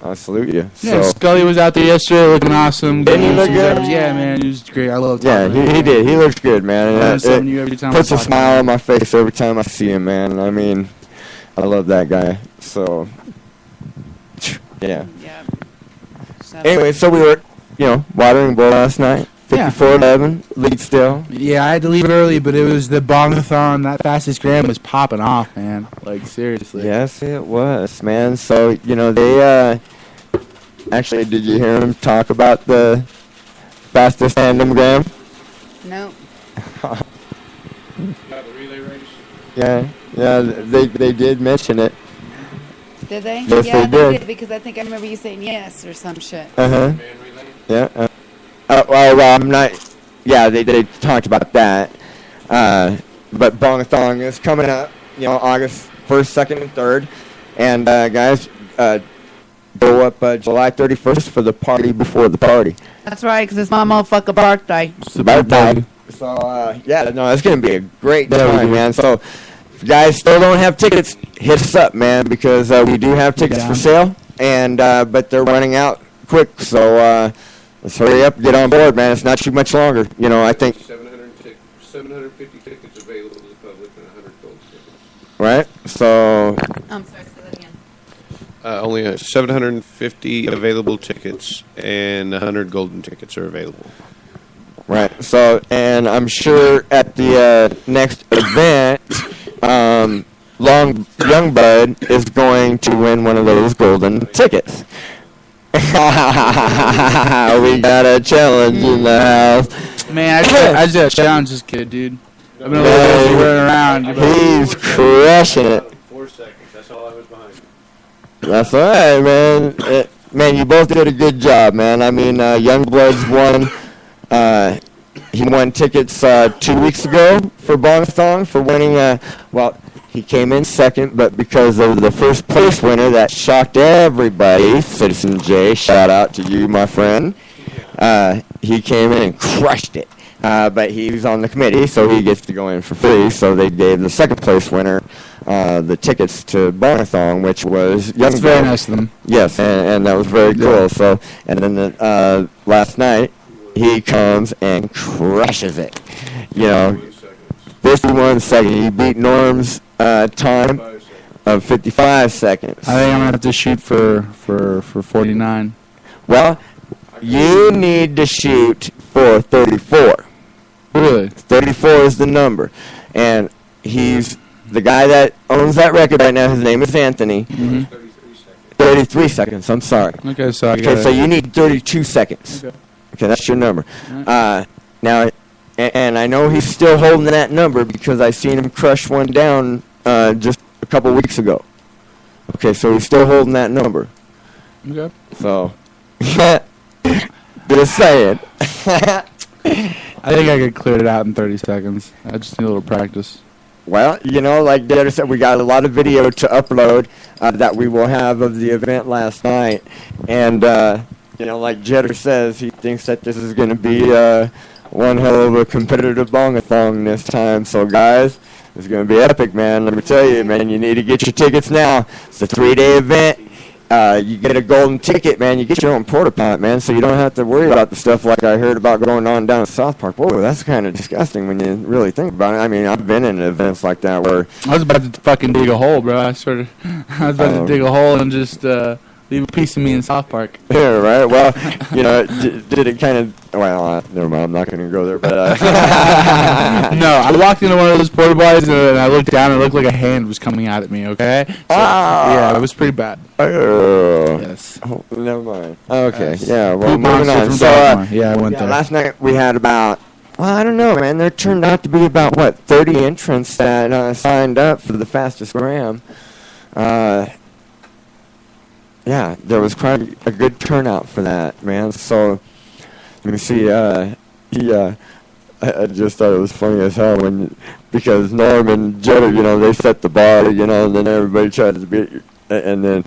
I salute you. Yeah, So, Scully was out there yesterday looking awesome. Didn't he look good? Yeah, man, he was great. I love yeah, talking to he him. did. He looks good, man. Learn It something new every time puts I a talk to smile him. on my face every time I see him, man. I mean, I love that guy. So, yeah. Yeah. Anyway, so we were, watering bull last night. Yeah. 54-11, lead still. Yeah, I had to leave early, but it was the bongathon. That fastest gram was popping off, man. Like, seriously. Yes, it was, man. So, they, actually, did you hear him talk about the fastest tandem gram? No. Yeah, they did mention it. Did they? Yes, yeah, they did. because I think I remember you saying yes or some shit. Uh-huh. Yeah. Well, I'm not... Yeah, they talked about that. But Bongathon is coming up, August 1st, 2nd, and 3rd. And, guys, go up July 31st for the party before the party. That's right, because it's my motherfucking birthday. It's the birthday. So, it's going to be a great time, man. So, if you guys still don't have tickets, hit us up, man, because we do have tickets for sale. And but they're running out quick, so... let's hurry up and get on board, man. It's not too much longer. I think... 750 tickets available to the public and 100 gold tickets. Right? So... I'm sorry, say that again. Only 750 available tickets and 100 golden tickets are available. Right. So, and I'm sure at the next event, Young Bud is going to win one of those golden tickets. We got a challenge in the house. Man, I just got to challenge this kid, dude. I've been running around. He's crushing it. 4 seconds. That's all I was behind. That's all right, man. Man, you both did a good job, man. I mean, Youngblood's won. He won tickets 2 weeks ago for Bongathon for winning. He came in second, but because of the first place winner that shocked everybody, Citizen J, shout out to you, my friend. He came in and crushed it. But he's on the committee, so he gets to go in for free. So they gave the second place winner the tickets to Bongathon, which was Young That's very Blood. nice of them. Yes, and that was very cool. So, and then last night he comes and crushes it. 51 seconds. He beat Norm's time of 55 seconds. I think I'm gonna have to shoot for 49. Well, you need to shoot for 34. Really? 34 is the number, and he's the guy that owns that record right now. His name is Anthony. 33 seconds. I'm sorry. Okay, so so you need 32 seconds. Okay, that's your number. Now, and I know he's still holding that number because I seen him crush one down just a couple weeks ago. Okay, so he's still holding that number. Okay. So, just saying. I think I could clear it out in 30 seconds. I just need a little practice. Well, like Jetter said, we got a lot of video to upload that we will have of the event last night. And, like Jetter says, he thinks that this is going to be one hell of a competitive bongathon this time. So, guys, it's going to be epic, man. Let me tell you, man, you need to get your tickets now. It's a 3-day event. You get a golden ticket, man. You get your own porta pot, man, so you don't have to worry about the stuff like I heard about going on down at South Park. Whoa, that's kind of disgusting when you really think about it. I mean, I've been in events like that where... I was about to fucking dig a hole, bro. I was about to dig a hole and just Leave a piece of me in South Park. Yeah, right. Well, did it kind of? Well, never mind. I'm not going to go there. But no, I walked into one of those porta potties and I looked down and it looked like a hand was coming out at me. Okay. So, yeah, it was pretty bad. Yes. Oh, never mind. Okay. Yes. Yeah. Well, Poop moving monster on. from So, Baltimore. Yeah, I went there. last night we had about. Well, I don't know, man. There turned out to be about 30 entrants that signed up for the fastest gram. Yeah, there was quite a good turnout for that, man. So, let me see. I just thought it was funny as hell because Norm and Jetta, they set the bar, and then everybody tried to beat, and then,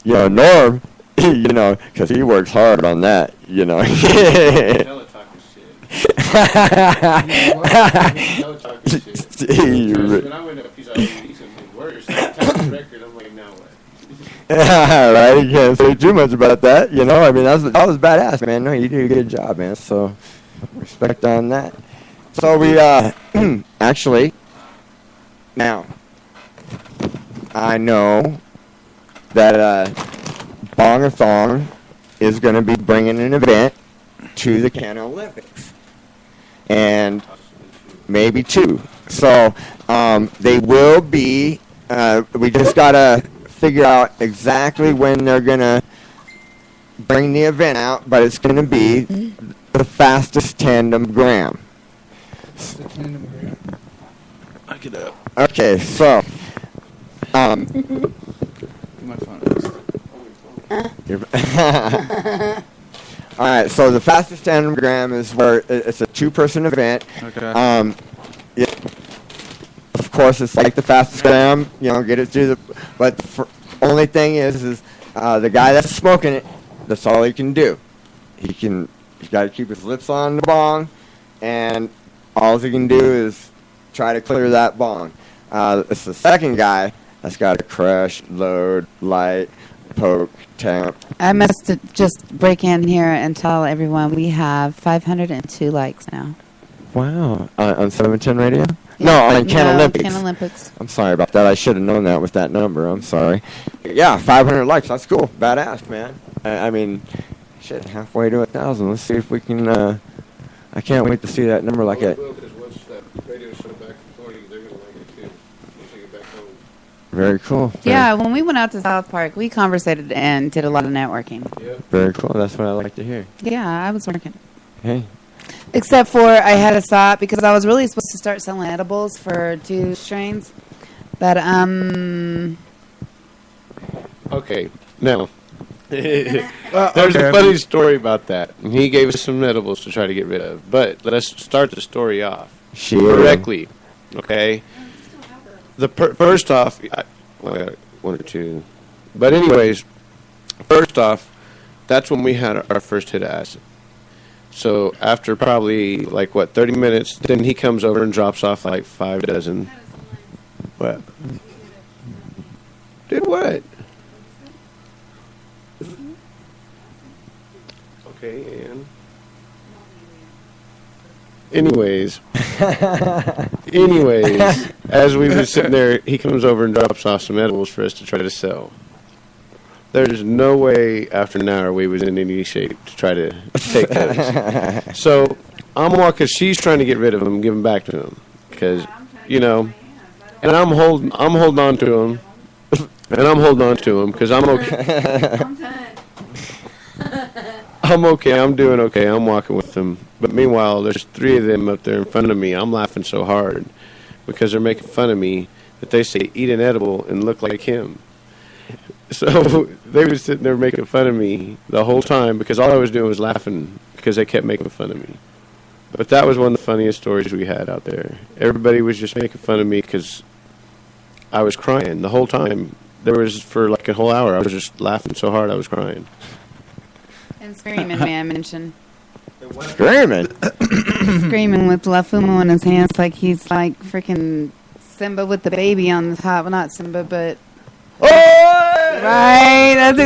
Norm, because he works hard on that, When I went up, he's like, he's worse. Record, I'm like, now what? Right, you can't say too much about that, I mean, that was badass, man. No, you did a good job, man, so respect on that. So we, actually, now, I know that, Bongathon is going to be bringing an event to the Kannabliss, and maybe two. So, they will be, we just got to figure out exactly when they're going to bring the event out, but it's going to be the fastest tandem gram. Look it up. Okay, so, My phone is. all right, so the fastest tandem gram is where it's a two-person event. Okay. Of course, it's like the fastest gram, get it through but the only thing is the guy that's smoking it, that's all he can do. He's got to keep his lips on the bong, and all he can do is try to clear that bong. It's the second guy that's got to crush, load, light, poke, tamp. I must just break in here and tell everyone we have 502 likes now. Wow. On 710 Radio? No, on Kannabliss. Kannabliss. I'm sorry about that. I should have known that with that number. I'm sorry. Yeah, 500 likes. That's cool. Badass, man. I mean, shit, halfway to 1,000. Let's see if we can, I can't wait to see that number like it. Because once that radio show back recording, they're going to like it too. Once they get back home. Very cool. Yeah, when we went out to South Park, we conversated and did a lot of networking. Yep. Very cool. That's what I like to hear. Yeah, I was working. Hey. Except for I had to stop because I was really supposed to start selling edibles for 2 strains. But, Okay, now, there's a funny story about that. And he gave us some edibles to try to get rid of. But let's start the story off correctly, okay? First off, I got 1 or 2. But anyways, first off, that's when we had our first hit of acid. So after probably, 30 minutes, then he comes over and drops off 5 dozen. What? Did what? Okay, and... Anyways, as we were sitting there, he comes over and drops off some edibles for us to try to sell. There's no way after an hour we was in any shape to try to take those. So I'm walking. She's trying to get rid of him, give him back to him, because and I'm holding on to him, because I'm okay. I'm okay. I'm doing okay. I'm walking with them. But meanwhile, there's 3 of them up there in front of me. I'm laughing so hard because they're making fun of me that they say eat an edible and look like him. So they were sitting there making fun of me the whole time because all I was doing was laughing because they kept making fun of me. But that was one of the funniest stories we had out there. Everybody was just making fun of me because I was crying the whole time. There was, for a whole hour, I was just laughing so hard I was crying. And screaming, may I mention. Screaming? Screaming with La Fumo in his hands like he's freaking Simba with the baby on the top. Well, not Simba, but... Right, that's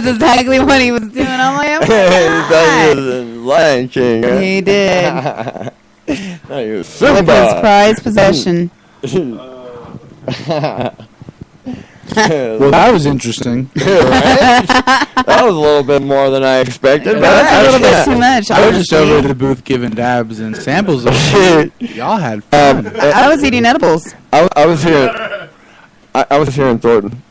exactly what he was doing. I'm like, he thought he was in Lion King. Huh? He did. No, he was With his prized possession. Well, that was interesting. That was a little bit more than I expected. That's a little bit too much. I was just honestly. over at the booth giving dabs and samples of shit. Y'all had fun. I was eating edibles. I was here. I was here in Thornton.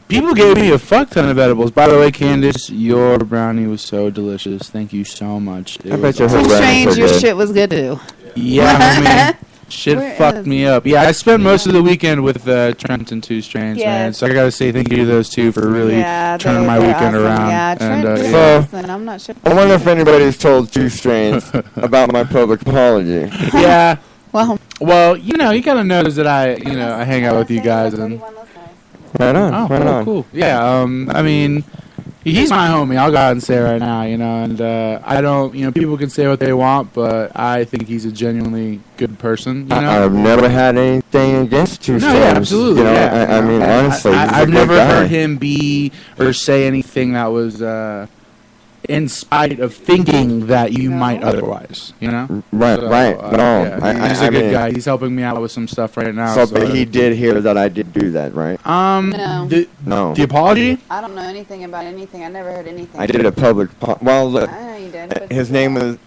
People gave me a fuck ton of edibles. By the way, Candace, your brownie was so delicious. Thank you so much. I bet your Too whole brand strange, is so your good. shit was good too. Yeah, man. Shit Where fucked is- me up. Yeah, I spent most of the weekend with Trent and Two Strains, man. Yes. So I gotta say thank you to those two for really Yeah, turning my they're weekend awesome. around. Yeah, Trent and, is So- awesome. I'm not sure. I wonder if anybody's told Two Strains about my public apology. yeah. Well, You gotta notice that I hang out with you guys and. Right on. Oh, right cool, on. cool. Yeah, I mean, he's my homie. I'll go out and say it right now, and I don't, people can say what they want, but I think he's a genuinely good person, I've never had anything against Two No, Strains. yeah, absolutely. I mean, honestly, he's a I've good never guy. heard him be or say anything that was in spite of thinking that you might otherwise, Right, So, right. No, yeah, he's a good guy. He's helping me out with some stuff right now. So, but he did hear that I did do that, right? No. No. The apology? I don't know anything about anything. I never heard anything. I did a public. Well, look, I know you did. But his name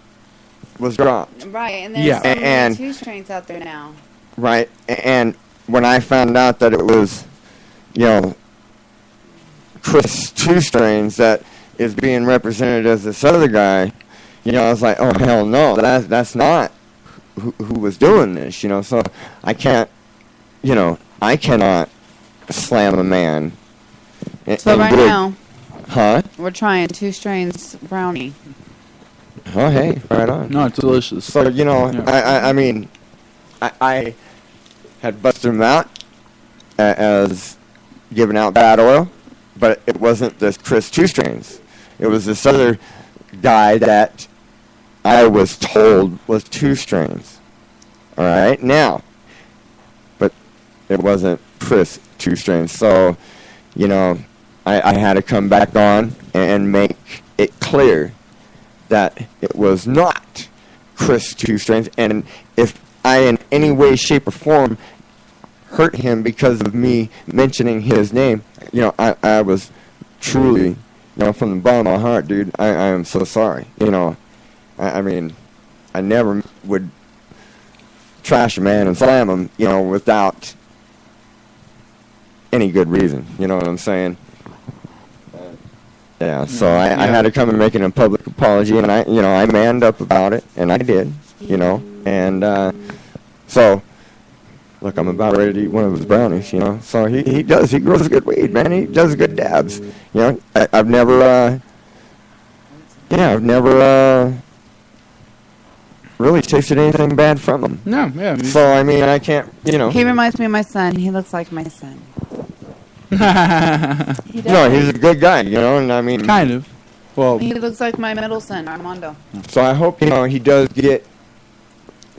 was dropped. Right, and there's Yeah. so many And- Two Strains out there now. Right, and when I found out that it was, Chris Two Strains that is being represented as this other guy, I was like, oh hell no, that's not who was doing this, So I can't, I cannot slam a man. So right now, Huh? we're trying Two Strains brownie. Oh hey, right on. No, it's delicious. So Yeah. I mean, I had busted him out as giving out bad oil, but it wasn't this Chris Two Strains. It was this other guy that I was told was Two Strains. All right, now, but it wasn't Chris Two Strains. So, I had to come back on and make it clear that it was not Chris Two Strains, and if I in any way, shape, or form hurt him because of me mentioning his name, I was truly, from the bottom of my heart, dude, I am so sorry. I mean, I never would trash a man and slam him, without any good reason. You know what I'm saying? Yeah, so I had to come and make a public apology, and I manned up about it, and I did, and so, look, I'm about ready to eat one of his brownies, so he grows good weed, man, he does good dabs, I've never really tasted anything bad from him. No, yeah. So, I mean, I can't, He reminds me of my son. He looks like my son. He does. No, he's a good guy, and I mean... Kind of. Well, He looks like my middle son, Armando. So I hope, he does get,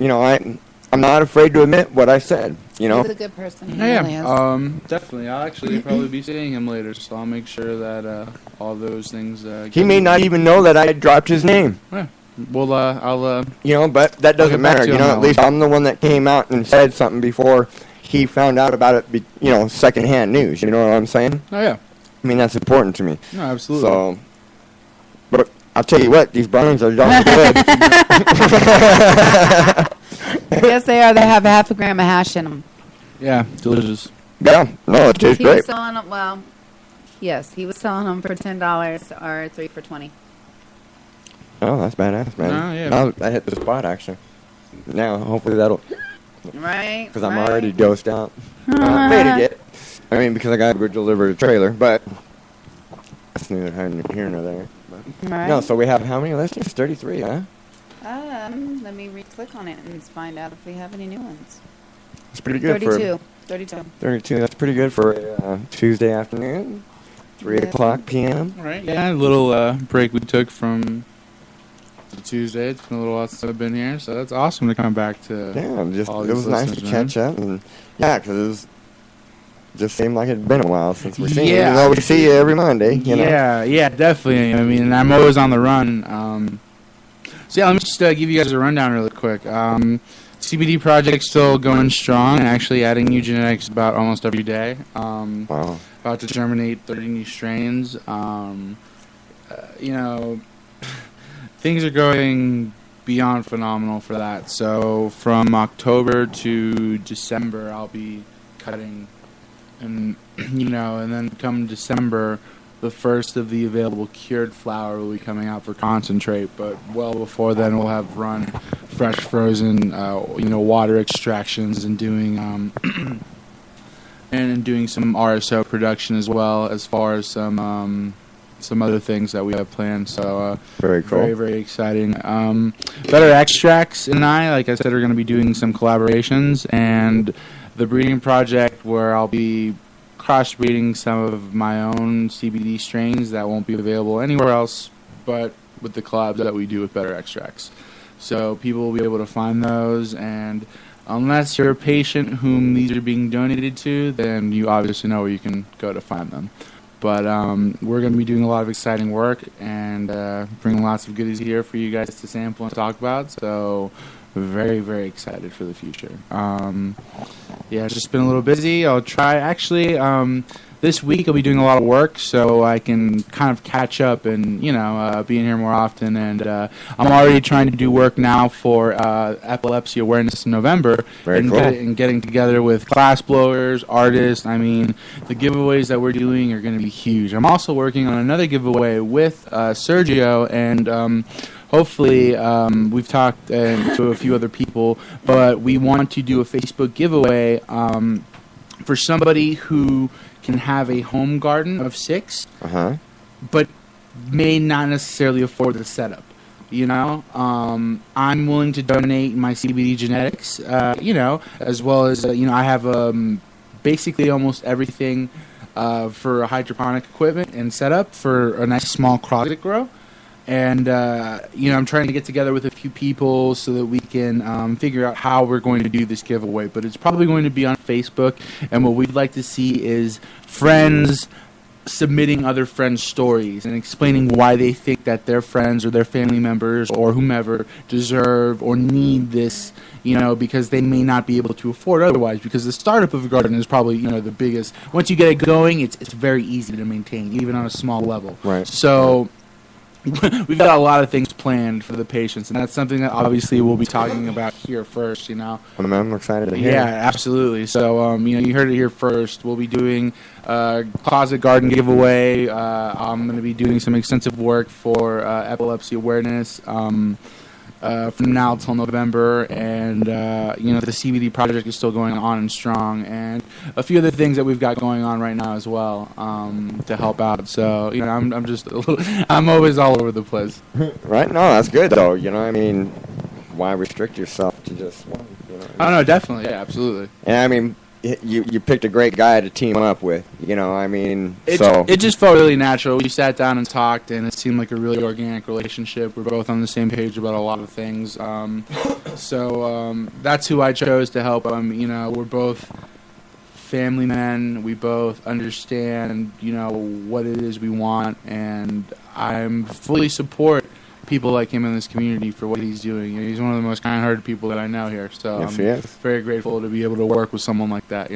I'm not afraid to admit what I said, He's a good person. He really is. Definitely. I'll actually probably be seeing him later, so I'll make sure that all those things. He may not even know that I dropped his name. Yeah. Well, I'll. But that I'll doesn't get back matter. to you on At that least one. I'm the one that came out and said something before he found out about it. Secondhand news. You know what I'm saying? Oh yeah. I mean, that's important to me. No, absolutely. So, but I'll tell you what, these brownies are darn good. Yes, they are. They have half a gram of hash in them. Yeah, delicious. Yeah, no, it tastes He was great. selling them. Well, yes, he was selling them for $10 or 3 for $20. Oh, that's badass, man. Oh, yeah. I hit the spot actually. Now, hopefully that'll. Right. Because I'm already dosed out. Made it. I mean, because I got to go deliver a trailer, but that's neither here nor there. But Right. no, so we have how many listings? 33, huh? Let me re-click on it and find out if we have any new ones. It's pretty good 32. for 32. 32. That's pretty good for a Tuesday afternoon, 3 o'clock p.m. Right. Yeah, a little break we took from the Tuesday. It's been a little while since I've been here, so that's awesome to come back to. Yeah, all it these was nice to listeners, man. catch up, and yeah, because just seemed like it had been a while since we've seen you. Yeah. Even though we see you every Monday, Yeah, definitely. I mean, I'm always on the run. So yeah, let me just give you guys a rundown really quick. CBD project still going strong. Actually, adding new genetics about almost every day. Wow. About to germinate 30 new strains. Things are going beyond phenomenal for that. So from October to December, I'll be cutting, and and then come December, the first of the available cured flower will be coming out for concentrate. But well before then, we'll have run fresh frozen, water extractions and doing and doing some RSO production as well, as far as some other things that we have planned. So very cool, very, very exciting. Better Extracts and I, like I said, are going to be doing some collaborations, and the breeding project where I'll be crossbreeding some of my own CBD strains that won't be available anywhere else, but with the collabs that we do with Better Extracts. So people will be able to find those, and unless you're a patient whom these are being donated to, then you obviously know where you can go to find them. But we're going to be doing a lot of exciting work and bringing lots of goodies here for you guys to sample and talk about. So very, very excited for the future. It's just been a little busy. I'll try. Actually, this week I'll be doing a lot of work, so I can kind of catch up and, be in here more often. And I'm already trying to do work now for epilepsy awareness in November. Very and cool. And getting together with class blowers, artists. I mean, the giveaways that we're doing are going to be huge. I'm also working on another giveaway with Sergio, and hopefully, we've talked to a few other people, but we want to do a Facebook giveaway for somebody who can have a home garden of 6, but may not necessarily afford the setup. I'm willing to donate my CBD genetics, as well as, I have basically almost everything for hydroponic equipment and setup for a nice small closet grow. And, I'm trying to get together with a few people so that we can figure out how we're going to do this giveaway. But it's probably going to be on Facebook. And what we'd like to see is friends submitting other friends' stories and explaining why they think that their friends or their family members or whomever deserve or need this, because they may not be able to afford otherwise. Because the startup of a garden is probably, the biggest. Once you get it going, it's very easy to maintain, even on a small level. Right. So we've got a lot of things planned for the patients, and that's something that obviously we'll be talking about here first, I'm excited to hear. Yeah, absolutely. So, you heard it here first. We'll be doing a closet garden giveaway. I'm going to be doing some extensive work for epilepsy awareness from now till November, and the CBD project is still going on and strong, and a few other things that we've got going on right now as well to help out. So I'm just I'm always all over the place. Right? No, that's good though. Why restrict yourself to just one? Oh no, definitely, yeah, absolutely. And you picked a great guy to team up with. It just felt really natural. We sat down and talked, and it seemed like a really organic relationship. We're both on the same page about a lot of things. So that's who I chose to help. We're both family men. We both understand, what it is we want, and I'm fully support people like him in this community for what he's doing. He's one of the most kind-hearted people that I know here. So yes, I'm he is. very grateful to be able to work with someone like that.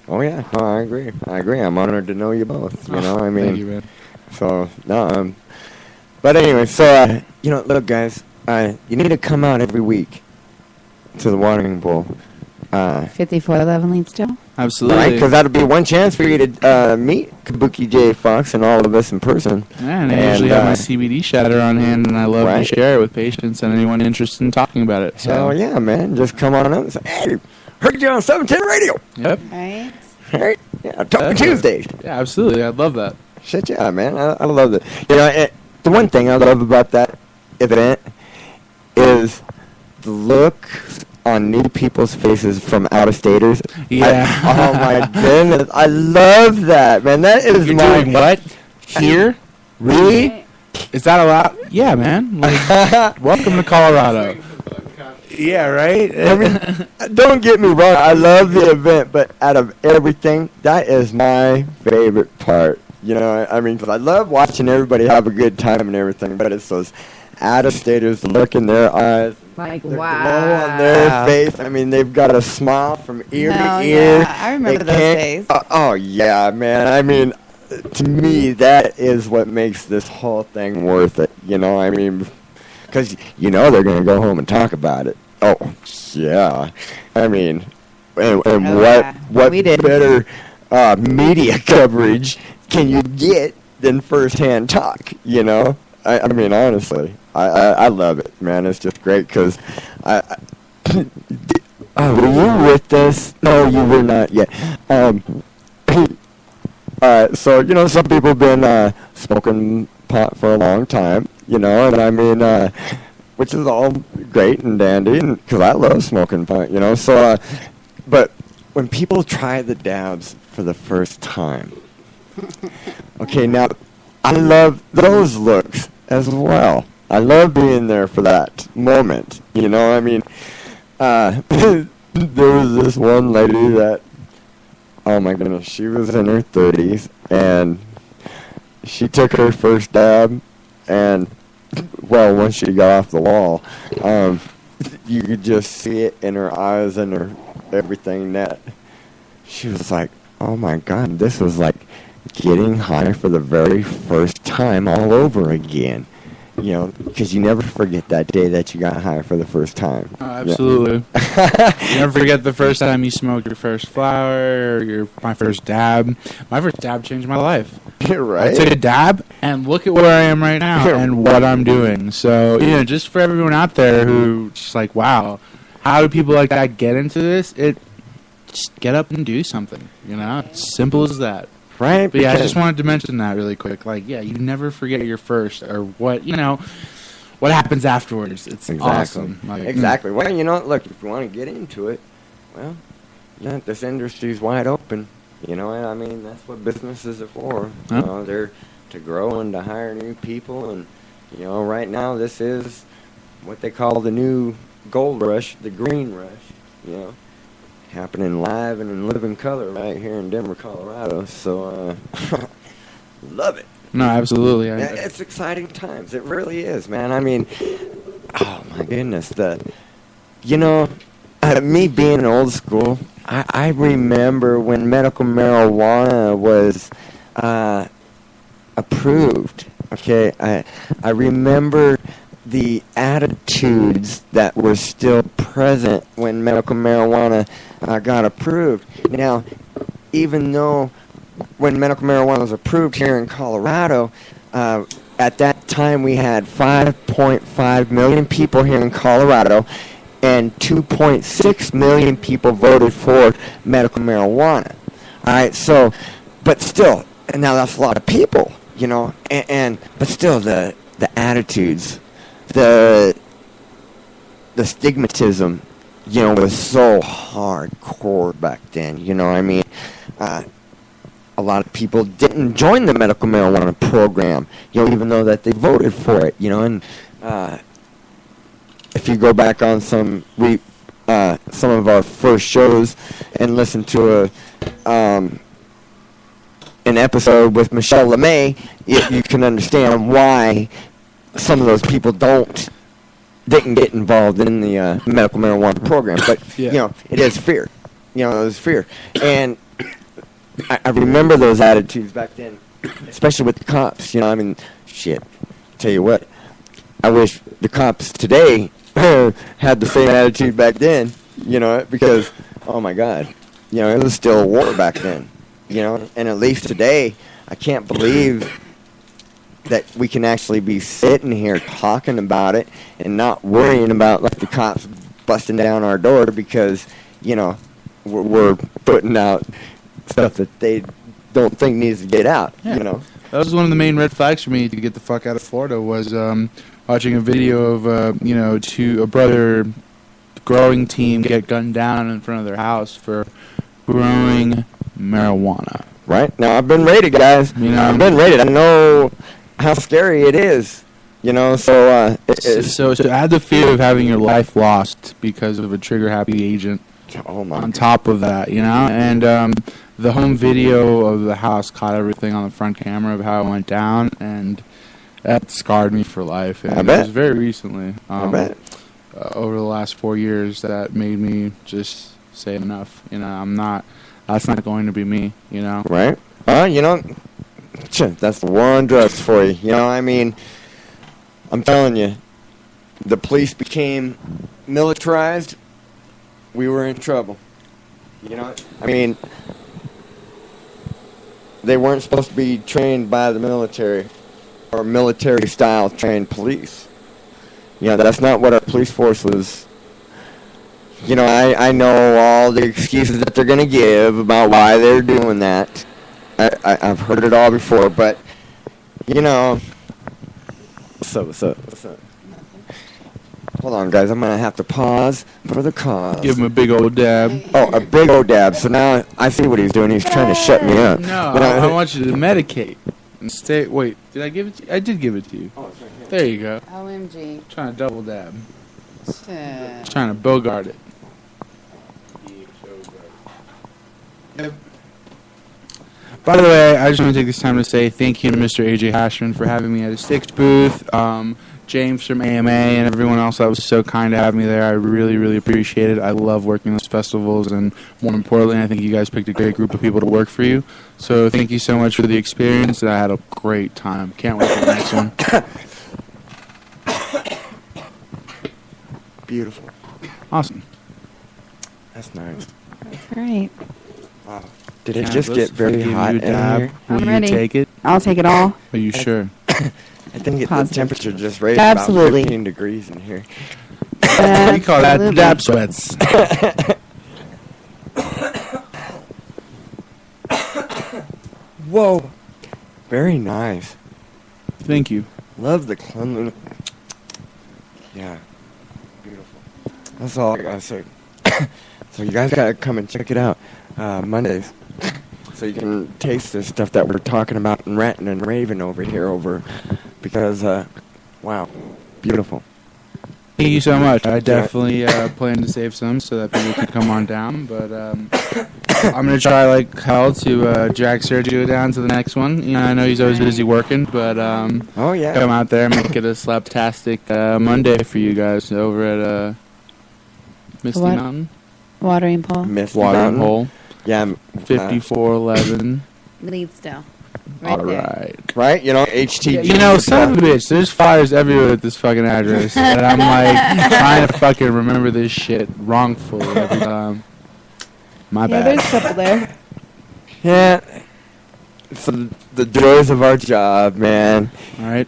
Oh yeah, no, I agree. I'm honored to know you both. Thank you, man. So no, but anyway, so look, guys, you need to come out every week to the watering bowl. 5411 Leadstill. Absolutely. Right, because that'll be one chance for you to meet Kabuki J Fox and all of us in person. Yeah, and I usually have my CBD shatter on hand, and I love to share it with patients and anyone interested in talking about it. So. Hell yeah, man. Just come on up and say, hey, heard you on 710 radio. Yep. Right? Yeah, Tokin Tuesdays. Yeah, absolutely. I love that. Shit, yeah, man. I love it. The one thing I love about that event is the look on new people's faces from out-of-staters. Yeah. Oh, my goodness. I love that, man. That is You're doing what? Here? Really? Is that allowed? Yeah, man. Welcome to Colorado. Yeah, right? Don't get me wrong. I love the event, but out of everything, that is my favorite part. Because I love watching everybody have a good time and everything, but it's those out-of-staters, the look in their eyes, Like, The glow wow. on their face. I mean, they've got a smile from ear Hell to ear. yeah. I remember They those can't- days. Oh, yeah, man. I mean, to me, that is what makes this whole thing worth it. You know, I mean, because you know they're going to go home and talk about it. Oh, yeah. I mean, and Oh, what yeah. what We did. better media coverage can you get than firsthand talk? You know, I mean, honestly, I love it, man. It's just great because were you with us? No, you were not yet. So, you know, some people have been smoking pot for a long time, you know, and I mean, which is all great and dandy, because I love smoking pot, you know. So, but when people try the dabs for the first time, okay, now, I love those looks as well. I love being there for that moment, you know. I mean, there was this one lady that, oh my goodness, she was in her 30s, and she took her first dab, and, well, once she got off the wall, you could just see it in her eyes and her everything that she was like, oh my God, this was like getting high for the very first time all over again. You know, because you never forget that day that you got high for the first time. Oh, absolutely. You never forget the first time you smoked your first flower or my first dab. My first dab changed my life. Right? I took a dab, and look at where I am right now and what I'm doing. So, you know, just for everyone out there who just like, wow, how do people like that get into this? Just get up and do something. You know, it's simple as that. Right? But yeah, I just wanted to mention that really quick. Like, yeah, you never forget your first or what, you know, what happens afterwards. It's awesome. Like, Exactly. Well, you know, look, if you want to get into it, well, yeah, this industry's wide open. You know, and I mean, that's what businesses are for. You know, they're to grow and to hire new people. And, you know, right now this is what they call the new gold rush, the green rush, you know. Happening live and in living color right here in Denver, Colorado. So, love it. No, absolutely. It's exciting times. It really is, man. I mean, oh my goodness. You know, me being old school, I remember when medical marijuana was approved. Okay, I remember the attitudes that were still present when medical marijuana got approved. Now, even though when medical marijuana was approved here in Colorado, at that time we had 5.5 million people here in Colorado, and 2.6 million people voted for medical marijuana. All right, so, but still, and now that's a lot of people, you know, but still the attitudes, the stigmatism, you know, was so hardcore back then. You know, I mean, a lot of people didn't join the medical marijuana program, you know, even though that they voted for it, you know. And if you go back on some of our first shows and listen to an episode with Michelle LeMay, you can understand why some of those people didn't get involved in the medical marijuana program. But, you know, it is fear. You know, it was fear. And I remember those attitudes back then, especially with the cops. You know, I mean, shit, tell you what, I wish the cops today had the same attitude back then, you know, because, oh my God, you know, it was still a war back then, you know, and at least today, I can't believe that we can actually be sitting here talking about it and not worrying about, like, the cops busting down our door because, you know, we're putting out stuff that they don't think needs to get out, you know. That was one of the main red flags for me to get the fuck out of Florida was watching a video of, you know, a brother growing team get gunned down in front of their house for growing marijuana. Right? Now, I've been raided, guys. You know, I've been raided. I know how scary it is, you know, so so add the fear of having your life lost because of a trigger-happy agent on top of that, you know, and the home video of the house caught everything on the front camera of how it went down, and that scarred me for life. And I bet. It was very recently. I bet. over the last 4 years that made me just say enough. You know, that's not going to be me, you know. Right? You know, that's the war on drugs for you. You know, I mean, I'm telling you, the police became militarized, we were in trouble. You know, I mean, they weren't supposed to be trained by the military or military-style trained police. You know, that's not what our police force was. You know, I know all the excuses that they're going to give about why they're doing that. I've heard it all before, but, you know. What's up? Hold on, guys. I'm going to have to pause for the cause. Give him a big old dab. Oh, a big old dab. So now I see what he's doing. He's trying to shut me up. No, I want you to medicate. And stay. Wait, did I give it to you? I did give it to you. Oh, it's right here. There you go. OMG. Trying to double dab. Shit. Trying to bogart it. Yep. By the way, I just want to take this time to say thank you to Mr. AJ Hashman for having me at his Sticks booth. James from AMA and everyone else that was so kind to have me there. I really, really appreciate it. I love working those festivals, and more importantly, I think you guys picked a great group of people to work for you. So thank you so much for the experience, and I had a great time. Can't wait for the next one. Beautiful. Awesome. That's nice. That's great. Wow. Did it just get very hot in here? Will I'm you ready. take it? I'll take it all. Are you sure? I think the Positive. temperature just raised Absolutely. about 15 degrees in here. We call that Absolutely. dab sweats. Whoa. Very nice. Thank you. Love the cleanliness. Yeah. Beautiful. That's all I gotta say. So you guys gotta come and check it out Mondays. So you can taste this stuff that we're talking about and ranting and raving over here because, wow, beautiful. Thank you so much. I definitely plan to save some so that people can come on down. But I'm going to try like hell to drag Sergio down to the next one. You know, I know he's always busy working, but Oh, yeah. come out there and make it a slaptastic Monday for you guys over at Misty What? Mountain. Watering pole. Misty Watering Mountain. Hole. Yeah. 5411. Lead still. Right All there. right. Right? You know, HTG. You know, son of a bitch, there's flyers everywhere at this fucking address. And I'm like trying to fucking remember this shit wrongfully every time. My Yeah, bad. there's a couple there. Yeah. It's the joys of our job, man. All right.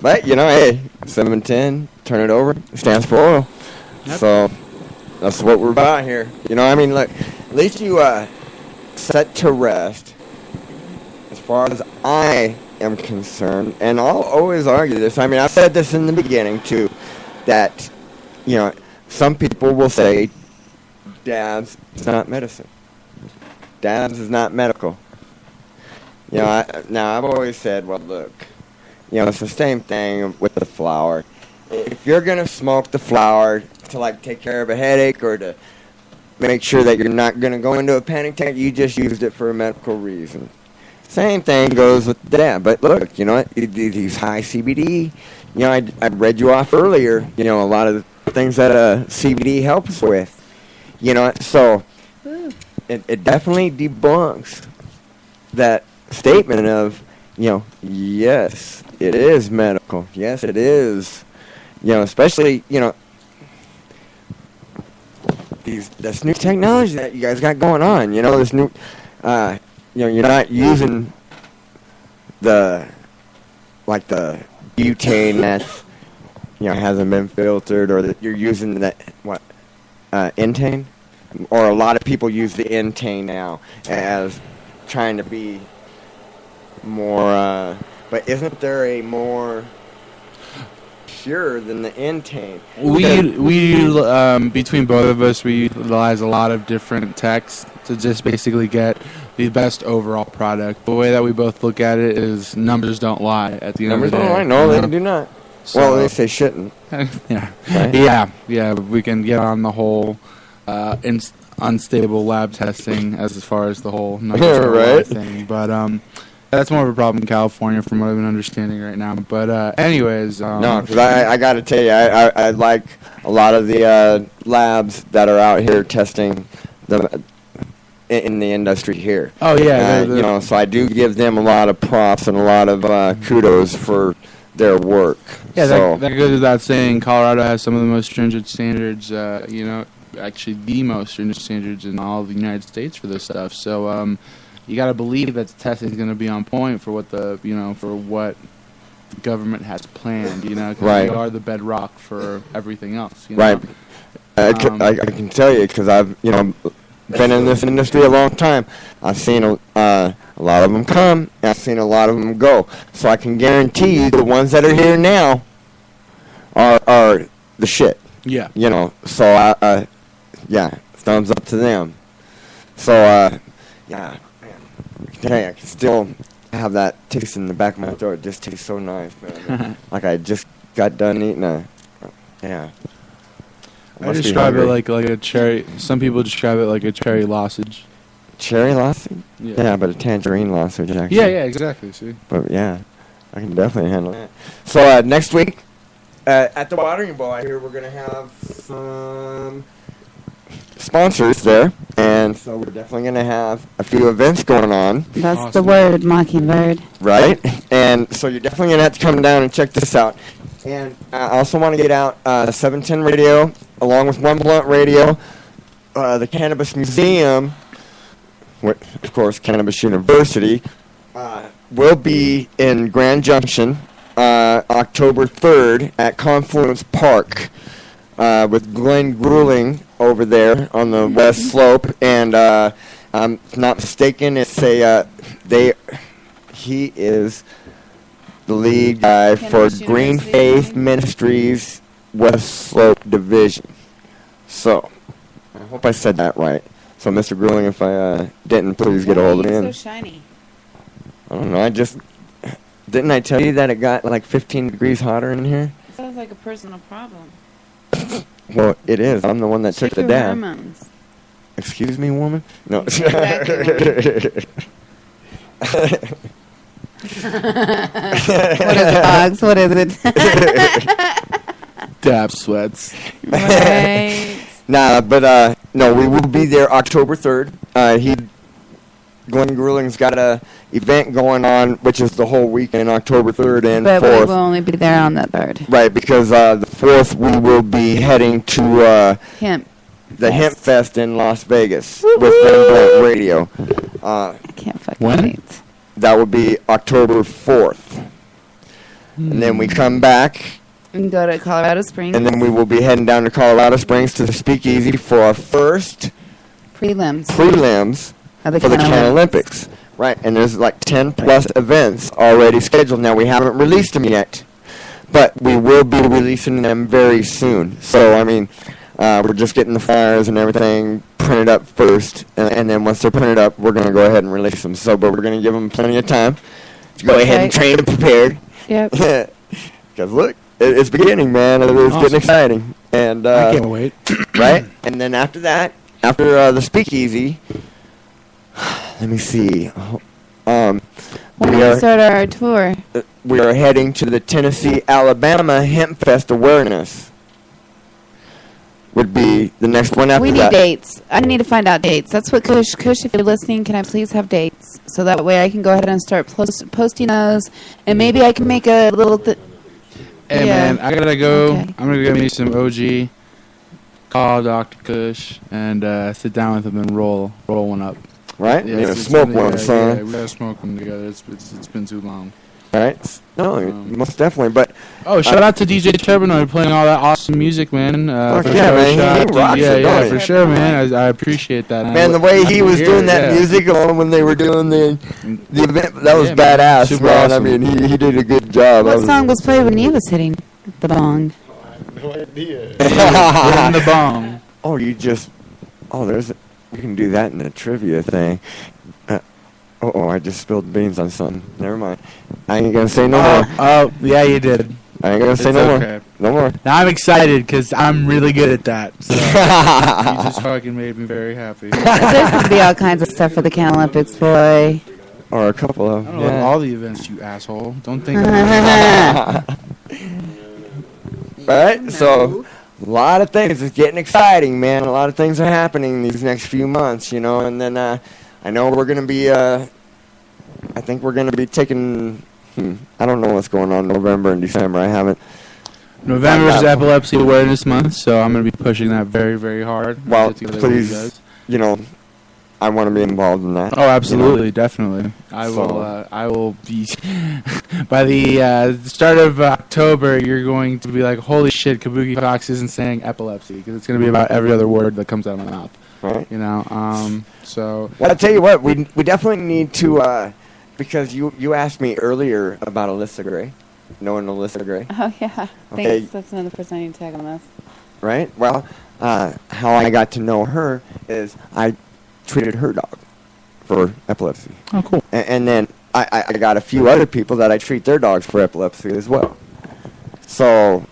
But, you know, hey, 710, turn it over, stands for oil. Yep. So, that's what we're about here. You know, I mean, look, at least you set to rest, as far as I am concerned, and I'll always argue this. I mean, I said this in the beginning, too, that, you know, some people will say dabs is not medicine. Dabs is not medical. You know, now I've always said, well, look, you know, it's the same thing with the flower. If you're going to smoke the flower to, like, take care of a headache or to make sure that you're not going to go into a panic attack, you just used it for a medical reason. Same thing goes with that. But look, you know, these high CBD, you know, I read you off earlier, you know, a lot of the things that CBD helps with. You know, so it definitely debunks that statement of, you know, yes, it is medical. Yes, it is. You know, especially, you know, this new technology that you guys got going on. You know, this new, you know, you're not using the butane that's, you know, hasn't been filtered, or that you're using that, Intane? Or a lot of people use the Intane now as trying to be more, but isn't there a more pure than the Intane? We between both of us, we utilize a lot of different techs to just basically get the best overall product. The way that we both look at it is numbers don't lie at the end Numbers of the day. don't lie. No, they do not. So, Well, they say shouldn't. yeah. Right? Yeah. We can get on the whole unstable lab testing as far as the whole numbers don't lie Right. thing. But That's more of a problem in California, from what I've been understanding right now. But anyways, no, because I got to tell you, I like a lot of the labs that are out here testing the in the industry here. Oh yeah, you know, so I do give them a lot of props and a lot of kudos for their work. Yeah, so, that goes without saying. Colorado has some of the most stringent standards. You know, actually the most stringent standards in all of the United States for this stuff. So you got to believe that the testing is going to be on point for what the the government has planned. You know, 'cause right. we are the bedrock for everything else. You right. know? I can tell you because I've been in this industry a long time. I've seen a lot of them come, and I've seen a lot of them go. So I can guarantee you the ones that are here now are the shit. Yeah. You know, so yeah, thumbs up to them. So yeah, man, I can still have that taste in the back of my throat. It just tastes so nice, man. Like I just got done eating yeah. I describe it like a cherry. Some people describe it like a cherry lozenge. Cherry lozenge? Yeah, but a tangerine lozenge, actually. Yeah, exactly. See. But yeah, I can definitely handle that. So next week at the Watering Bowl, I hear we're gonna have some sponsors there, and so we're definitely gonna have a few events going on. That's the word, Mockingbird. Right, and so you're definitely gonna have to come down and check this out. And I also want to get out 710 Radio, along with One Blunt Radio, the Cannabis Museum, of course, Kannabliss University, will be in Grand Junction October 3rd at Confluence Park with Glenn Grueling over there on the west slope. And I'm not mistaken, it's he is the lead guy for Green Faith Ministries West Slope Division. So, I hope I said that right. So, Mr. Grueling, if I didn't, please get a hold of me. So shiny. I don't know. Didn't I tell you that it got like 15 degrees hotter in here? It sounds like a personal problem. Well, it is. I'm the one that took the your dab. hormones. Excuse me, woman? No. Exactly. What is it, Boggs? What is it? Dab sweats. Right. Nah, but no, we will be there October 3rd. Glenn Grueling's got a event going on, which is the whole weekend, October 3rd and 4th. But we will only be there on the 3rd. Right, because the 4th we will be heading to the Hemp Fest in Las Vegas with One Blunt Radio. I can't fucking when? wait. That would be October 4th. And then we come back. And go to Colorado Springs. And then we will be heading down to Colorado Springs to the Speakeasy for our first prelims for the Can Olympics. Right, and there's like 10 plus events already scheduled. Now, we haven't released them yet, but we will be releasing them very soon. So, I mean, we're just getting the flyers and everything printed up first, and then once they're printed up, we're going to go ahead and release them. So, but we're going to give them plenty of time to go ahead and train and prepare. Yep. Because, look, it's beginning, man. It's getting exciting. And I can't wait. Right? And then after that, after the Speakeasy, let me see. When we start our tour. We are heading to the Tennessee, Alabama Hemp Fest Awareness. Would be the next one after that. We need dates. I need to find out dates. That's what Kush, if you're listening, can I please have dates? So that way I can go ahead and start posting those. And maybe I can make a little... Hey, man, I gotta go. Okay. I'm gonna go get me some OG, call Dr. Kush, and sit down with him and roll one up. Right? Yeah, you know, smoke one, son. Yeah, we gotta smoke them together. It's been too long. Right? No, most definitely. But shout out to DJ Turbinoid playing all that awesome music, man. Fuck yeah, man. He rocks it, yeah, for sure, man. I appreciate that. Man, the way he was doing that music when they were doing the event, that was badass, super man. awesome. I mean, he did a good job. What song was played when he was hitting the bong? No idea. Hitting the bong. We can do that in the trivia thing. I just spilled beans on something. Never mind. I ain't gonna say no more. Oh, yeah, you did. I ain't gonna say no more. No more. Now I'm excited because I'm really good at that. So you just fucking made me very happy. There's going to be all kinds of stuff for the Can Olympics, boy. Or a couple of I them. don't know Yeah. all the events, you asshole. Don't think. Right? So, a lot of things. It's getting exciting, man. A lot of things are happening these next few months, you know. And then I know we're going to be, I think we're going to be taking, I don't know what's going on in November and December. I haven't. November is Epilepsy Awareness Month, so I'm going to be pushing that very, very hard. Well, Get together with you please, guys. you know, I want to be involved in that. Oh, absolutely, you know. definitely. So- I will be. By the start of October, you're going to be like, "Holy shit, Kabuki Fox isn't saying epilepsy," because it's going to be about every other word that comes out of my mouth. Right. You know. So. Well, I tell you what, we definitely need to, because you asked me earlier about Alyssa Gray, knowing Alyssa Gray, Oh, yeah. Okay. Thanks. That's another person I need to tag on this. right? Well, how I got to know her is I treated her dog for epilepsy. Oh, cool. And then I got a few other people that I treat their dogs for epilepsy as well. So,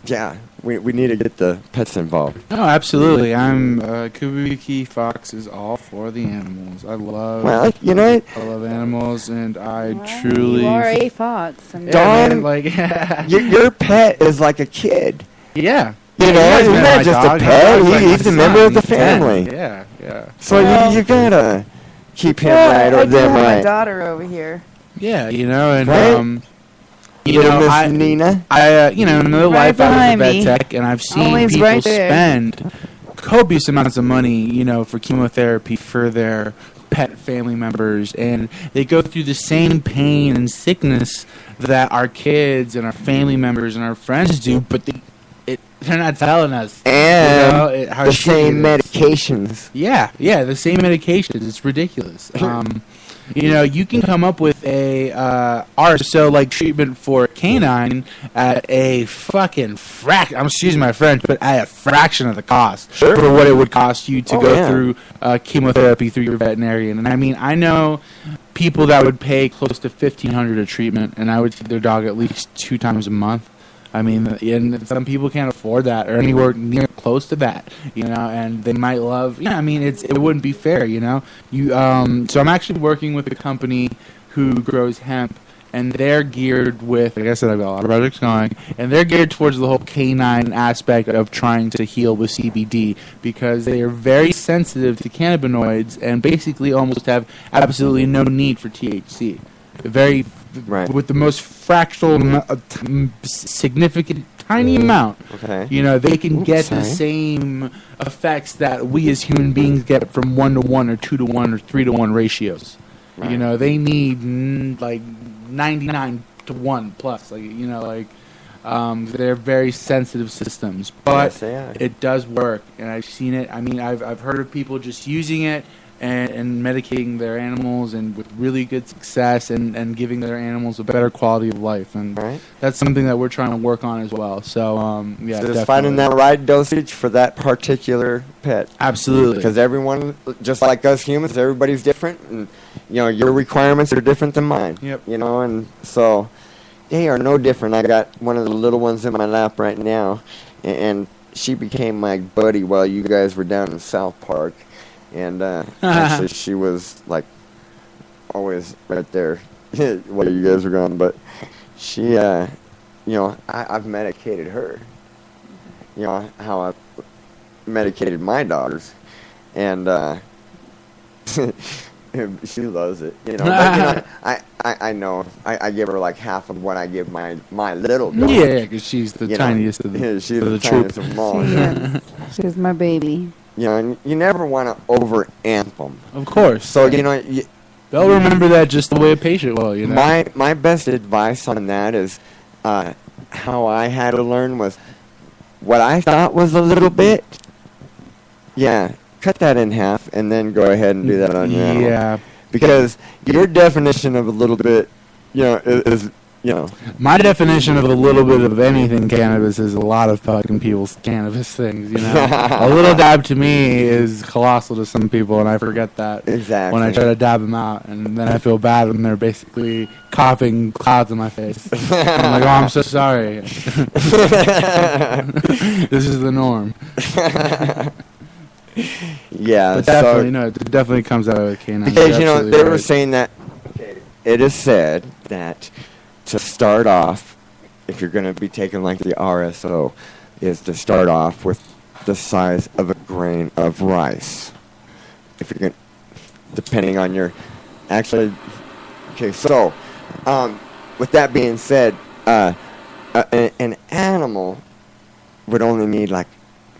yeah, we need to get the pets involved. No, absolutely. Kabuki Fox is all for the animals. I love. Well, you know what? I love animals, and I Well, truly. You are a fox. I mean, Yeah, Dawn, man, like. Your pet is like a kid. Yeah. You know, Yeah, he's man, not my just dog, a my pet. dog's like He's my a member of son. the He's 10. family. Yeah, yeah. So Well, you gotta keep him well, right I or do them have my right. daughter over here. Yeah, you know, and Right? you know, Miss Nina. you know, in the Right life I was a behind vet me. tech, and I've seen Always people right there. spend copious amounts of money, you know, for chemotherapy for their pet family members, and they go through the same pain and sickness that our kids and our family members and our friends do, but they're not telling us. And you know, how the shitty same it is. medications. Yeah, the same medications. It's ridiculous. You know, you can come up with a like treatment for a canine at a fucking excuse my French, but at a fraction of the cost Sure. for what it would cost you to Oh, go yeah. through chemotherapy through your veterinarian. And I mean, I know people that would pay close to $1,500 a treatment, and I would see their dog at least 2 times a month. I mean, and some people can't afford that or anywhere near close to that, you know, and they might love. Yeah, I mean, it wouldn't be fair, you know. So I'm actually working with a company who grows hemp, and they're geared with. Like I said, I've got a lot of projects going, and they're geared towards the whole canine aspect of trying to heal with CBD because they are very sensitive to cannabinoids and basically almost have absolutely no need for THC. Very. Right. With the most fractional, significant, tiny amount, Okay. you know, they can get the sorry. same effects that we as human beings get from 1-to-1 or 2-to-1 or 3-to-1 ratios. Right. You know, they need like 99-to-1 plus. Like, you know, like they're very sensitive systems, but Yes, they are. it does work, and I've seen it. I mean, I've heard of people just using it. And medicating their animals and with really good success and giving their animals a better quality of life. And Right. that's something that we're trying to work on as well. So, yeah, So just definitely. finding that right dosage for that particular pet. Absolutely. Because everyone, just like us humans, everybody's different, and you know your requirements are different than mine. Yep. You know, and so they are no different. I got one of the little ones in my lap right now, and she became my buddy while you guys were down in South Park, and actually she was like always right there while you guys were gone. But she, you know, I've medicated her. You know how I medicated my daughters, and she loves it. You know, but, you know, I know I give her like half of what I give my little dog. Yeah, because she's the You know, tiniest of the, yeah, she's of the the troop. tiniest of them all. She is. She's my baby. You know, and you never want to over amp them. Of course. So you know, They'll remember that just the way a patient will, you know. my best advice on that is how I had to learn was what I thought was a little bit. Yeah, cut that in half and then go ahead and do that on your animal. Yeah. Because your definition of a little bit, you know, is you know. My definition of a little bit of anything cannabis is a lot of fucking people's cannabis things, you know. A little dab to me is colossal to some people, and I forget that Exactly. when I try to dab them out, and then I feel bad when they're basically coughing clouds in my face. I'm like, oh, I'm so sorry. This is the norm. Yeah, But definitely, no, it definitely comes out of a canine. because You're absolutely they were right. saying that it is said that to start off, if you're going to be taking like the RSO, is to start off with the size of a grain of rice. If you're going, depending on your, actually, okay. So, with that being said, an animal would only need like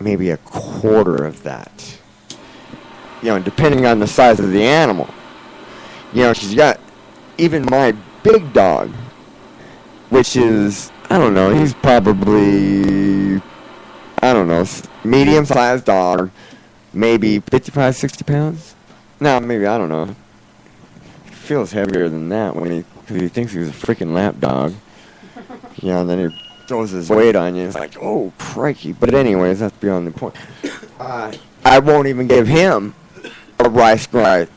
maybe a quarter of that. Depending on the size of the animal. She's got even my big dog, which is, I don't know, he's probably, I don't know, medium-sized dog, maybe 55, 60 pounds? No, maybe, I don't know. He feels heavier than that because he thinks he's a freaking lap dog. And then he throws his weight on you. It's like, oh, crikey. But anyways, that's beyond the point. I won't even give him a rice grind.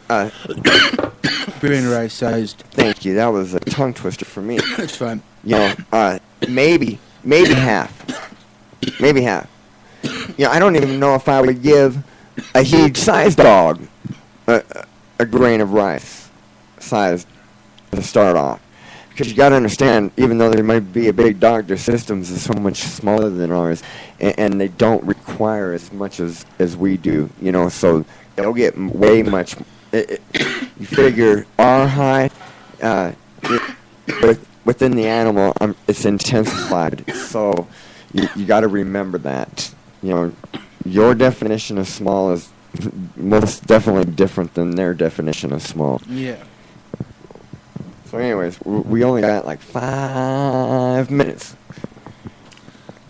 Brain rice-sized. Thank you. That was a tongue twister for me. It's fun. Maybe half. Maybe half. I don't even know if I would give a huge-sized dog a grain of rice size to start off. Because you got to understand, even though there might be a big dog, their systems are so much smaller than ours, and they don't require as much as we do. So they'll get way much. You figure our height within the animal, it's intensified. So you got to remember that. Your definition of small is most definitely different than their definition of small. Yeah. So anyways, we only got like 5 minutes.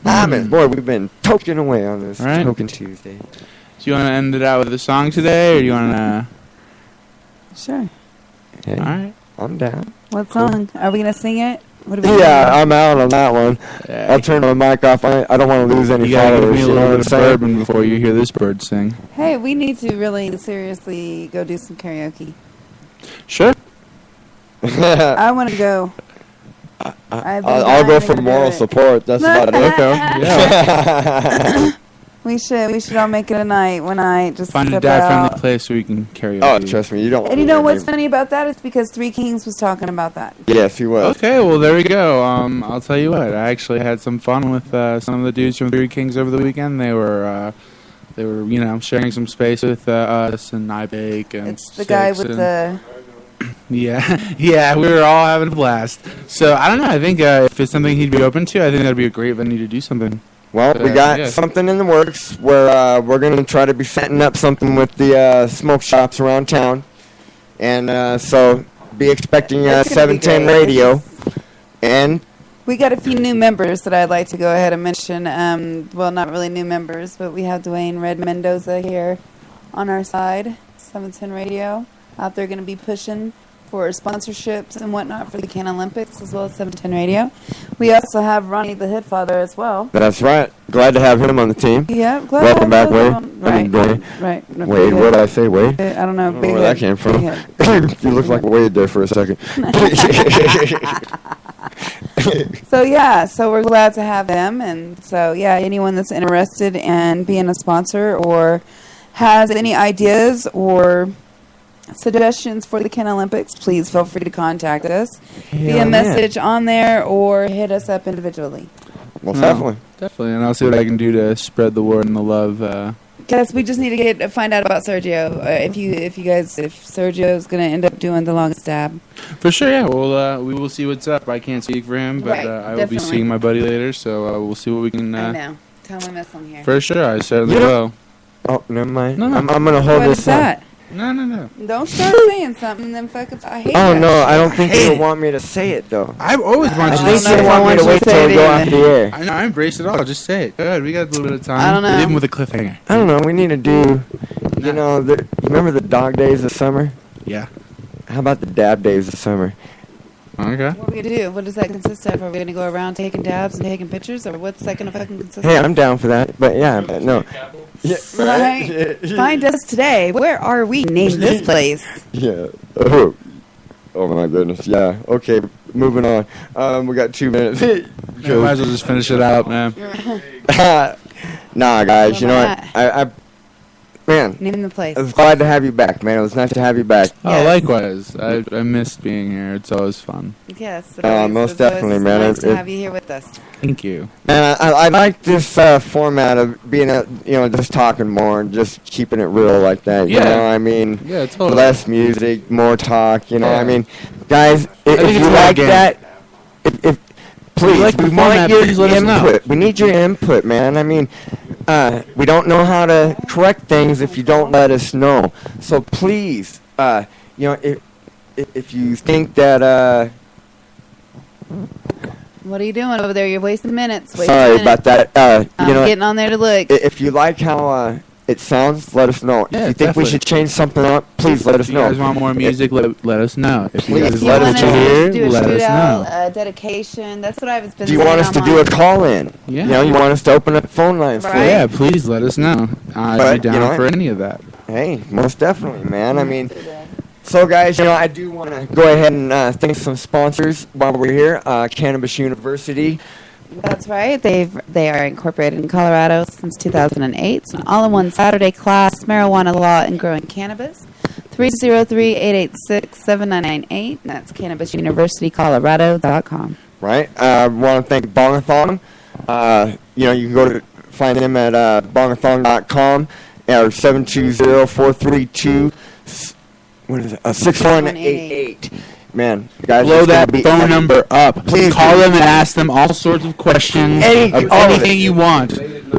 5 minutes. Boy, we've been toking away on this Tokin Tuesday. Do you want to end it out with a song today, or do you want to... Sure. Hey, all right. I'm down. What song? Are we going to sing it? What are we Yeah, I'm out on that one. I'll turn my mic off. I don't want to lose any You gotta give followers. me a little bit of bourbon before you hear this bird sing. Hey, we need to really seriously go do some karaoke. Sure. I want to go. I'll go for moral support. That's about it. Okay. Yeah. We should all make it a night. One night, just Find a step dad-friendly out. place where you can karaoke. Oh, trust me, you don't. And you know what's funny about that is because Three Kings was talking about that. Yes, he was. Okay, well there we go. I'll tell you what. I actually had some fun with some of the dudes from Three Kings over the weekend. They were sharing some space with us and Nybake and. It's the guy with the. Yeah, we were all having a blast. So I don't know. I think if it's something he'd be open to, I think that'd be a great venue to do something. Well, we got something in the works where we're going to try to be setting up something with the smoke shops around town. And so be expecting 710 radio. And we got a few new members that I'd like to go ahead and mention. Well, not really new members, but we have Dwayne Red Mendoza here on our side, 710 radio. Out there going to be pushing for sponsorships and whatnot for the Kannabliss as well as 710 Radio. We also have Ronnie the Hoodfather as well. That's right. Glad to have him on the team. Yeah, glad Welcome to have back, him. Wade. Right. Wade, what did I say, Wade? I don't know. I don't know where that came from. You look like Wade there for a second. So we're glad to have them. And so, anyone that's interested in being a sponsor or has any ideas or suggestions for the Kannabliss, please feel free to contact us via message on there or hit us up individually. Well, definitely, and I'll see what I can do to spread the word and the love. Guys, we just need to find out about Sergio. If Sergio's gonna end up doing the longest stab. For sure, yeah. Well, we will see what's up. I can't speak for him, but I will be seeing my buddy later, so we'll see what we can. I know. Tell him I miss him here. For sure, I certainly will. Oh, never mind. No. I'm gonna hold What this is that? No. Don't start saying something, then fucking. I hate Oh that no, shit. I don't think you want me to say it though. I've always wanted I you to think say you it. want me to wait till we go off the air. I know, I embrace it all. Just say it. Good, we got a little bit of time. I don't know. Even with a cliffhanger. I don't know. We need to do. Remember the dog days of summer? Yeah. How about the dab days of summer? Okay. What are we gonna do? What does that consist of? Are we gonna go around taking dabs and taking pictures, or what's that gonna fucking consist Hey, of? I'm down for that. But no. Yeah, Right. Find us today. Where are we? Name this place. Yeah. Oh my goodness. Yeah. Okay. Moving on. We got 2 minutes. Yeah, might as well just finish it out, man. Nah, guys. You know what? Man, Name the place. I was glad to have you back, man. It was nice to have you back. Oh, likewise. I missed being here. It's always fun. Yes. Most definitely, man. Nice to have you here with us. Thank you. And I like this format of being, just talking more and just keeping it real like that. Yeah. You know, I mean, Yeah, totally. less music, more talk. You know, Yeah. I mean, guys, think if it's you a like good game. that, if please, like the we format, want your please let us know. input. We need your input, man. I mean, we don't know how to correct things if you don't let us know. So please, if you think that. What are you doing over there? You're wasting minutes. Sorry about that. I'm getting on there to look. If you like how it sounds, let us know. Yeah, if you think definitely. we should change something up, please let us If you know. guys want more music, let us know. If you Please, guys let like us what you know. hear, Do a let us shootout, know. dedication. That's what I've been Do you saying want us to on do a my- call-in? Yeah. You know, you want us to open up phone lines for Right. you? Yeah, please let us know. I'd But, be down you know, for any of that. Hey, most definitely, man. I mean, so guys, I do want to go ahead and thank some sponsors while we're here. Kannabliss University. That's right. They are incorporated in Colorado since 2008. It's an all-in-one Saturday class, marijuana law and growing cannabis. 303-886-7998. That's CannabisUniversityColorado.com. Right. I want to thank Bongathon. You can go to find them at bongathon.com or 720-432 6188. Man, guys, Blow it's gonna that be phone number up. Please call do. them and ask them all sorts of questions of all of anything it. you want.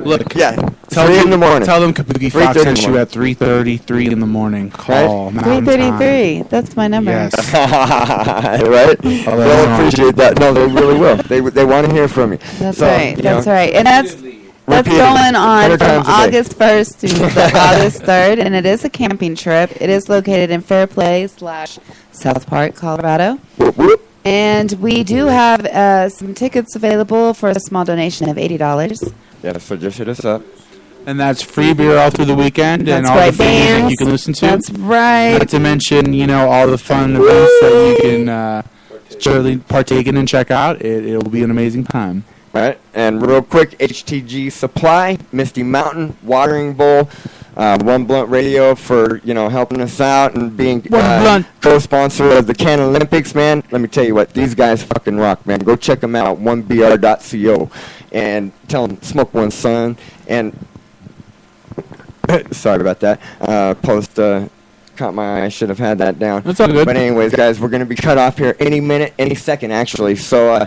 Look, Yeah, tell 3 them, in the morning. Tell them Kabuki 3:30 Fox in sent the you morning. at 3:33 in the morning. Call Mountain 333. That's my number. Yes. Right? They'll appreciate that. No, they really will. They want to hear from you. That's So, right. you That's know, right. And that's repeat it going on 100 from times a day. August 1st to the August 3rd, and it is a camping trip. It is located in Fairplay/South Park, Colorado. Whoop, whoop. And we do have some tickets available for a small donation of $80. Yeah, so just hit us up. And that's free beer all through the weekend and That's all right, the free music bands. you can listen to. That's right. Not to mention, all the fun events that you can surely partake in and check out. It'll be an amazing time. Right, and real quick, HTG Supply, Misty Mountain, Watering Bowl, One Blunt Radio for, helping us out and being co-sponsor of the Can Olympics, man. Let me tell you what, these guys fucking rock, man. Go check them out, 1br.co, and tell them, smoke one, son, and, sorry about that, caught my eye. I should have had that down. That's all good. But anyways, guys, we're going to be cut off here any minute, any second, actually. So,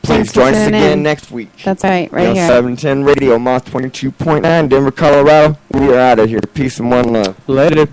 please Thanks for join us tuning again in. next week. That's right, right here. 710 Radio, Moth 22.9, Denver, Colorado. We are out of here. Peace and one love. Later.